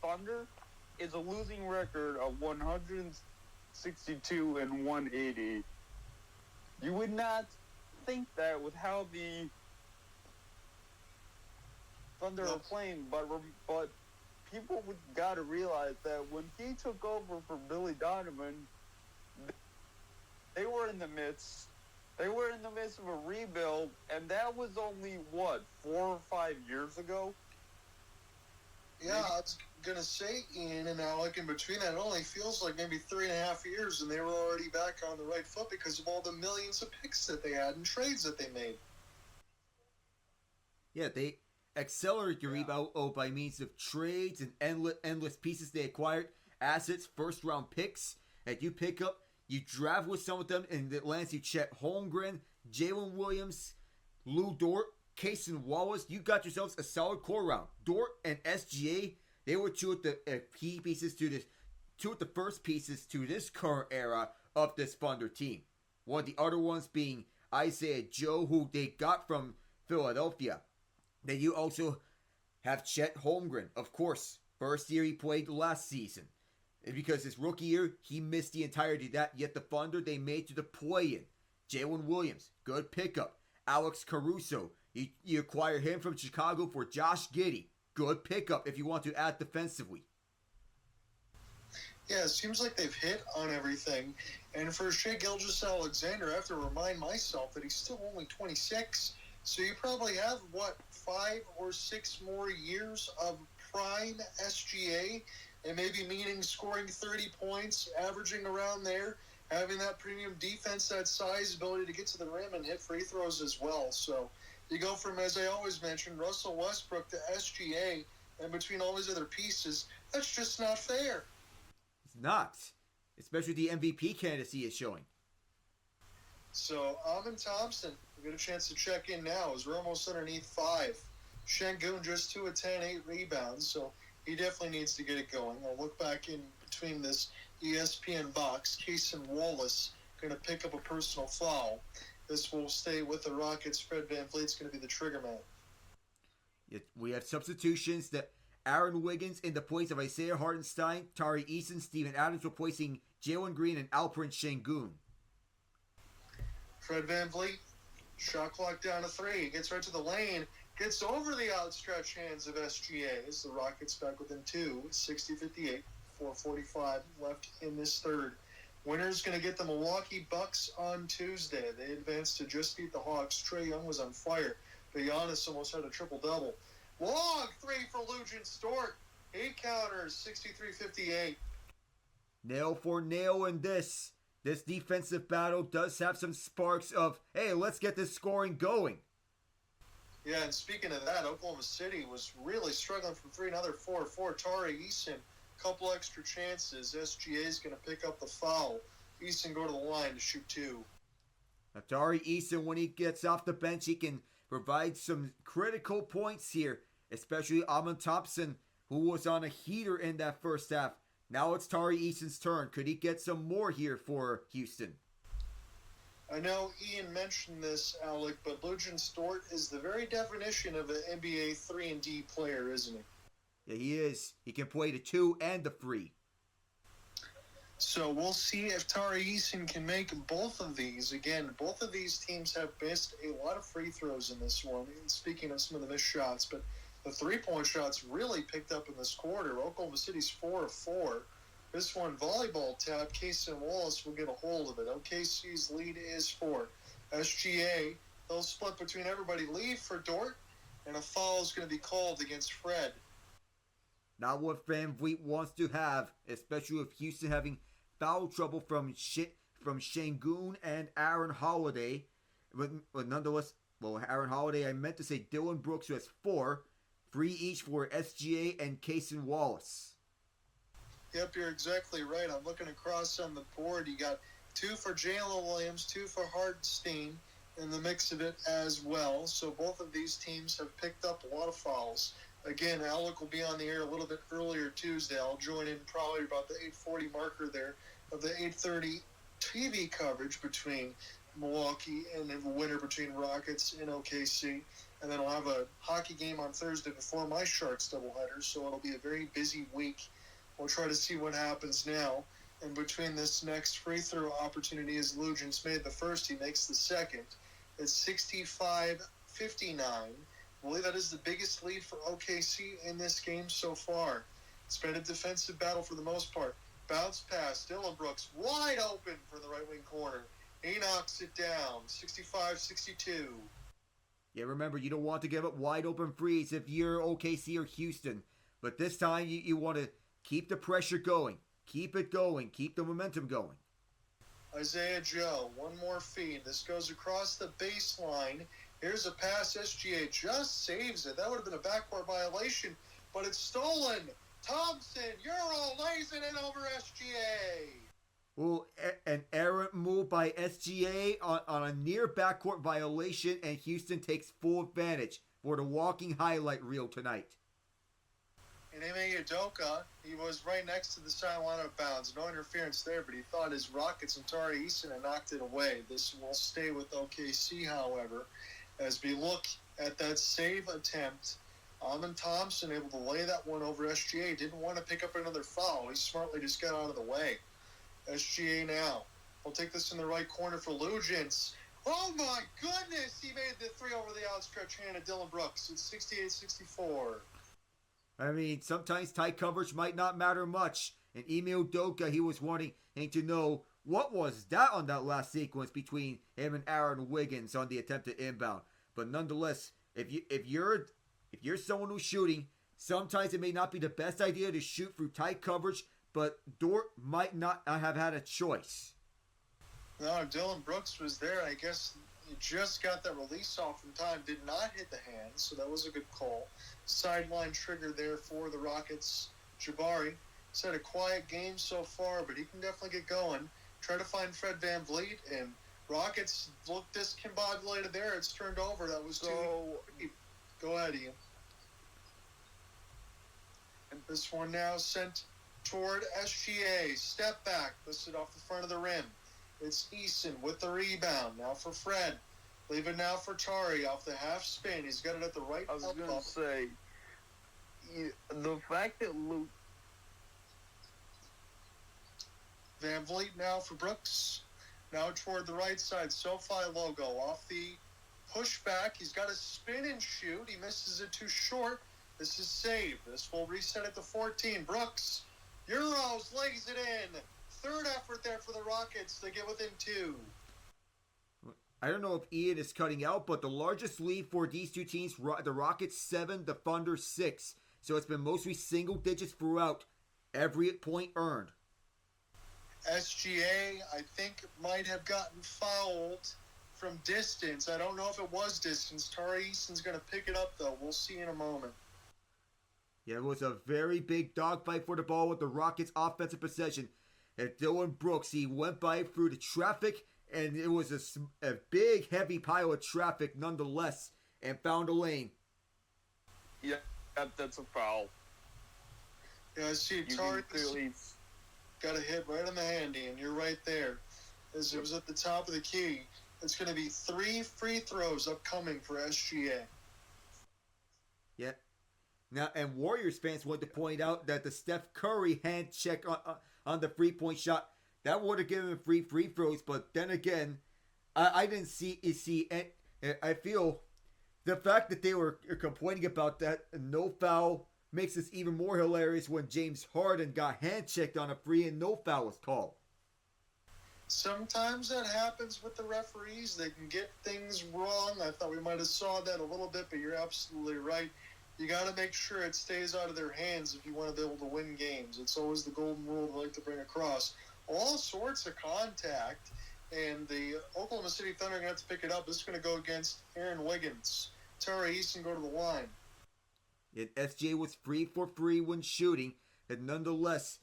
Thunder is a losing record of 162 and 180. You would not think that with how the Thunder are playing, but people would got to realize that when he took over for Billy Donovan, they were in the midst of a rebuild, and that was only 4 or 5 years ago. Yeah, I was going to say, Ian and Alec, in between that, it only feels like maybe 3.5 years, and they were already back on the right foot because of all the millions of picks that they had and trades that they made. Yeah, accelerate your rebound by means of trades and endless pieces they acquired, assets, first round picks that you pick up. You draft with some of them, and it lands you Chet Holmgren, Jalen Williams, Lou Dort, Cason Wallace. You got yourselves a solid core round. Dort and SGA, they were two of the key pieces to this, two of the first pieces to this current era of this Thunder team. One of the other ones being Isaiah Joe, who they got from Philadelphia. Then you also have Chet Holmgren, of course. First year he played last season. Because his rookie year, he missed the entirety of that, yet the Thunder, they made to the play-in. Jalen Williams, good pickup. Alex Caruso, you acquire him from Chicago for Josh Giddey. Good pickup if you want to add defensively. Yeah, it seems like they've hit on everything. And for Shai Gilgeous-Alexander, I have to remind myself that he's still only 26. So you probably have, 5 or 6 more years of prime SGA, and maybe meaning scoring 30 points, averaging around there, having that premium defense, that size, ability to get to the rim and hit free throws as well. So you go from, as I always mention, Russell Westbrook to SGA, and between all these other pieces, that's just not fair. It's not. Especially the MVP candidacy is showing. So, Amin Thompson, we get a chance to check in now as we're almost underneath 5. Şengün just 2 of 10, 8 rebounds, so he definitely needs to get it going. I'll look back in between this ESPN box. Cason Wallace going to pick up a personal foul. This will stay with the Rockets. Fred VanVleet's going to be the trigger man. We have substitutions that Aaron Wiggins in the place of Isaiah Hartenstein, Tari Eason, Steven Adams replacing Jalen Green and Alperen Şengün. Fred VanVleet, shot clock down to 3. He gets right to the lane. Gets over the outstretched hands of SGA as the Rockets back within 2, 60-58, 4:45 left in this third. Winner's going to get the Milwaukee Bucks on Tuesday. They advanced to just beat the Hawks. Trae Young was on fire, but Giannis almost had a triple-double. Long 3 for Luguentz Dort. He counters 63-58. Nail for nail in this. This defensive battle does have some sparks of, hey, let's get this scoring going. Yeah, and speaking of that, Oklahoma City was really struggling from 3. Another 4-4. Tari Eason, couple extra chances. SGA's going to pick up the foul. Eason go to the line to shoot 2. Now, Tari Eason, when he gets off the bench, he can provide some critical points here, especially Amin Thompson, who was on a heater in that first half. Now it's Tari Eason's turn. Could he get some more here for Houston? I know Ian mentioned this, Alec, but Luguentz Dort is the very definition of an NBA 3-and-D player, isn't he? Yeah, he is. He can play the 2 and the 3. So we'll see if Tari Eason can make both of these. Again, both of these teams have missed a lot of free throws in this one. And speaking of some of the missed shots, but the three-point shots really picked up in this quarter. Oklahoma City's 4 of 4. This one, volleyball tap, Cason Wallace will get a hold of it. OKC's lead is 4. SGA, they'll split between everybody. Lead for Dort, and a foul is going to be called against Fred. Not what VanVleet wants to have, especially with Houston having foul trouble from Şengün and Aaron Holiday. But nonetheless, well, Aaron Holiday, I meant to say Dillon Brooks, who has 4. 3 each for SGA and Cason Wallace. Yep, you're exactly right. I'm looking across on the board. You got 2 for Jalen Williams, 2 for Hartenstein in the mix of it as well. So both of these teams have picked up a lot of fouls. Again, Alec will be on the air a little bit earlier Tuesday. I'll join in probably about the 8:40 marker there of the 8:30 TV coverage between Milwaukee and the winner between Rockets and OKC. And then I'll have a hockey game on Thursday before my Sharks doubleheader, so it'll be a very busy week. We'll try to see what happens now. And between this next free throw opportunity, as Luguentz made the first, he makes the second. It's 65-59. I believe that is the biggest lead for OKC in this game so far. It's been a defensive battle for the most part. Bounce pass, Dillon Brooks wide open for the right wing corner. He knocks it down, 65-62. Yeah, remember, you don't want to give up wide open threes if you're OKC or Houston. But this time, you want to keep the pressure going. Keep it going. Keep the momentum going. Isaiah Joe, one more feed. This goes across the baseline. Here's a pass. SGA just saves it. That would have been a backcourt violation, but it's stolen. Thompson, Euro lays it in over SGA. Well, an errant move by SGA on a near backcourt violation, and Houston takes full advantage for the walking highlight reel tonight. And Ime Udoka, he was right next to the sideline out of bounds. No interference there, but he thought his Rockets and Tari Eason had knocked it away. This will stay with OKC, however, as we look at that save attempt. Amen Thompson able to lay that one over SGA. Didn't want to pick up another foul. He smartly just got out of the way. SGA now. We'll take this in the right corner for Lugents. Oh my goodness! He made the three over the outstretched hand of Dylan Brooks. It's 68-64. I mean, sometimes tight coverage might not matter much. And Ime Udoka, he was wanting to know what was that on that last sequence between him and Aaron Wiggins on the attempted inbound. But nonetheless, if you're someone who's shooting, sometimes it may not be the best idea to shoot through tight coverage, but Dort might not have had a choice. No, Dylan Brooks was there. I guess he just got that release off in time. Did not hit the hand, so that was a good call. Sideline trigger there for the Rockets. Jabari. He's had a quiet game so far, but he can definitely get going. Try to find Fred VanVleet, and Rockets look discombobulated there. It's turned over. That was too deep. Go ahead, Ian. And this one now sent toward SGA. Step back. Listed off the front of the rim. It's Eason with the rebound. Now for Fred. Leave it now for Tari off the half spin. He's got it at the right I was going to say, the fact that Luke... VanVleet now for Brooks. Now toward the right side. SoFi logo off the pushback. He's got a spin and shoot. He misses it too short. This is saved. This will reset at the 14. Brooks. Euros lays it in. Third effort there for the Rockets. They get within 2. I don't know if Ian is cutting out, but the largest lead for these two teams, the Rockets 7, the Thunder 6. So it's been mostly single digits throughout every point earned. SGA, I think, might have gotten fouled from distance. I don't know if it was distance. Tari Eason's going to pick it up, though. We'll see in a moment. Yeah, it was a very big dogfight for the ball with the Rockets' offensive possession. And Dylan Brooks, he went by through the traffic, and it was a big, heavy pile of traffic nonetheless, and found a lane. Yeah, that's a foul. Yeah, I see Tari got a hit right on the handy, and you're right there. As it was at the top of the key, it's going to be 3 free throws upcoming for SGA. Yeah. Now, and Warriors fans want to point out that the Steph Curry hand check on the 3-point shot, that would have given him free throws. But then again, I didn't see. I feel the fact that they were complaining about that no foul makes this even more hilarious when James Harden got hand checked on a free and no foul was called. Sometimes that happens with the referees. They can get things wrong. I thought we might have saw that a little bit, but you're absolutely right. You got to make sure it stays out of their hands if you want to be able to win games. It's always the golden rule I like to bring across. All sorts of contact, and the Oklahoma City Thunder are going to have to pick it up. This is going to go against Aaron Wiggins. Tari Eason go to the line. And SJ was 3 for 3 when shooting, and nonetheless,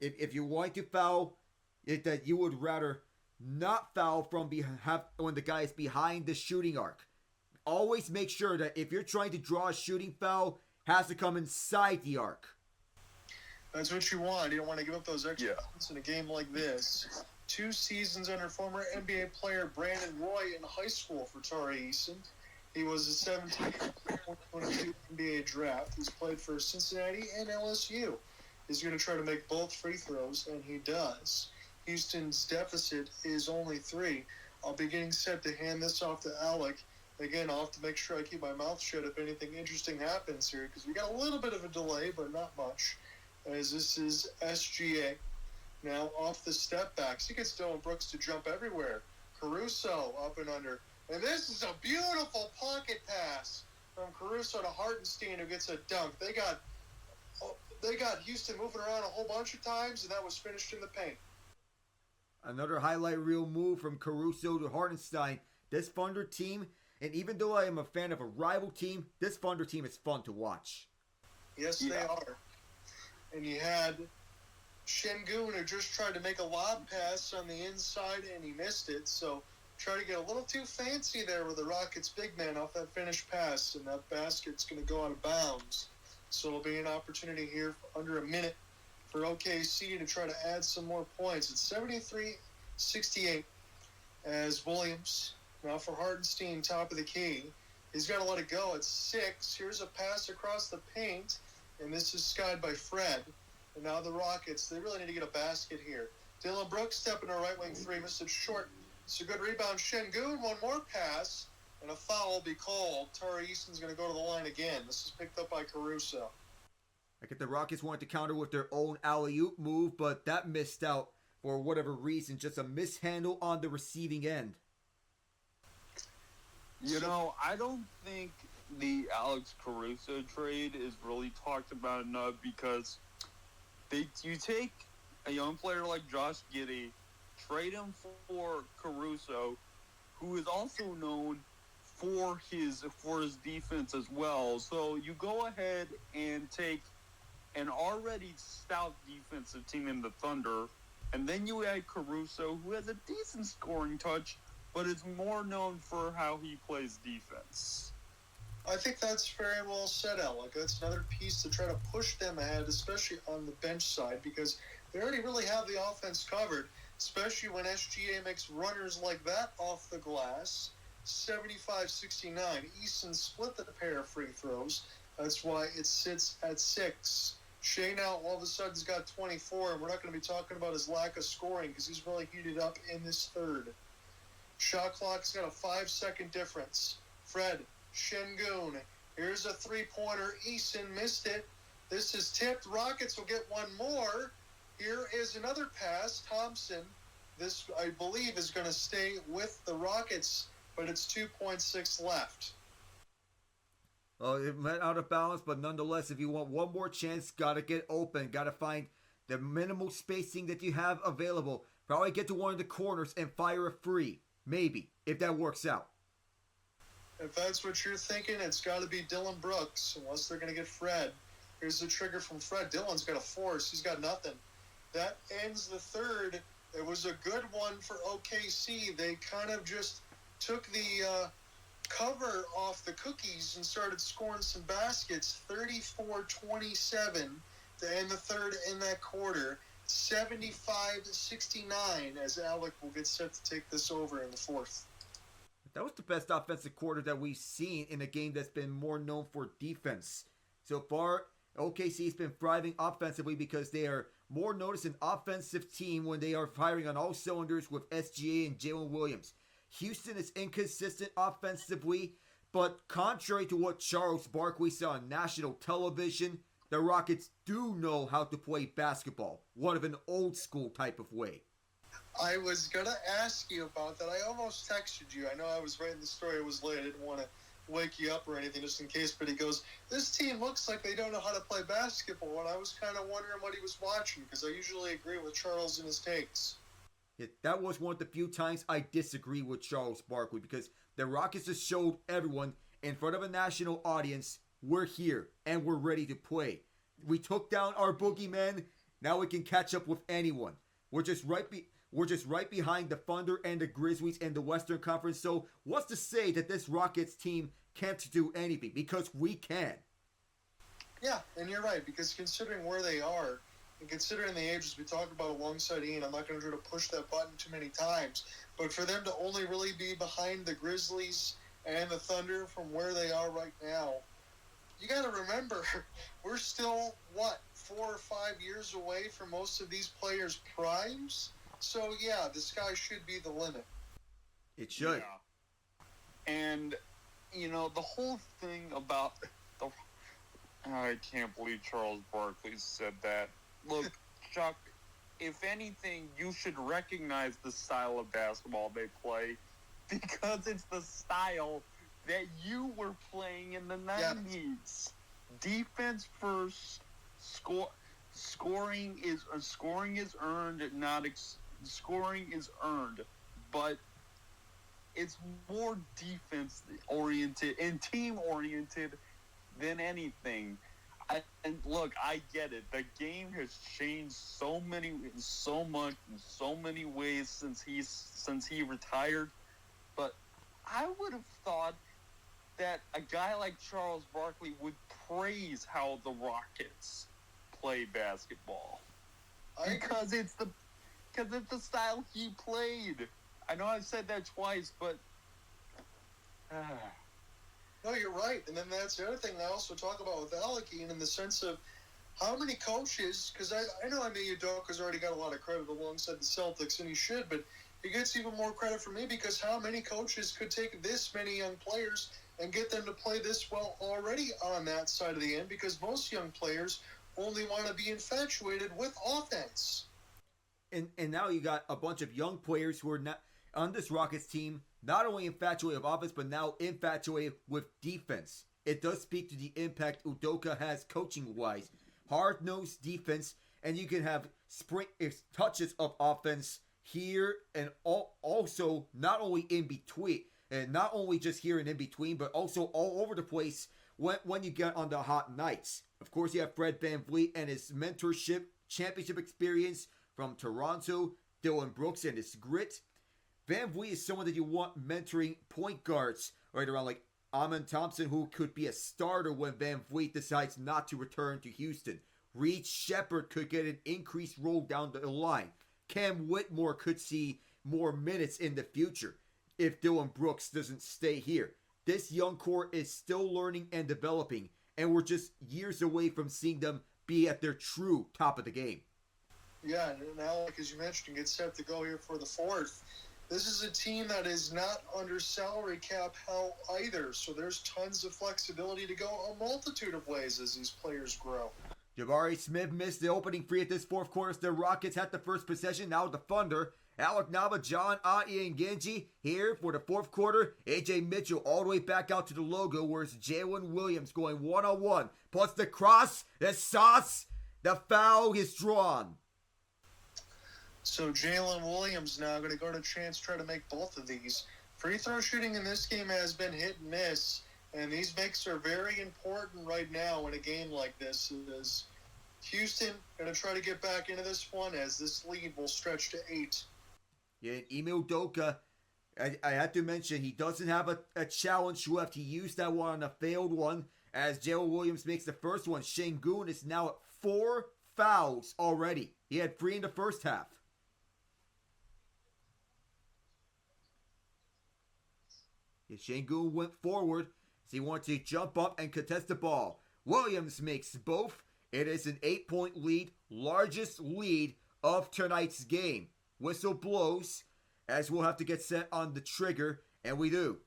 if you want to foul, that you would rather not foul from when the guy is behind the shooting arc. Always make sure that if you're trying to draw a shooting foul, it has to come inside the arc. That's what you want. You don't want to give up those extra points in a game like this. 2 seasons under former NBA player Brandon Roy in high school for Tari Eason. He was a 17-22 NBA draft. He's played for Cincinnati and LSU. He's going to try to make both free throws, and he does. Houston's deficit is only 3. I'll be getting set to hand this off to Alec. Again, I'll have to make sure I keep my mouth shut if anything interesting happens here, because we got a little bit of a delay, but not much. As this is SGA. Now off the step backs. He gets Dylan Brooks to jump everywhere. Caruso up and under. And this is a beautiful pocket pass from Caruso to Hartenstein, who gets a dunk. They got Houston moving around a whole bunch of times, and that was finished in the paint. Another highlight reel move from Caruso to Hartenstein. This Thunder team, And even though I am a fan of a rival team, this Thunder team is fun to watch. Yes, they are. And you had Şengün, who just tried to make a lob pass on the inside, and he missed it. So try to get a little too fancy there with the Rockets' big man off that finished pass, and that basket's going to go out of bounds. So it'll be an opportunity here for under a minute for OKC to try to add some more points. It's 73-68 as Williams, now for Hartenstein, top of the key. He's got to let it go at 6. Here's a pass across the paint, and this is skied by Fred. And now the Rockets, they really need to get a basket here. Dillon Brooks stepping to right wing 3, missed it short. It's a good rebound. Şengün, one more pass, and a foul will be called. Tari Easton's going to go to the line again. This is picked up by Caruso. I get the Rockets wanted to counter with their own alley-oop move, but that missed out for whatever reason. Just a mishandle on the receiving end. You know, I don't think the Alex Caruso trade is really talked about enough because you take a young player like Josh Giddey, trade him for Caruso, who is also known for his defense as well. So you go ahead and take an already stout defensive team in the Thunder, and then you add Caruso, who has a decent scoring touch, but is more known for how he plays defense. I think that's very well said, Alec. That's another piece to try to push them ahead, especially on the bench side, because they already really have the offense covered, especially when SGA makes runners like that off the glass. 75-69. Easton split the pair of free throws. That's why it sits at 6. Shai now all of a sudden has got 24, and we're not going to be talking about his lack of scoring because he's really heated up in this third. Shot clock's got a 5-second difference. Fred, Şengün, here's a three-pointer. Easton missed it. This is tipped. Rockets will get one more. Here is another pass. Thompson, this, I believe, is going to stay with the Rockets, but it's 2.6 left. Well, it went out of balance, but nonetheless, if you want one more chance, gotta get open. Gotta find the minimal spacing that you have available. Probably get to one of the corners and fire a free. Maybe, if that works out. If that's what you're thinking, it's got to be Dillon Brooks, unless they're going to get Fred. Here's the trigger from Fred. Dillon's got a force. He's got nothing. That ends the third. It was a good one for OKC. They kind of just took the cover off the cookies and started scoring some baskets. 34-27 to end the third in that quarter. 75-69 as Alec will get set to take this over in the fourth. That was the best offensive quarter that we've seen in a game that's been more known for defense. So far, OKC has been thriving offensively because they are more noticed an offensive team when they are firing on all cylinders with SGA and Jalen Williams. Houston is inconsistent offensively, but contrary to what Charles Barkley saw on national television, the Rockets do know how to play basketball, one of an old school type of way. I was going to ask you about that. I almost texted you. I know I was writing the story. It was late. I didn't want to wake you up or anything just in case. But he goes, this team looks like they don't know how to play basketball. And I was kind of wondering what he was watching because I usually agree with Charles in his takes. Yeah, that was one of the few times I disagree with Charles Barkley because the Rockets just showed everyone in front of a national audience, we're here and we're ready to play. We took down our boogeyman. Now we can catch up with anyone. We're just right behind the Thunder and the Grizzlies in the Western Conference. So what's to say that this Rockets team can't do anything? Because we can. Yeah, and you're right. Because considering where they are, and considering the ages we talked about alongside Ian, I'm not going to try to push that button too many times. But for them to only really be behind the Grizzlies and the Thunder from where they are right now, you got to remember, we're still, 4 or 5 years away from most of these players' primes? So, yeah, the sky should be the limit. It should. Yeah. And, the whole thing about I can't believe Charles Barkley said that. Look, Chuck, if anything, you should recognize the style of basketball they play because it's the style that you were playing in the 90s. Defense first, scoring is earned, scoring is earned, but it's more defense oriented and team oriented than anything. And look, I get it. The game has changed so much, in so many ways since he retired. But I would have thought that a guy like Charles Barkley would praise how the Rockets play basketball because it's the style he played. I know I've said that twice, but no, you're right. And then that's the other thing I also talk about with Alec, in the sense of how many coaches, because I know Ime Udoka's already got a lot of credit alongside the Celtics, and he should, but he gets even more credit from me because how many coaches could take this many young players and get them to play this well already on that side of the end, because most young players only want to be infatuated with offense. And now you got a bunch of young players who are not on this Rockets team, not only infatuated with offense, but now infatuated with defense. It does speak to the impact Udoka has coaching-wise. Hard-nosed defense, and you can have touches of offense here and also not only in between, and not only just here and in between, but also all over the place when you get on the hot nights. Of course, you have Fred VanVleet and his mentorship, championship experience from Toronto, Dylan Brooks and his grit. VanVleet is someone that you want mentoring point guards right around like Amen Thompson, who could be a starter when VanVleet decides not to return to Houston. Reed Shepherd could get an increased role down the line. Cam Whitmore could see more minutes in the future if Dylan Brooks doesn't stay here. This young core is still learning and developing, and we're just years away from seeing them be at their true top of the game. Yeah, and now, like as you mentioned, gets set to go here for the fourth. This is a team that is not under salary cap hell either, so there's tons of flexibility to go a multitude of ways as these players grow. Jabari Smith missed the opening free at this fourth quarter. The Rockets had the first possession. Now the Thunder. Alec Nava, John Aye, and Genge here for the fourth quarter. AJ Mitchell all the way back out to the logo, where's Jalen Williams going one-on-one. Plus the cross, the sauce, the foul is drawn. So Jalen Williams now going to go to chance try to make both of these. Free throw shooting in this game has been hit and miss, and these makes are very important right now in a game like this. As Houston going to try to get back into this one as this lead will stretch to 8. Yeah, Ime Udoka, I had to mention, he doesn't have a challenge left. He used that one on a failed one as Jalen Williams makes the first one. Şengün is now at 4 fouls already. He had 3 in the first half. Yeah, Şengün went forward as he wanted to jump up and contest the ball. Williams makes both. It is an 8-point lead, largest lead of tonight's game. Whistle blows as we'll have to get set on the trigger, and we do.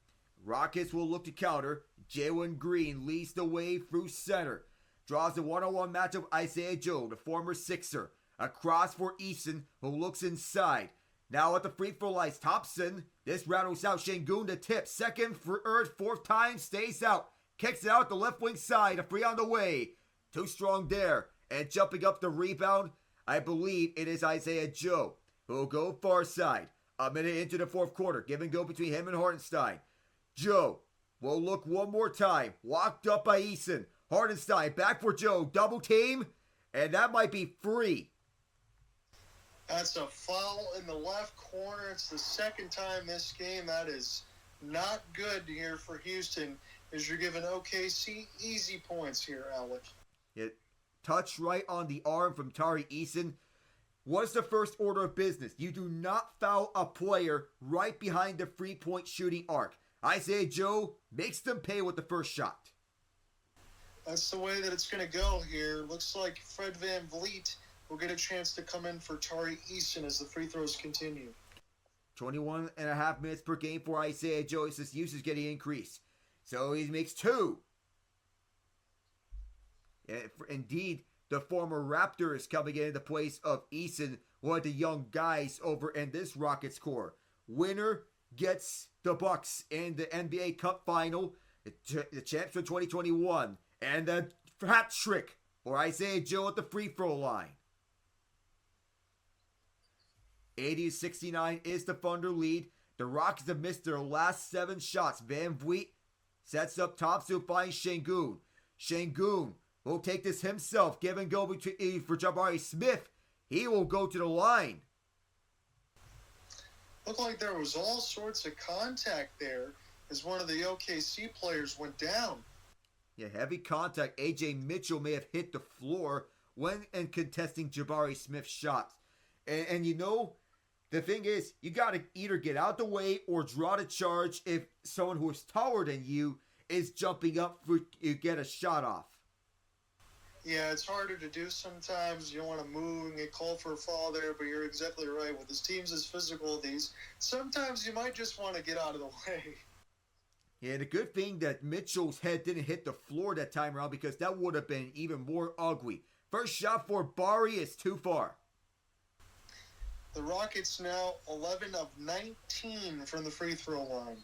Rockets will look to counter. Jalen Green leads the way through center. Draws a one-on-one matchup with Isaiah Joe, the former Sixer. Across for Eason, who looks inside. Now at the free throw line, Thompson. This rattles out Şengün to tip. Second, third, fourth time, stays out. Kicks it out the left wing side. A free on the way. Too strong there. And jumping up the rebound, I believe it is Isaiah Joe, who will go far side. A minute into the fourth quarter. Give and go between him and Hartenstein. Joe will look one more time. Walked up by Eason. Hartenstein back for Joe. Double team. And that might be free. That's a foul in the left corner. It's the second time this game. That is not good here for Houston, as you're giving OKC easy points here, Alec. It touched right on the arm from Tari Eason. What's the first order of business? You do not foul a player right behind the three-point shooting arc. Isaiah Joe makes them pay with the first shot. That's the way that it's going to go here. Looks like Fred VanVleet will get a chance to come in for Tari Eason as the free throws continue. 21 and a half minutes per game for Isaiah Joe. His usage getting increased. So he makes 2. And indeed, the former Raptor is coming in the place of Eason, one of the young guys over in this Rockets core. Winner gets the Bucks in the NBA Cup Final, the champs for 2021. And the hat trick for Isaiah Joe at the free throw line. 80-69 is the Thunder lead. The Rockets have missed their last 7 shots. Van Vliet sets up Thompson, finds Şengün. Şengün will take this himself. Give and go for Jabari Smith. He will go to the line. Looked like there was all sorts of contact there as one of the OKC players went down. Yeah, heavy contact. A.J. Mitchell may have hit the floor when contesting Jabari Smith's shots. And you know, the thing is, you got to either get out the way or draw the charge if someone who is taller than you is jumping up for you get a shot off. Yeah, it's harder to do sometimes. You don't want to move and get called for a foul there, but you're exactly right. With this team's as physical as these, sometimes you might just want to get out of the way. Yeah, the good thing that Mitchell's head didn't hit the floor that time around because that would have been even more ugly. First shot for Bari is too far. The Rockets now 11 of 19 from the free throw line.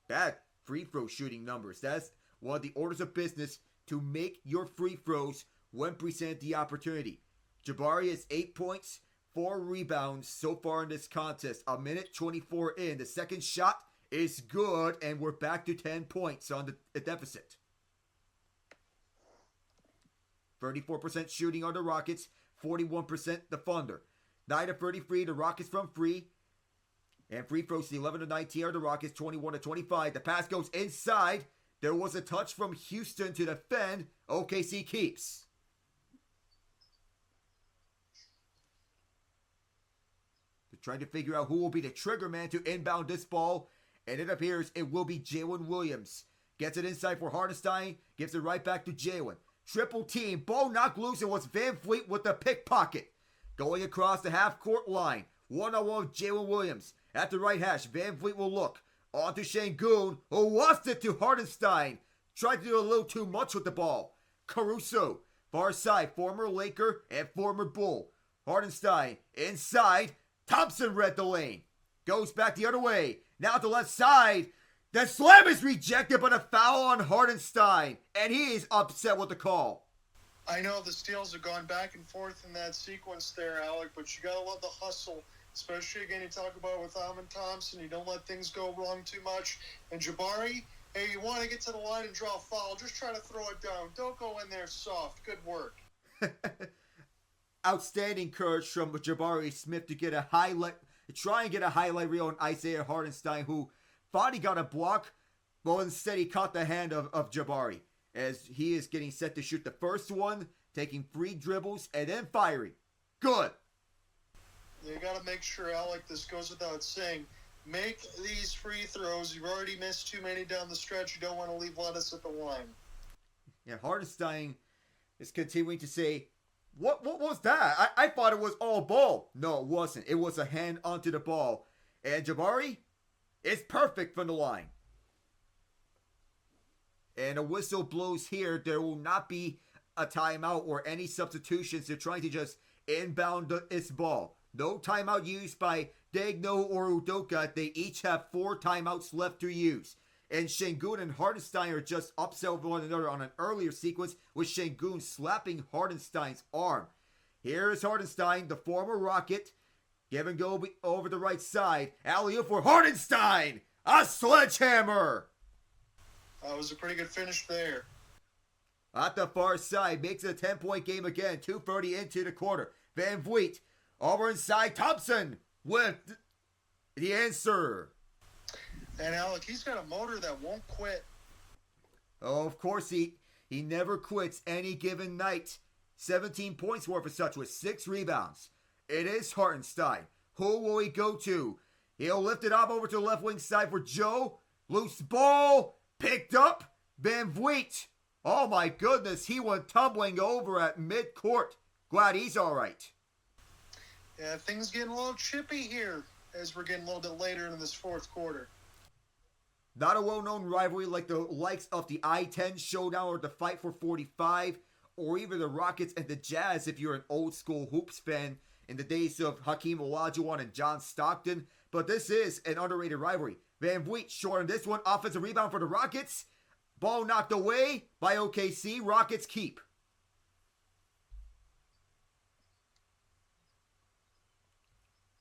Bad free throw shooting numbers. That's one of the orders of business to make your free throws when presented the opportunity. Jabari has 8 points, 4 rebounds so far in this contest. A minute 24 in. The second shot is good, and we're back to 10 points on the deficit. 34% shooting on the Rockets, 41% the Thunder. 9 of 33, the Rockets from free. And free throws, 11 of 19 are the Rockets, 21 of 25. The pass goes inside. There was a touch from Houston to defend. OKC keeps. They're trying to figure out who will be the trigger man to inbound this ball. And it appears it will be Jalen Williams. Gets it inside for Hartenstein. Gives it right back to Jalen. Triple team. Ball knocked loose. It was Van Vliet with the pickpocket. Going across the half-court line. One-on-one with Jalen Williams. At the right hash, Van Vliet will look. On to Şengün, who lost it to Hartenstein. Tried to do a little too much with the ball. Caruso, far side, former Laker and former Bull. Hartenstein, inside. Thompson read the lane. Goes back the other way. Now to the left side. The slam is rejected, but a foul on Hartenstein. And he is upset with the call. I know the steals have gone back and forth in that sequence there, Alec, but you got to love the hustle. Especially, again, you talk about with Amin Thompson, you don't let things go wrong too much. And Jabari, hey, you want to get to the line and draw a foul, just try to throw it down. Don't go in there soft. Good work. Outstanding courage from Jabari Smith to get a highlight, try and get a highlight reel on Isaiah Hartenstein, who thought he got a block, but instead he caught the hand of Jabari as he is getting set to shoot the first one, taking 3 dribbles, and then firing. Good. You got to make sure, Alec, this goes without saying, make these free throws. You've already missed too many down the stretch. You don't want to leave lettuce at the line. Yeah, Hartenstein is continuing to say, what was that? I thought it was all ball. No, it wasn't. It was a hand onto the ball. And Jabari is perfect from the line. And a whistle blows here. There will not be a timeout or any substitutions. They're trying to just inbound this ball. No timeout used by Dagno or Udoka. They each have 4 timeouts left to use. And Şengün and Hartenstein are just upset with one another on an earlier sequence with Şengün slapping Hartenstein's arm. Here is Hartenstein, the former Rocket. Give and go over the right side. Alley-oop for Hartenstein! A sledgehammer! That was a pretty good finish there. At the far side, makes it a 10-point game again. 2:30 into the quarter. Van Vliet over inside. Thompson with the answer. And Alec, he's got a motor that won't quit. Oh, of course he never quits any given night. 17 points worth of such with 6 rebounds. It is Hartenstein. Who will he go to? He'll lift it up over to the left wing side for Joe. Loose ball. Picked up. Van Vliet. Oh my goodness, he went tumbling over at midcourt. Glad he's all right. Yeah, things getting a little chippy here as we're getting a little bit later in this fourth quarter. Not a well-known rivalry like the likes of the I-10 showdown or the fight for 45, or even the Rockets and the Jazz if you're an old-school hoops fan in the days of Hakeem Olajuwon and John Stockton. But this is an underrated rivalry. Van Vliet short on this one. Offensive rebound for the Rockets. Ball knocked away by OKC. Rockets keep.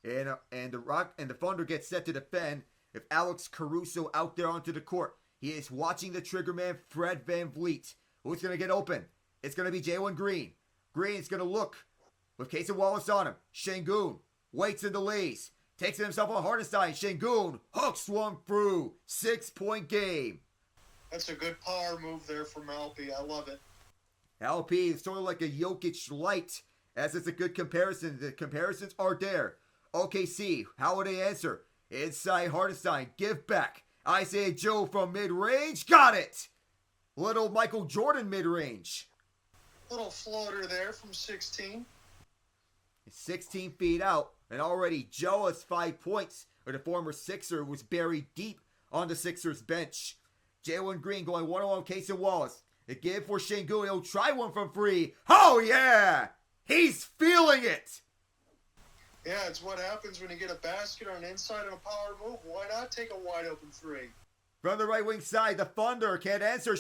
and the Thunder get set to defend. If Alex Caruso out there onto the court, he is watching the trigger man, Fred VanVleet. Who's going to get open? It's going to be Jalen Green. Green's going to look with Casey Wallace on him. Şengün waits and delays. Takes it himself on Hartenstein. Şengün hooks one through. 6-point game. That's a good power move there from Alpi. I love it. LP is sort of like a Jokic light, as it's a good comparison. The comparisons are there. OKC, how would they answer? Inside Hartenstein, give back. Isaiah Joe from mid-range, got it! Little Michael Jordan mid-range. Little floater there from 16. 16 feet out, and already Joe has 5 points, or the former Sixer was buried deep on the Sixers bench. Jalen Green going one-on-one with Casey Wallace. The give for Şengün, he'll try one from free. Oh yeah! He's feeling it! Yeah, it's what happens when you get a basket on inside of a power move. Why not take a wide open three? From the right wing side, the Thunder can't answer.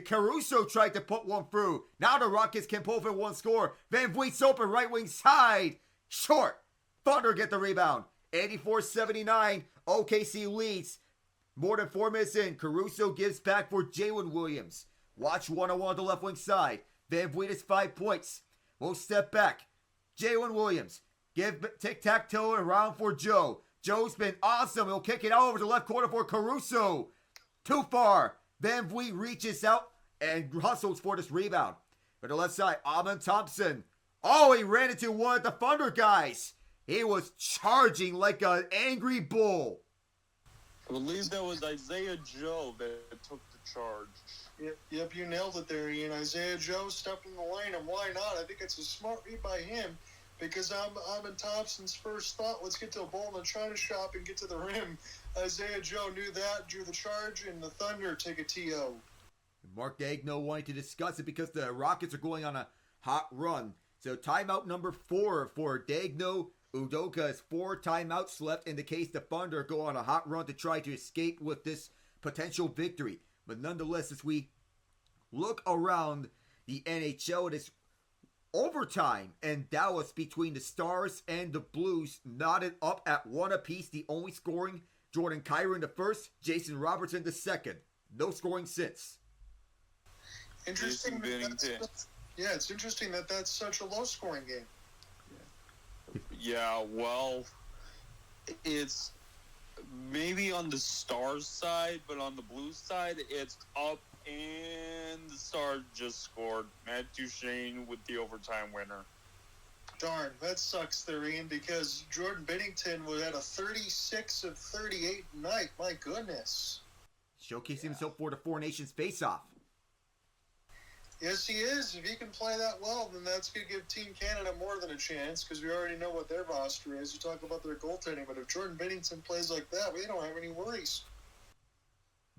Caruso tried to put one through. Now the Rockets can pull for one score. VanVleet's open, right wing side. Short. Thunder get the rebound. 84-79. OKC leads. More than 4 minutes in. Caruso gives back for Jalen Williams. Watch one-on-one on the left wing side. VanVleet is 5 points. We'll step back. Jalen Williams. Give tic-tac-toe around for Joe. Joe's been awesome. He'll kick it out over the left corner for Caruso. Too far. VanVleet reaches out and hustles for this rebound. For the left side, Amen Thompson. Oh, he ran into one of the Thunder guys. He was charging like an angry bull. I believe that was Isaiah Joe that took the charge. Yep, you nailed it there, Ian. Isaiah Joe stepped in the lane, and why not? I think it's a smart read by him. Because Amen Thompson's first thought, let's get to a bowl in the China shop and get to the rim. Isaiah Joe knew that, drew the charge, and the Thunder take a TO. Mark Daigneault wanted to discuss it because the Rockets are going on a hot run. So timeout number 4 for Daigneault. Udoka has 4 timeouts left in the case the Thunder go on a hot run to try to escape with this potential victory. But nonetheless, as we look around the NHL, it is overtime and Dallas between the Stars and the Blues knotted up at 1 apiece. The only scoring, Jordan Kyrou in the first, Jason Robertson the second. No scoring since. Interesting. It's interesting that that's such a low-scoring game. Yeah, well, it's maybe on the Stars side, but on the Blues side, it's up, and the Stars just scored. Matt Duchene with the overtime winner. Darn, that sucks there, Ian, because Jordan Binnington was at a 36 of 38 night. My goodness. Showcasing himself for the Four Nations face-off. Yes, he is. If he can play that well, then that's going to give Team Canada more than a chance, because we already know what their roster is. You talk about their goaltending, but if Jordan Binnington plays like that, we don't have any worries.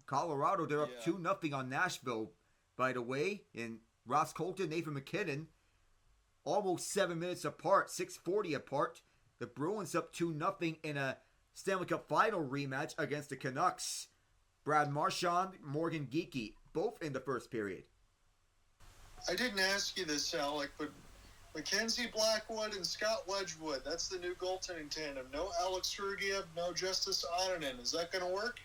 Colorado, they're up 2-0 on Nashville, by the way. And Ross Colton, Nathan McKinnon, almost 7 minutes apart, 6:40 apart. The Bruins up 2-0 in a Stanley Cup final rematch against the Canucks. Brad Marchand, Morgan Geekie, both in the first period. I didn't ask you this, Alec, but Mackenzie Blackwood and Scott Wedgwood, that's the new goaltending tandem. No Alex Sergeyev, no Justice Onanen. Is that going to work?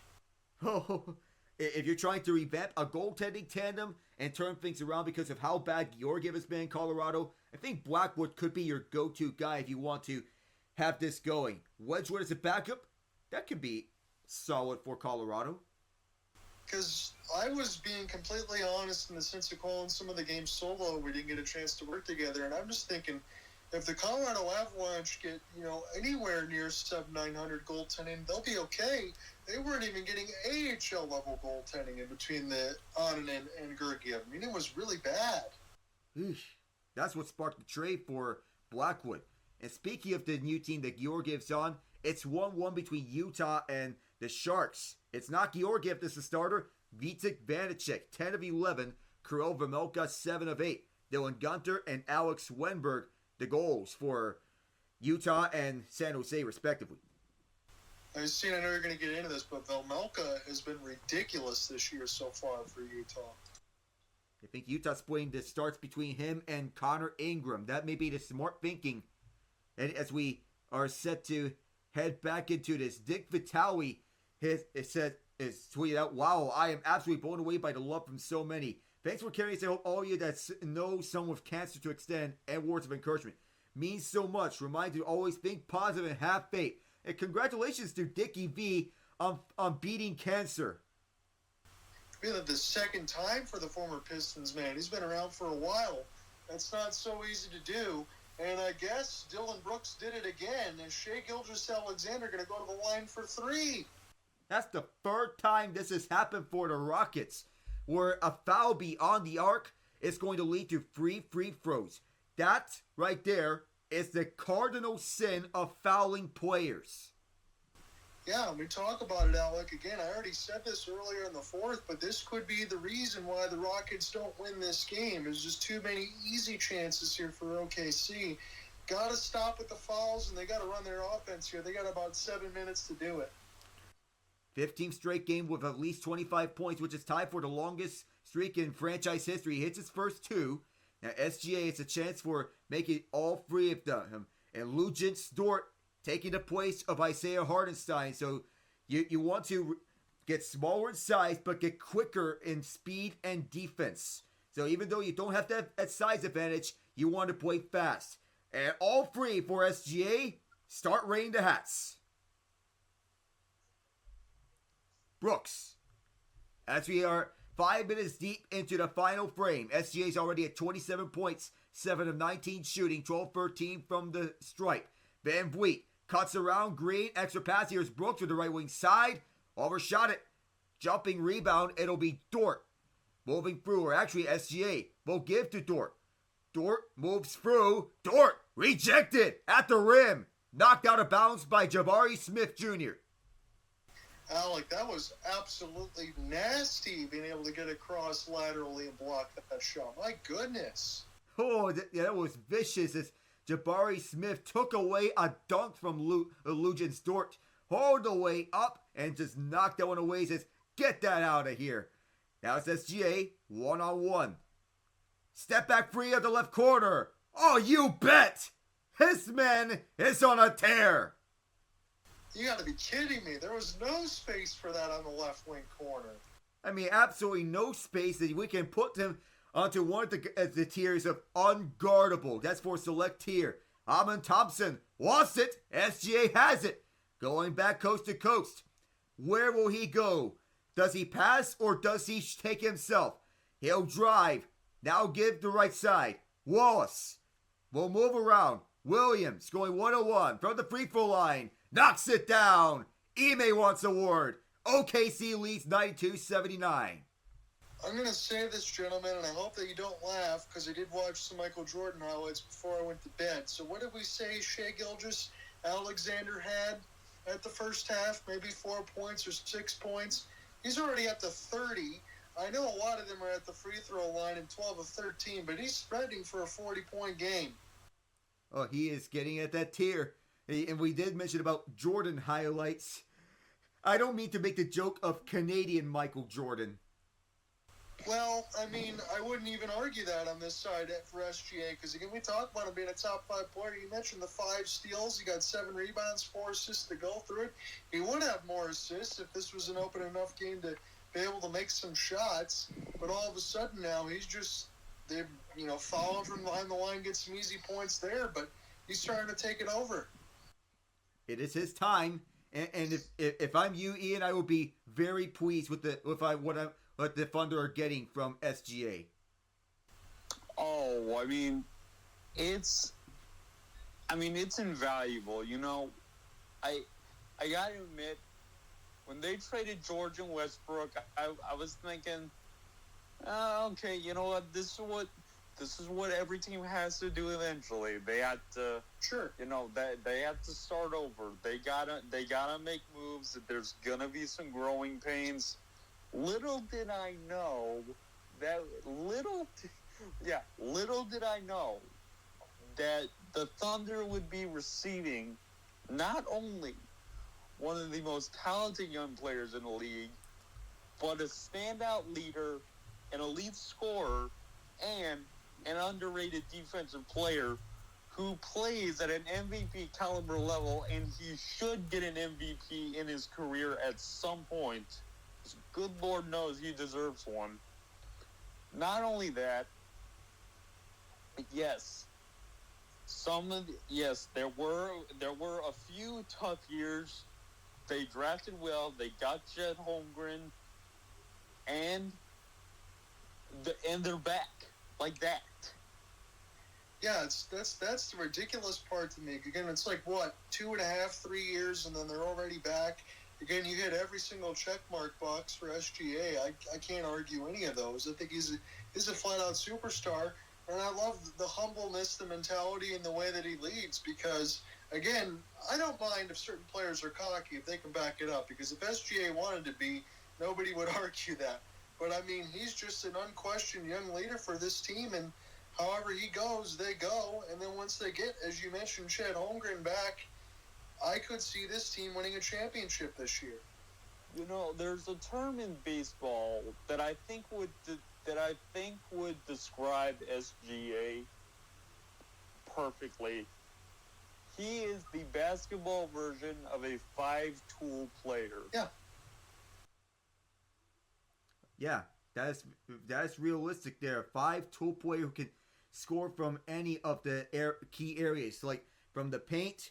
Oh, if you're trying to revamp a goaltending tandem and turn things around because of how bad Georgiev has been in Colorado, I think Blackwood could be your go-to guy if you want to have this going. Wedgwood as a backup, that could be solid for Colorado. Because I was being completely honest in the sense of calling some of the games solo. We didn't get a chance to work together. And I'm just thinking, if the Colorado Avalanche get, anywhere near sub-900 goaltending, they'll be okay. They weren't even getting AHL-level goaltending in between the Onanen and Georgiev. I mean, it was really bad. That's what sparked the trade for Blackwood. And speaking of the new team that Georgiev's on, it's 1-1 between Utah and the Sharks. It's not Georgiev that's the starter. Vitek Vanacek, 10 of 11. Kirill Vejmelka, 7 of 8. Dylan Gunter and Alex Wenberg, the goals for Utah and San Jose, respectively. I know you're going to get into this, but Vejmelka has been ridiculous this year so far for Utah. I think Utah's splitting the starts between him and Connor Ingram. That may be the smart thinking. And as we are set to head back into this. Dick Vitale is tweeted out, "Wow, I am absolutely blown away by the love from so many. Thanks for carrying us. I hope all of you that know someone with cancer to extend and words of encouragement. Means so much. Remind you to always think positive and have faith. And congratulations to Dickie V on beating cancer." Really, the second time for the former Pistons man. He's been around for a while. That's not so easy to do. And I guess Dylan Brooks did it again. And Shai Gilgeous-Alexander going to go to the line for 3. That's the third time this has happened for the Rockets, where a foul beyond the arc is going to lead to free throws. That right there is the cardinal sin of fouling players. Yeah, we talk about it, Alec. Again, I already said this earlier in the fourth, but this could be the reason why the Rockets don't win this game. There's just too many easy chances here for OKC. Got to stop with the fouls, and they got to run their offense here. They got about 7 minutes to do it. 15th straight game with at least 25 points, which is tied for the longest streak in franchise history. He hits his first 2. Now, SGA, it's a chance for making all 3 of them. And Luguentz Dort taking the place of Isaiah Hartenstein. So you want to get smaller in size, but get quicker in speed and defense. So even though you don't have that size advantage, you want to play fast. And all 3 for SGA, start raining the hats. Brooks. As we are 5 minutes deep into the final frame, SGA's already at 27 points, 7 of 19 shooting, 12-13 from the stripe. Van Vliet cuts around Green, extra pass. Here's Brooks with the right wing side. Overshot it. Jumping rebound, it'll be Dort. Moving through, or actually SGA will give to Dort. Dort moves through. Dort rejected at the rim. Knocked out of bounds by Jabari Smith Jr. Alec, that was absolutely nasty being able to get across laterally and block that shot. My goodness. Oh, that was vicious as Jabari Smith took away a dunk from Luguentz Dort. All the way up and just knocked that one away. He says, "Get that out of here." Now it's SGA, one-on-one. Step back free of the left corner. Oh, you bet. His man is on a tear. You got to be kidding me. There was no space for that on the left wing corner. I mean, absolutely no space that we can put him onto one of the tiers of unguardable. That's for select tier. Amen Thompson wants it. SGA has it. Going back coast to coast. Where will he go? Does he pass or does he take himself? He'll drive. Now give the right side. Wallace will move around. Williams going 1-on-1 from the free throw line. Knocks it down. Ime wants a word. OKC leads 92-79. I'm going to say this, gentlemen, and I hope that you don't laugh, because I did watch some Michael Jordan highlights before I went to bed. So what did we say Shai Gilgeous-Alexander had at the first half? Maybe 4 points or 6 points. He's already up to 30. I know a lot of them are at the free throw line in 12 of 13, but he's spreading for a 40-point game. Oh, he is getting at that tier. And we did mention about Jordan highlights. I don't mean to make the joke of Canadian Michael Jordan. Well, I mean, I wouldn't even argue that on this side for SGA, because again, we talk about him being a top 5 player. You mentioned the 5 steals. He got 7 rebounds, 4 assists to go through it. He would have more assists if this was an open enough game to be able to make some shots. But all of a sudden now, he's just, following from behind the line, get some easy points there, but he's starting to take it over. It is his time, and if I'm you, Ian, I will be very pleased with what the Thunder are getting from SGA. Oh, I mean, it's invaluable. I gotta admit, when they traded George and Westbrook, I was thinking, okay, you know what? This is what every team has to do eventually. They had to, sure, they had to start over. They gotta make moves. There's gonna be some growing pains. Little did I know that the Thunder would be receiving not only one of the most talented young players in the league, but a standout leader, an elite scorer, and an underrated defensive player who plays at an MVP caliber level, and he should get an MVP in his career at some point. Good Lord knows he deserves one. Not only that, yes, there were a few tough years. They drafted well. They got Chet Holmgren, and they're back like that. Yeah, that's the ridiculous part to me. Again, it's like, what, 2.5, 3 years, and then they're already back. Again, you hit every single checkmark box for SGA. I can't argue any of those. I think he's a flat-out superstar, and I love the humbleness, the mentality, and the way that he leads because, again, I don't mind if certain players are cocky if they can back it up because if SGA wanted to be, nobody would argue that. But, I mean, he's just an unquestioned young leader for this team, and however he goes, they go. And then once they get, as you mentioned, Chet Holmgren back, I could see this team winning a championship this year. You know, there's a term in baseball that I think would describe SGA perfectly. He is the basketball version of a 5-tool player. Yeah. Yeah, that's realistic there. 5-tool player who can score from any of the key areas, like from the paint,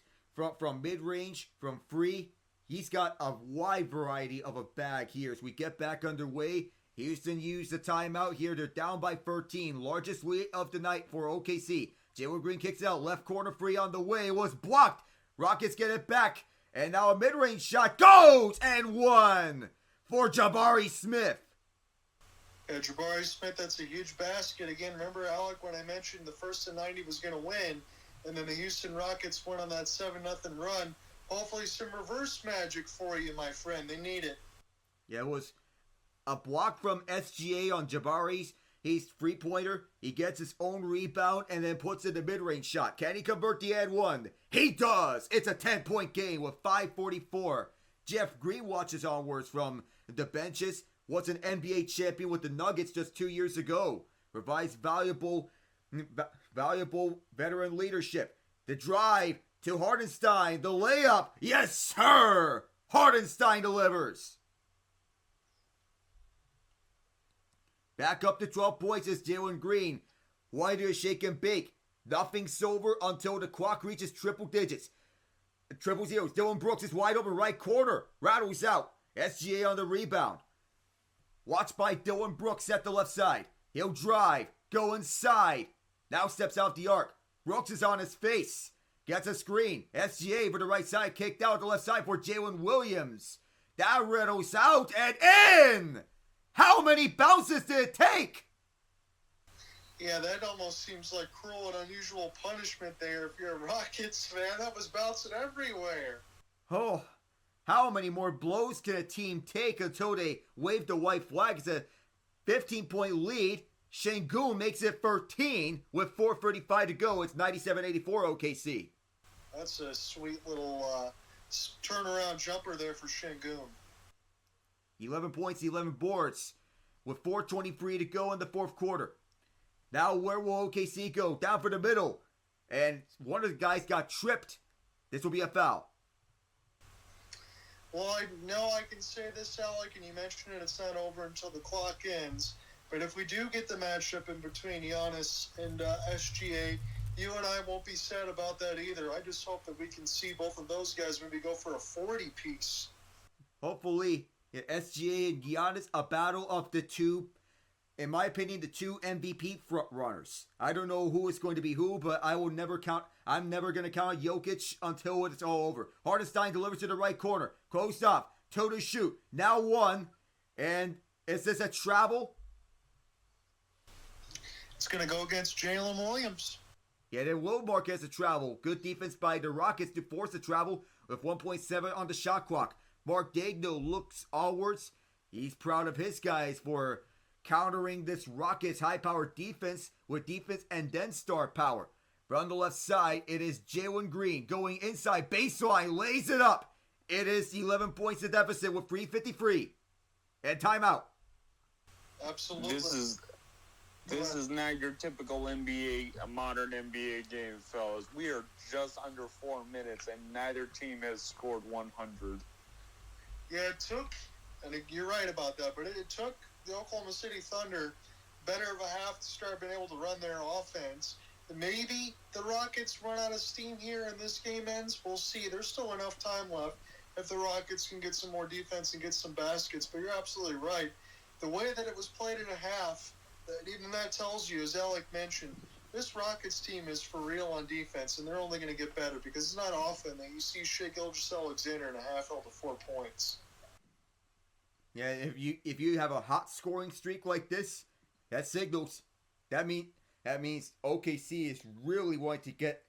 from mid-range, from free. He's got a wide variety of a bag here. As we get back underway, Houston used the timeout here. They're down by 13. Largest lead of the night for OKC. Jalen Green kicks out. Left corner free on the way. Was blocked. Rockets get it back. And now a mid-range shot goes and one for Jabari Smith. Yeah, Jabari Smith, that's a huge basket. Again, remember, Alec, when I mentioned the first to 90 was going to win, and then the Houston Rockets went on that 7-0 run. Hopefully some reverse magic for you, my friend. They need it. Yeah, it was a block from SGA on Jabari's. He's three-pointer. He gets his own rebound and then puts in the mid-range shot. Can he convert the and one? He does. It's a 10-point game with 5:44. Jeff Green watches onwards from the benches. Was an NBA champion with the Nuggets just 2 years ago. Provides valuable veteran leadership. The drive to Hardenstein. The layup. Yes, sir. Hardenstein delivers. Back up to 12 points is Jalen Green. Why do you shake and bake? Nothing silver until the clock reaches triple digits. Triple zeros. Dylan Brooks is wide open right corner. Rattles out. SGA on the rebound. Watched by Dylan Brooks at the left side. He'll drive. Go inside. Now steps out the arc. Brooks is on his face. Gets a screen. SGA for the right side. Kicked out the left side for Jalen Williams. That rattles out and in! How many bounces did it take? Yeah, that almost seems like cruel and unusual punishment there if you're a Rockets fan. That was bouncing everywhere. Oh, how many more blows can a team take until they wave the white flag? It's a 15-point lead. Şengün makes it 13 with 4:35 to go. It's 97-84 OKC. That's a sweet little turnaround jumper there for Şengün. 11 points, 11 boards with 4:23 to go in the fourth quarter. Now where will OKC go? Down for the middle. And one of the guys got tripped. This will be a foul. Well, I know I can say this, Alec, and you mentioned it, it's not over until the clock ends. But if we do get the matchup in between Giannis and SGA, you and I won't be sad about that either. I just hope that we can see both of those guys maybe go for a 40-piece. Hopefully, SGA and Giannis, a battle of the two, in my opinion, the two MVP front runners. I don't know who is going to be who, but I'm never going to count Jokic until it's all over. Hardenstein delivers to the right corner. Closed off. Toe to shoot. Now one. And is this a travel? It's going to go against Jalen Williams. Yeah, it will mark as a travel. Good defense by the Rockets to force the travel with 1.7 on the shot clock. Mark Daigneault looks onwards. He's proud of his guys for countering this Rockets high-powered defense with defense and then star power. From the left side, it is Jalen Green going inside baseline, lays it up. It is 11 points to deficit with 3:53 and timeout. Absolutely. This is not your typical NBA, a modern NBA game, fellas. We are just under 4 minutes, and neither team has scored 100. Yeah, it took, and you're right about that, but it took the Oklahoma City Thunder better of a half to start being able to run their offense. Maybe the Rockets run out of steam here and this game ends. We'll see. There's still enough time left if the Rockets can get some more defense and get some baskets. But you're absolutely right. The way that it was played in a half, even that tells you, as Alec mentioned, this Rockets team is for real on defense, and they're only going to get better because it's not often that you see Shai Gilgeous-Alexander in a half held to 4 points. Yeah, if you have a hot scoring streak like this, that signals that means OKC is really wanting to get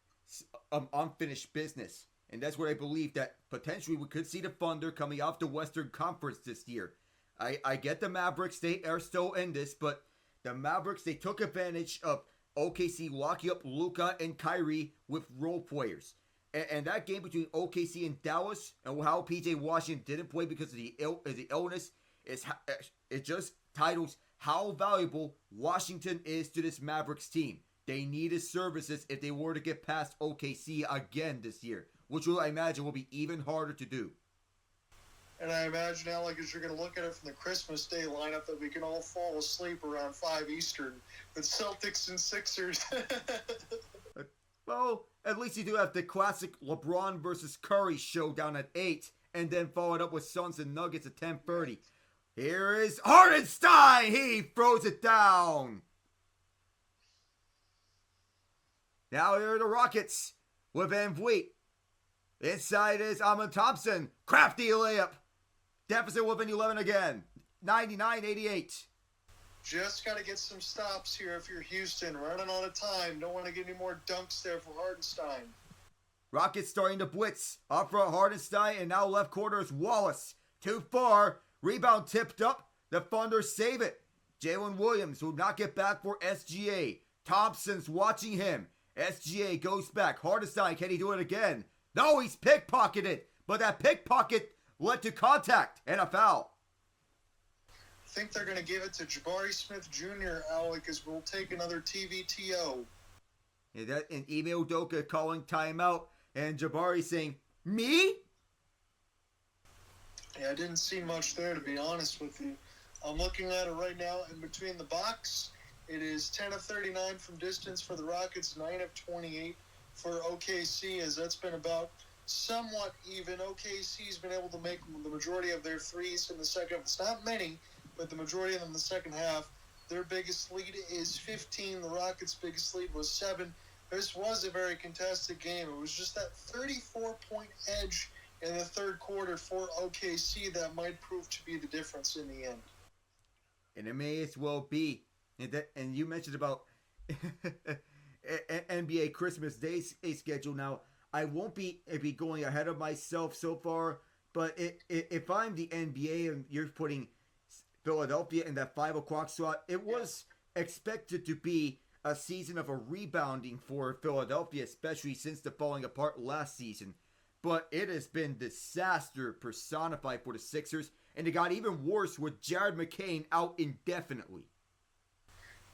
unfinished business, and that's what I believe that potentially we could see the Thunder coming off the Western Conference this year. I get the Mavericks, they are still in this, but the Mavericks, they took advantage of OKC locking up Luka and Kyrie with role players. And that game between OKC and Dallas, and how PJ Washington didn't play because of the illness, it just titles how valuable Washington is to this Mavericks team. They need his services if they were to get past OKC again this year, which I imagine will be even harder to do. And I imagine, Alec, as you're going to look at it from the Christmas Day lineup, that we can all fall asleep around 5 Eastern with Celtics and Sixers. Well, at least you do have the classic LeBron versus Curry showdown at 8, and then followed up with Suns and Nuggets at 10:30. Here is Hardenstein! He throws it down! Now here are the Rockets with Van Vliet. Inside is Amon Thompson. Crafty layup. Deficit within 11 again. 99-88. Just got to get some stops here if you're Houston. Running out of time. Don't want to get any more dunks there for Hardenstein. Rockets starting to blitz. Up front, Hardenstein, and now left corner is Wallace. Too far. Rebound tipped up. The Thunder save it. Jalen Williams will not get back for SGA. Thompson's watching him. SGA goes back. Hardenstein, can he do it again? No, he's pickpocketed. But that pickpocket led to contact and a foul. I think they're going to give it to Jabari Smith Jr., Alec, as we'll take another TVTO. And Ime Udoka calling timeout. And Jabari saying, me? Yeah, I didn't see much there, to be honest with you. I'm looking at it right now, and between the box, it is 10 of 39 from distance for the Rockets, 9 of 28 for OKC, as that's been about somewhat even. OKC's been able to make the majority of their threes in the second. It's not many, but the majority of them in the second half. Their biggest lead is 15. The Rockets' biggest lead was 7. This was a very contested game. It was just that 34-point edge in the third quarter for OKC that might prove to be the difference in the end. And it may as well be. And you mentioned about NBA Christmas Day schedule. Now, I won't be going ahead of myself so far, but if I'm the NBA and you're putting Philadelphia in that 5 o'clock slot, it was expected to be a season of a rebounding for Philadelphia, especially since the falling apart last season. But it has been disaster personified for the Sixers, and it got even worse with Jared McCain out indefinitely.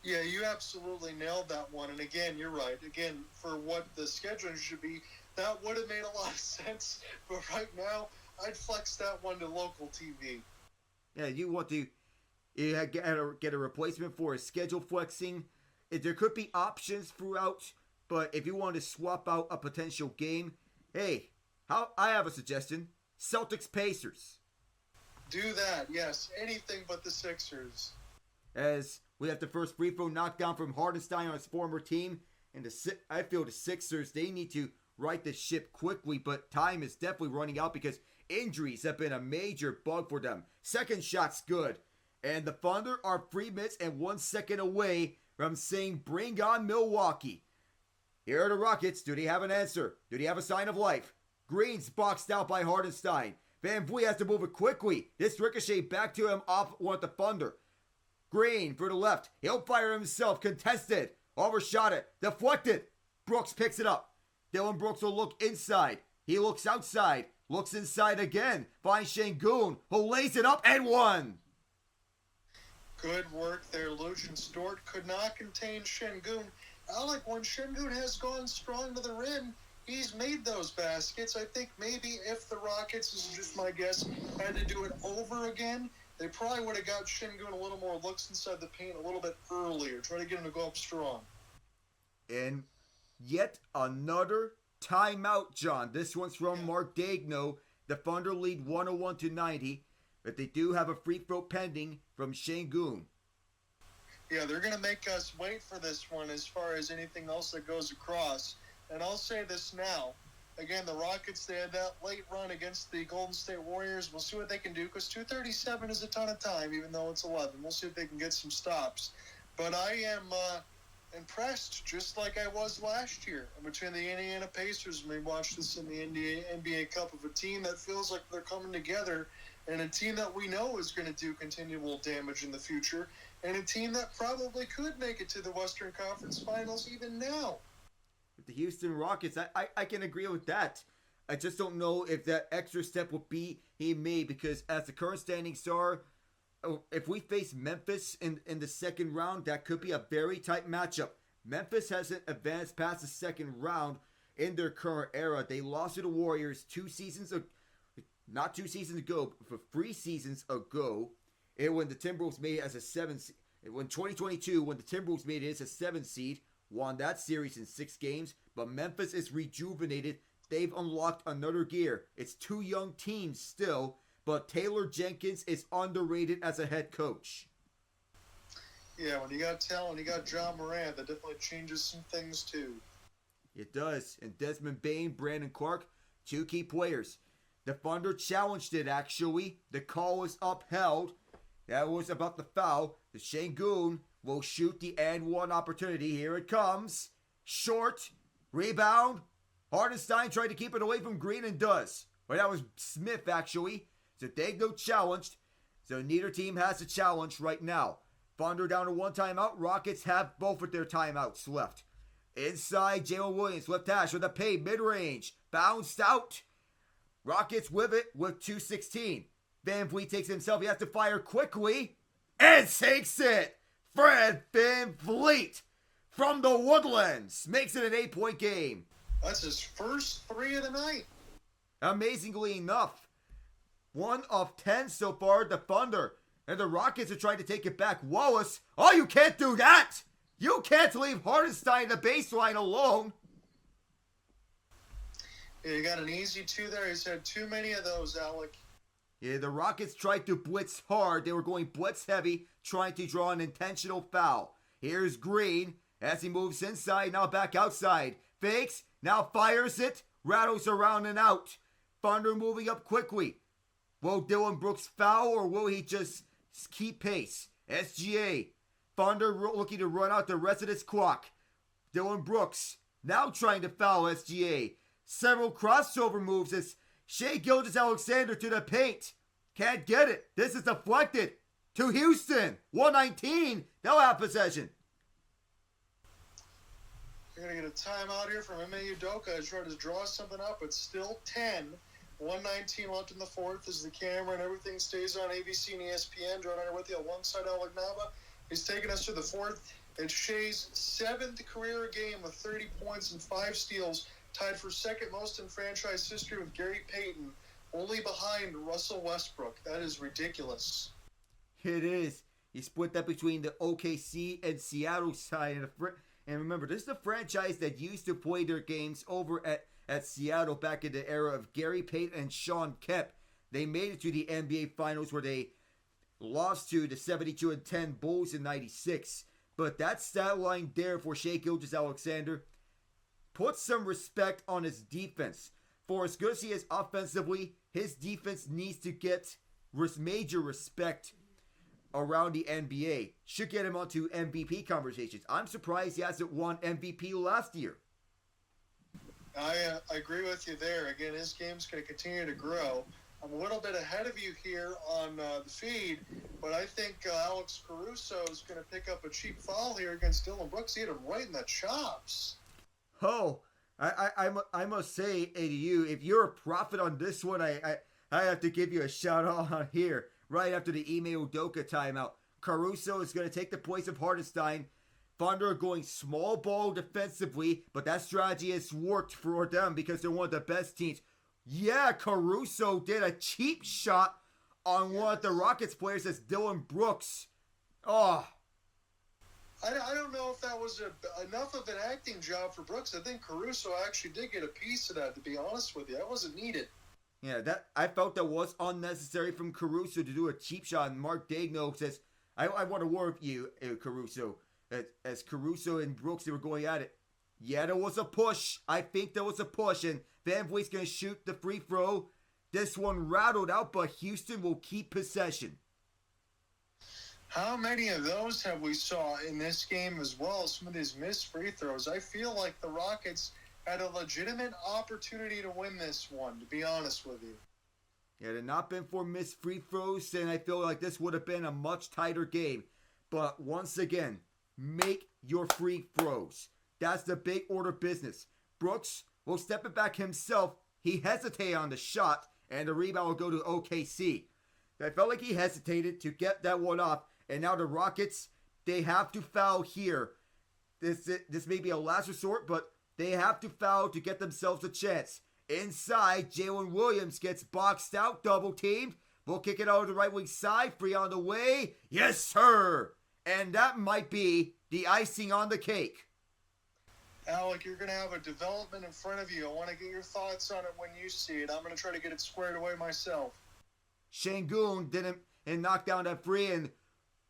Yeah, you absolutely nailed that one. And again, you're right. Again, for what the scheduling should be, that would have made a lot of sense. But right now, I'd flex that one to local TV. Yeah, you want to get a replacement for a schedule flexing. There could be options throughout, but if you want to swap out a potential game, hey, I have a suggestion. Celtics Pacers. Do that, yes. Anything but the Sixers. As we have the first free throw knockdown from Hardenstein on his former team. And I feel the Sixers, they need to right the ship quickly, but time is definitely running out because injuries have been a major bug for them. Second shot's good. And the Thunder are 3 minutes and 1 second away from saying, bring on Milwaukee. Here are the Rockets. Do they have an answer? Do they have a sign of life? Green's boxed out by Hardenstein. Van Vliet has to move it quickly. This ricochet back to him off one of the Thunder. Green for the left. He'll fire himself. Contested. Overshot it. Deflected. Brooks picks it up. Dylan Brooks will look inside. He looks outside. Looks inside again. Finds Şengün, who lays it up and one. Good work there. Lucian Stort could not contain Şengün. Alec, when Şengün has gone strong to the rim, he's made those baskets. I think maybe if the Rockets, this is just my guess, had to do it over again, they probably would have got Şengün a little more looks inside the paint a little bit earlier. Try to get him to go up strong. And yet another timeout, John. This one's from Mark Dagno. The Thunder lead 101-90, but they do have a free throw pending from Şengün. Yeah, they're going to make us wait for this one as far as anything else that goes across. And I'll say this now. Again, the Rockets, they had that late run against the Golden State Warriors. We'll see what they can do because 2:37 is a ton of time, even though it's 11. We'll see if they can get some stops. But I am impressed, just like I was last year, between the Indiana Pacers when we watched this in the NBA Cup, of a team that feels like they're coming together and a team that we know is going to do continual damage in the future and a team that probably could make it to the Western Conference Finals even now. With the Houston Rockets, I can agree with that. I just don't know if that extra step will be made because as the current standings are, if we face Memphis in the second round, that could be a very tight matchup. Memphis hasn't advanced past the second round in their current era. They lost to the Warriors 3 seasons ago, but 3 seasons ago. And when the Timberwolves made it as a 7 seed, when 2022, when the Timberwolves made it as a 7 seed, won that series in 6 games. But Memphis is rejuvenated. They've unlocked another gear. It's 2 young teams still. But Taylor Jenkins is underrated as a head coach. Yeah, when you got talent, you got John Morant, that definitely changes some things too. It does. And Desmond Bane, Brandon Clark, 2 key players. The Thunder challenged it, actually. The call was upheld. That was about the foul. The Şengün will shoot the and one opportunity. Here it comes. Short. Rebound. Hartenstein tried to keep it away from Green and does. Well, that was Smith, actually. So Dagno challenged. So neither team has a challenge right now. Thunder down to 1 timeout. Rockets have both of their timeouts left. Inside, Jalen Williams, left hash with a paid mid-range. Bounced out. Rockets with it with 2:16. Van Vliet takes it himself. He has to fire quickly. And takes it. Fred Van Vliet from the Woodlands makes it an 8-point game. That's his first 3 of the night. Amazingly enough, 1 of 10 so far, the Thunder. And the Rockets are trying to take it back. Wallace, oh, you can't do that! You can't leave Hartenstein the baseline alone. Yeah, you got an easy 2 there. He's had too many of those, Alec. Yeah, the Rockets tried to blitz hard. They were going blitz heavy, trying to draw an intentional foul. Here's Green as he moves inside, now back outside. Fakes, now fires it, rattles around and out. Thunder moving up quickly. Will Dylan Brooks foul or will he just keep pace? SGA. Thunder looking to run out the rest of this clock. Dylan Brooks now trying to foul SGA. Several crossover moves as Shai Gilgeous-Alexander to the paint. Can't get it. This is deflected to Houston. 119. They'll have possession. You're going to get a timeout here from Ime Udoka. He's trying to draw something up. It's still 10. 119 left in the fourth as the camera and everything stays on ABC and ESPN. John Hunter with you alongside Alec Nava. He's taking us to the fourth. It's Shai's 7th career game with 30 points and 5 steals, tied for second most in franchise history with Gary Payton, only behind Russell Westbrook. That is ridiculous. It is. He split that between the OKC and Seattle side. And remember, this is the franchise that used to play their games over at Seattle back in the era of Gary Payton and Sean Kemp. They made it to the NBA Finals where they lost to the 72-10 Bulls in 96. But that stat line there for Shai Gilgeous-Alexander puts some respect on his defense. For as good as he is offensively, his defense needs to get major respect around the NBA. Should get him onto MVP conversations. I'm surprised he hasn't won MVP last year. I agree with you there. Again, his game's going to continue to grow. I'm a little bit ahead of you here on the feed, but I think Alex Caruso is going to pick up a cheap foul here against Dylan Brooks. He hit him right in the chops. Oh, I must say to you, if you're a prophet on this one, I have to give you a shout out on here right after the Ime Udoka timeout. Caruso is going to take the place of Hartenstein. Thunder are going small ball defensively, but that strategy has worked for them because they're one of the best teams. Yeah, Caruso did a cheap shot on one of the Rockets players as Dylan Brooks. Oh. I don't know if that was enough of an acting job for Brooks. I think Caruso actually did get a piece of that, to be honest with you. That wasn't needed. Yeah, I felt that was unnecessary from Caruso to do a cheap shot. And Mark Dagno says, I want to warn you, Caruso. As Caruso and Brooks, they were going at it. Yeah, there was a push. I think there was a push. And Van Vliet's going to shoot the free throw. This one rattled out, but Houston will keep possession. How many of those have we saw in this game as well? Some of these missed free throws. I feel like the Rockets had a legitimate opportunity to win this one, to be honest with you. Yeah, had it not been for missed free throws, then I feel like this would have been a much tighter game. But once again, make your free throws. That's the big order business. Brooks will step it back himself. He hesitated on the shot, and the rebound will go to OKC. I felt like he hesitated to get that one off, and now the Rockets, they have to foul here. This may be a last resort, but they have to foul to get themselves a chance. Inside, Jalen Williams gets boxed out, double teamed. We'll kick it out to the right wing side, free on the way. Yes, sir! And that might be the icing on the cake. Alec, you're going to have a development in front of you. I want to get your thoughts on it when you see it. I'm going to try to get it squared away myself. Şengün didn't and knocked down that free, and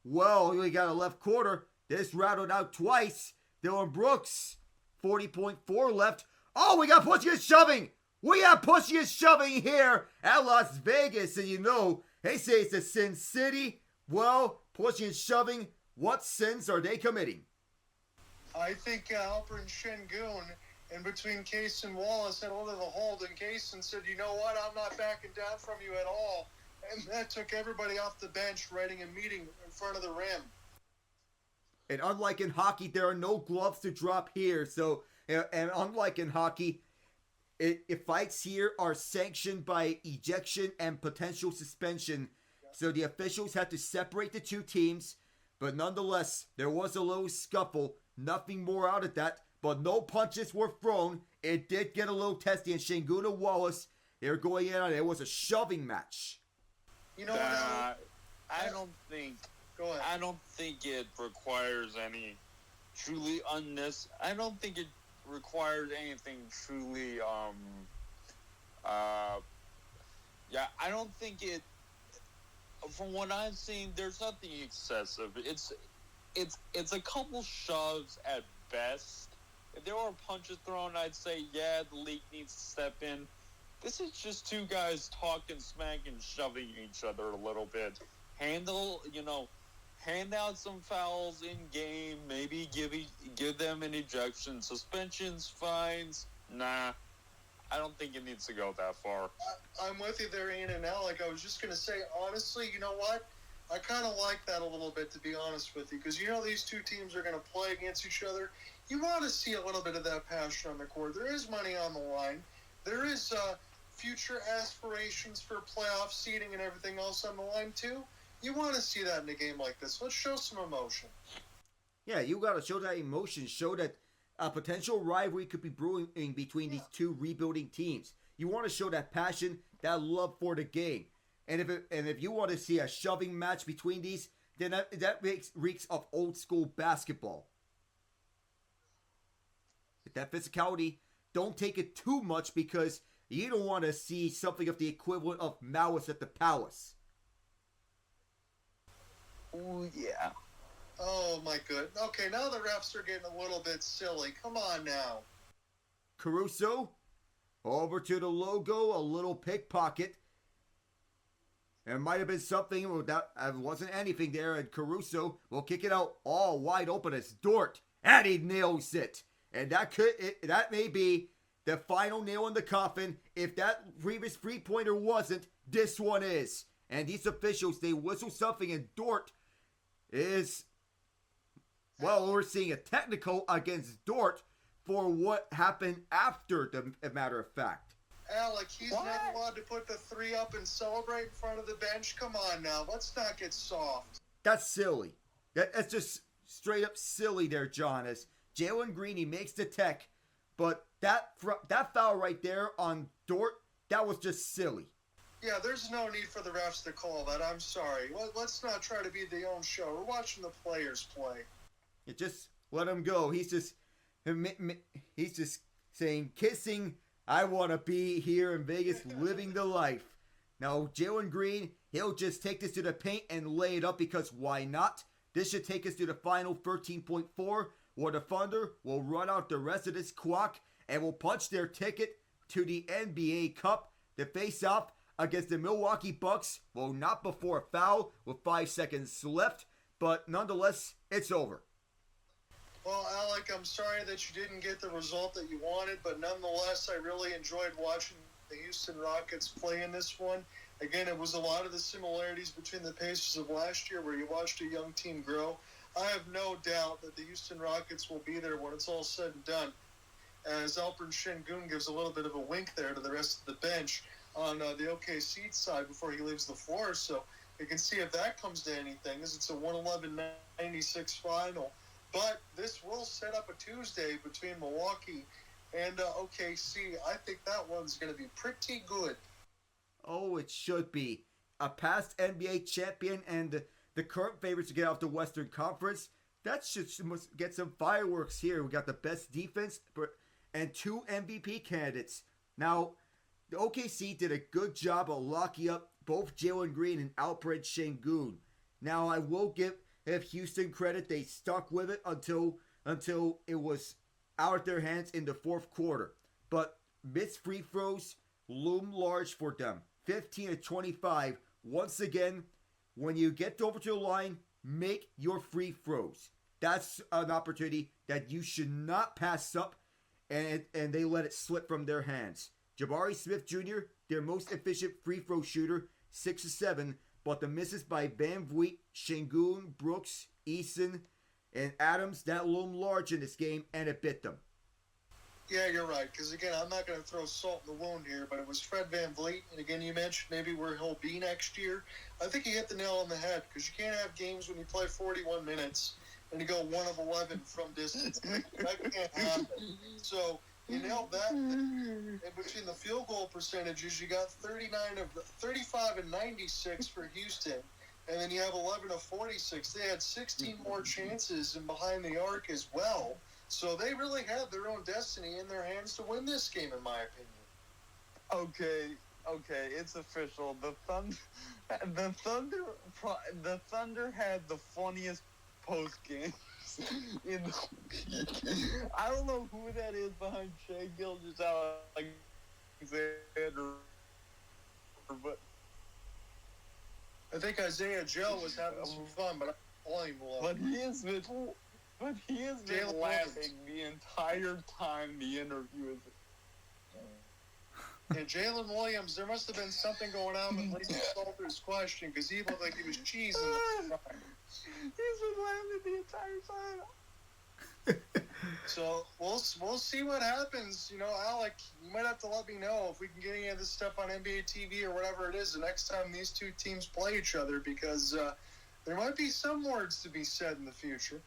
well, we got a left quarter. This rattled out twice. Dylan Brooks, 40.4 left. Oh, we got pushing and shoving. We got pushing and shoving here at Las Vegas, and you know, they say it's a Sin City. Well, pushing and shoving, what sins are they committing? I think Alperen Şengün, in between Case and Wallace, had a little hold, and Case said, you know what, I'm not backing down from you at all. And that took everybody off the bench, writing a meeting in front of the rim. And unlike in hockey, there are no gloves to drop here. So, and unlike in hockey, fights here are sanctioned by ejection and potential suspension. So the officials had to separate the two teams. But nonetheless, there was a little scuffle. Nothing more out of that. But no punches were thrown. It did get a little testy. And Şengün and Wallace, they were going in on it. It was a shoving match. You know what? I don't think. Go ahead. I don't think it requires any truly unnecessary. I don't think it requires anything truly. Yeah, I don't think it. From what I've seen, there's nothing excessive. It's a couple shoves at best. If there were punches thrown, I'd say yeah, the league needs to step in. This is just two guys talking smack and shoving each other a little bit. Hand out some fouls in game. Maybe give them an ejection. Suspensions, fines. Nah, I don't think it needs to go that far. I'm with you there, Ian and Alec. I was just going to say, honestly, you know what? I kind of like that a little bit, to be honest with you, because you know these two teams are going to play against each other. You want to see a little bit of that passion on the court. There is money on the line. There is future aspirations for playoff seeding and everything else on the line, too. You want to see that in a game like this. Let's show some emotion. Yeah, you got to show that emotion. Show that a potential rivalry could be brewing between these two rebuilding teams. You want to show that passion, that love for the game. And if you want to see a shoving match between these, then that reeks of old school basketball. With that physicality, don't take it too much because you don't want to see something of the equivalent of Malice at the Palace. Oh, yeah. Oh, my good. Okay, now the refs are getting a little bit silly. Come on now. Caruso, over to the logo, a little pickpocket. There might have been something without, wasn't anything there, and Caruso will kick it out all wide open as Dort, and he nails it. And that may be the final nail in the coffin. If that previous three-pointer wasn't, this one is. And these officials, they whistle something, and Dort is, well, we're seeing a technical against Dort for what happened after, the matter of fact. Alec, he's not allowed to put the three up and celebrate in front of the bench. Come on now, let's not get soft. That's silly. That's just straight up silly there, John. As Jalen Green, he makes the tech, but that foul right there on Dort, that was just silly. Yeah, there's no need for the refs to call that. I'm sorry. Let's not try to be the own show. We're watching the players play. You just let him go. He's just saying, kissing, I want to be here in Vegas living the life. Now, Jalen Green, he'll just take this to the paint and lay it up because why not? This should take us to the final 13.4, where the Thunder will run out the rest of this clock and will punch their ticket to the NBA Cup to face off against the Milwaukee Bucks. Well, not before a foul with 5 seconds left, but nonetheless, it's over. Well, Alec, I'm sorry that you didn't get the result that you wanted, but nonetheless, I really enjoyed watching the Houston Rockets play in this one. Again, it was a lot of the similarities between the Pacers of last year where you watched a young team grow. I have no doubt that the Houston Rockets will be there when it's all said and done, as Alperen Şengün gives a little bit of a wink there to the rest of the bench on the OKC side before he leaves the floor. So you can see if that comes to anything, as it's a 111-96 final. But this will set up a Tuesday between Milwaukee and OKC. I think that one's going to be pretty good. Oh, it should be. A past NBA champion and the current favorites to get out the Western Conference. That should get some fireworks here. We got the best defense and 2 MVP candidates. Now, the OKC did a good job of locking up both Jalen Green and Alperen Şengün. Now, I will give Houston credit. They stuck with it until it was out of their hands in the fourth quarter. But missed free throws loom large for them. 15-25. Once again, when you get over to the line, make your free throws. That's an opportunity that you should not pass up, and they let it slip from their hands. Jabari Smith Jr., their most efficient free throw shooter, 6-7, but the misses by Van Vliet, Şengün, Brooks, Eason, and Adams, that loom large in this game, and it bit them. Yeah, you're right, because again, I'm not going to throw salt in the wound here, but it was Fred Van Vliet, and again, you mentioned maybe where he'll be next year. I think he hit the nail on the head, because you can't have games when you play 41 minutes and you go 1 of 11 from distance. That can't happen. So you nailed that. And between the field goal percentages, you got 35 and 96 for Houston, and then you have 11 of 46. They had 16 more chances and behind the arc as well. So they really had their own destiny in their hands to win this game, in my opinion. Okay, it's official. The Thunder had the funniest post games in the I don't know who that is behind Shai Gilgeous-Alexander, but I think Isaiah Joe was having some fun, but he has been laughing the entire time the interview is. Yeah, Jalen Williams, there must have been something going on with Lisa Salter's question, because he looked like he was cheesing the time. He's been laughing the entire time. So we'll see what happens. You know, Alec, you might have to let me know if we can get any of this stuff on NBA TV or whatever it is the next time these two teams play each other, because there might be some words to be said in the future.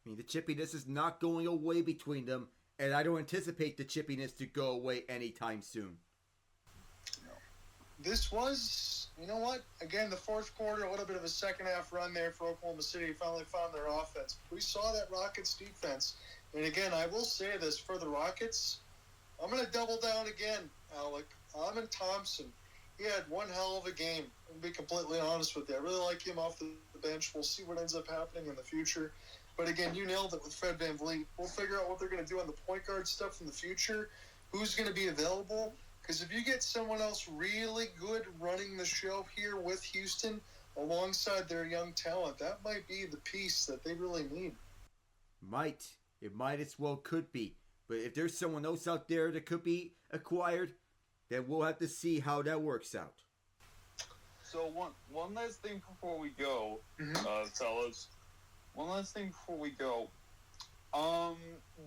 I mean, the chippiness is not going away between them, and I don't anticipate the chippiness to go away anytime soon. This was, you know what? Again, the fourth quarter, a little bit of a second half run there for Oklahoma City. Finally found their offense. We saw that Rockets defense. And again, I will say this for the Rockets. I'm going to double down again, Alec. Amen Thompson. He had one hell of a game. I'll be completely honest with you. I really like him off the bench. We'll see what ends up happening in the future. But again, you nailed it with Fred Van Vliet. We'll figure out what they're going to do on the point guard stuff in the future. Who's going to be available? Because if you get someone else really good running the show here with Houston alongside their young talent, that might be the piece that they really need. It might as well could be. But if there's someone else out there that could be acquired, then we'll have to see how that works out. So one last thing before we go, fellas. One last thing before we go.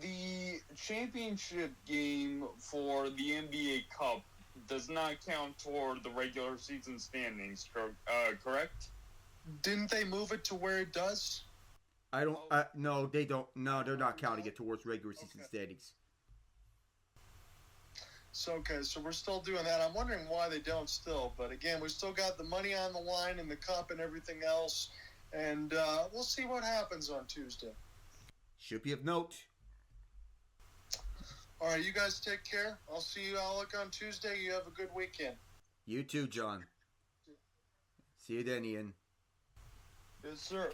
The championship game for the NBA Cup does not count toward the regular season standings, correct? Didn't they move it to where it does? I don't. No, they don't. No, they're not counting it towards regular season standings. So we're still doing that. I'm wondering why they don't still, but again, we still got the money on the line and the cup and everything else, and we'll see what happens on Tuesday. Should be of note. All right, you guys take care. I'll see you, Alec, on Tuesday. You have a good weekend. You too, John. See you then, Ian. Yes, sir.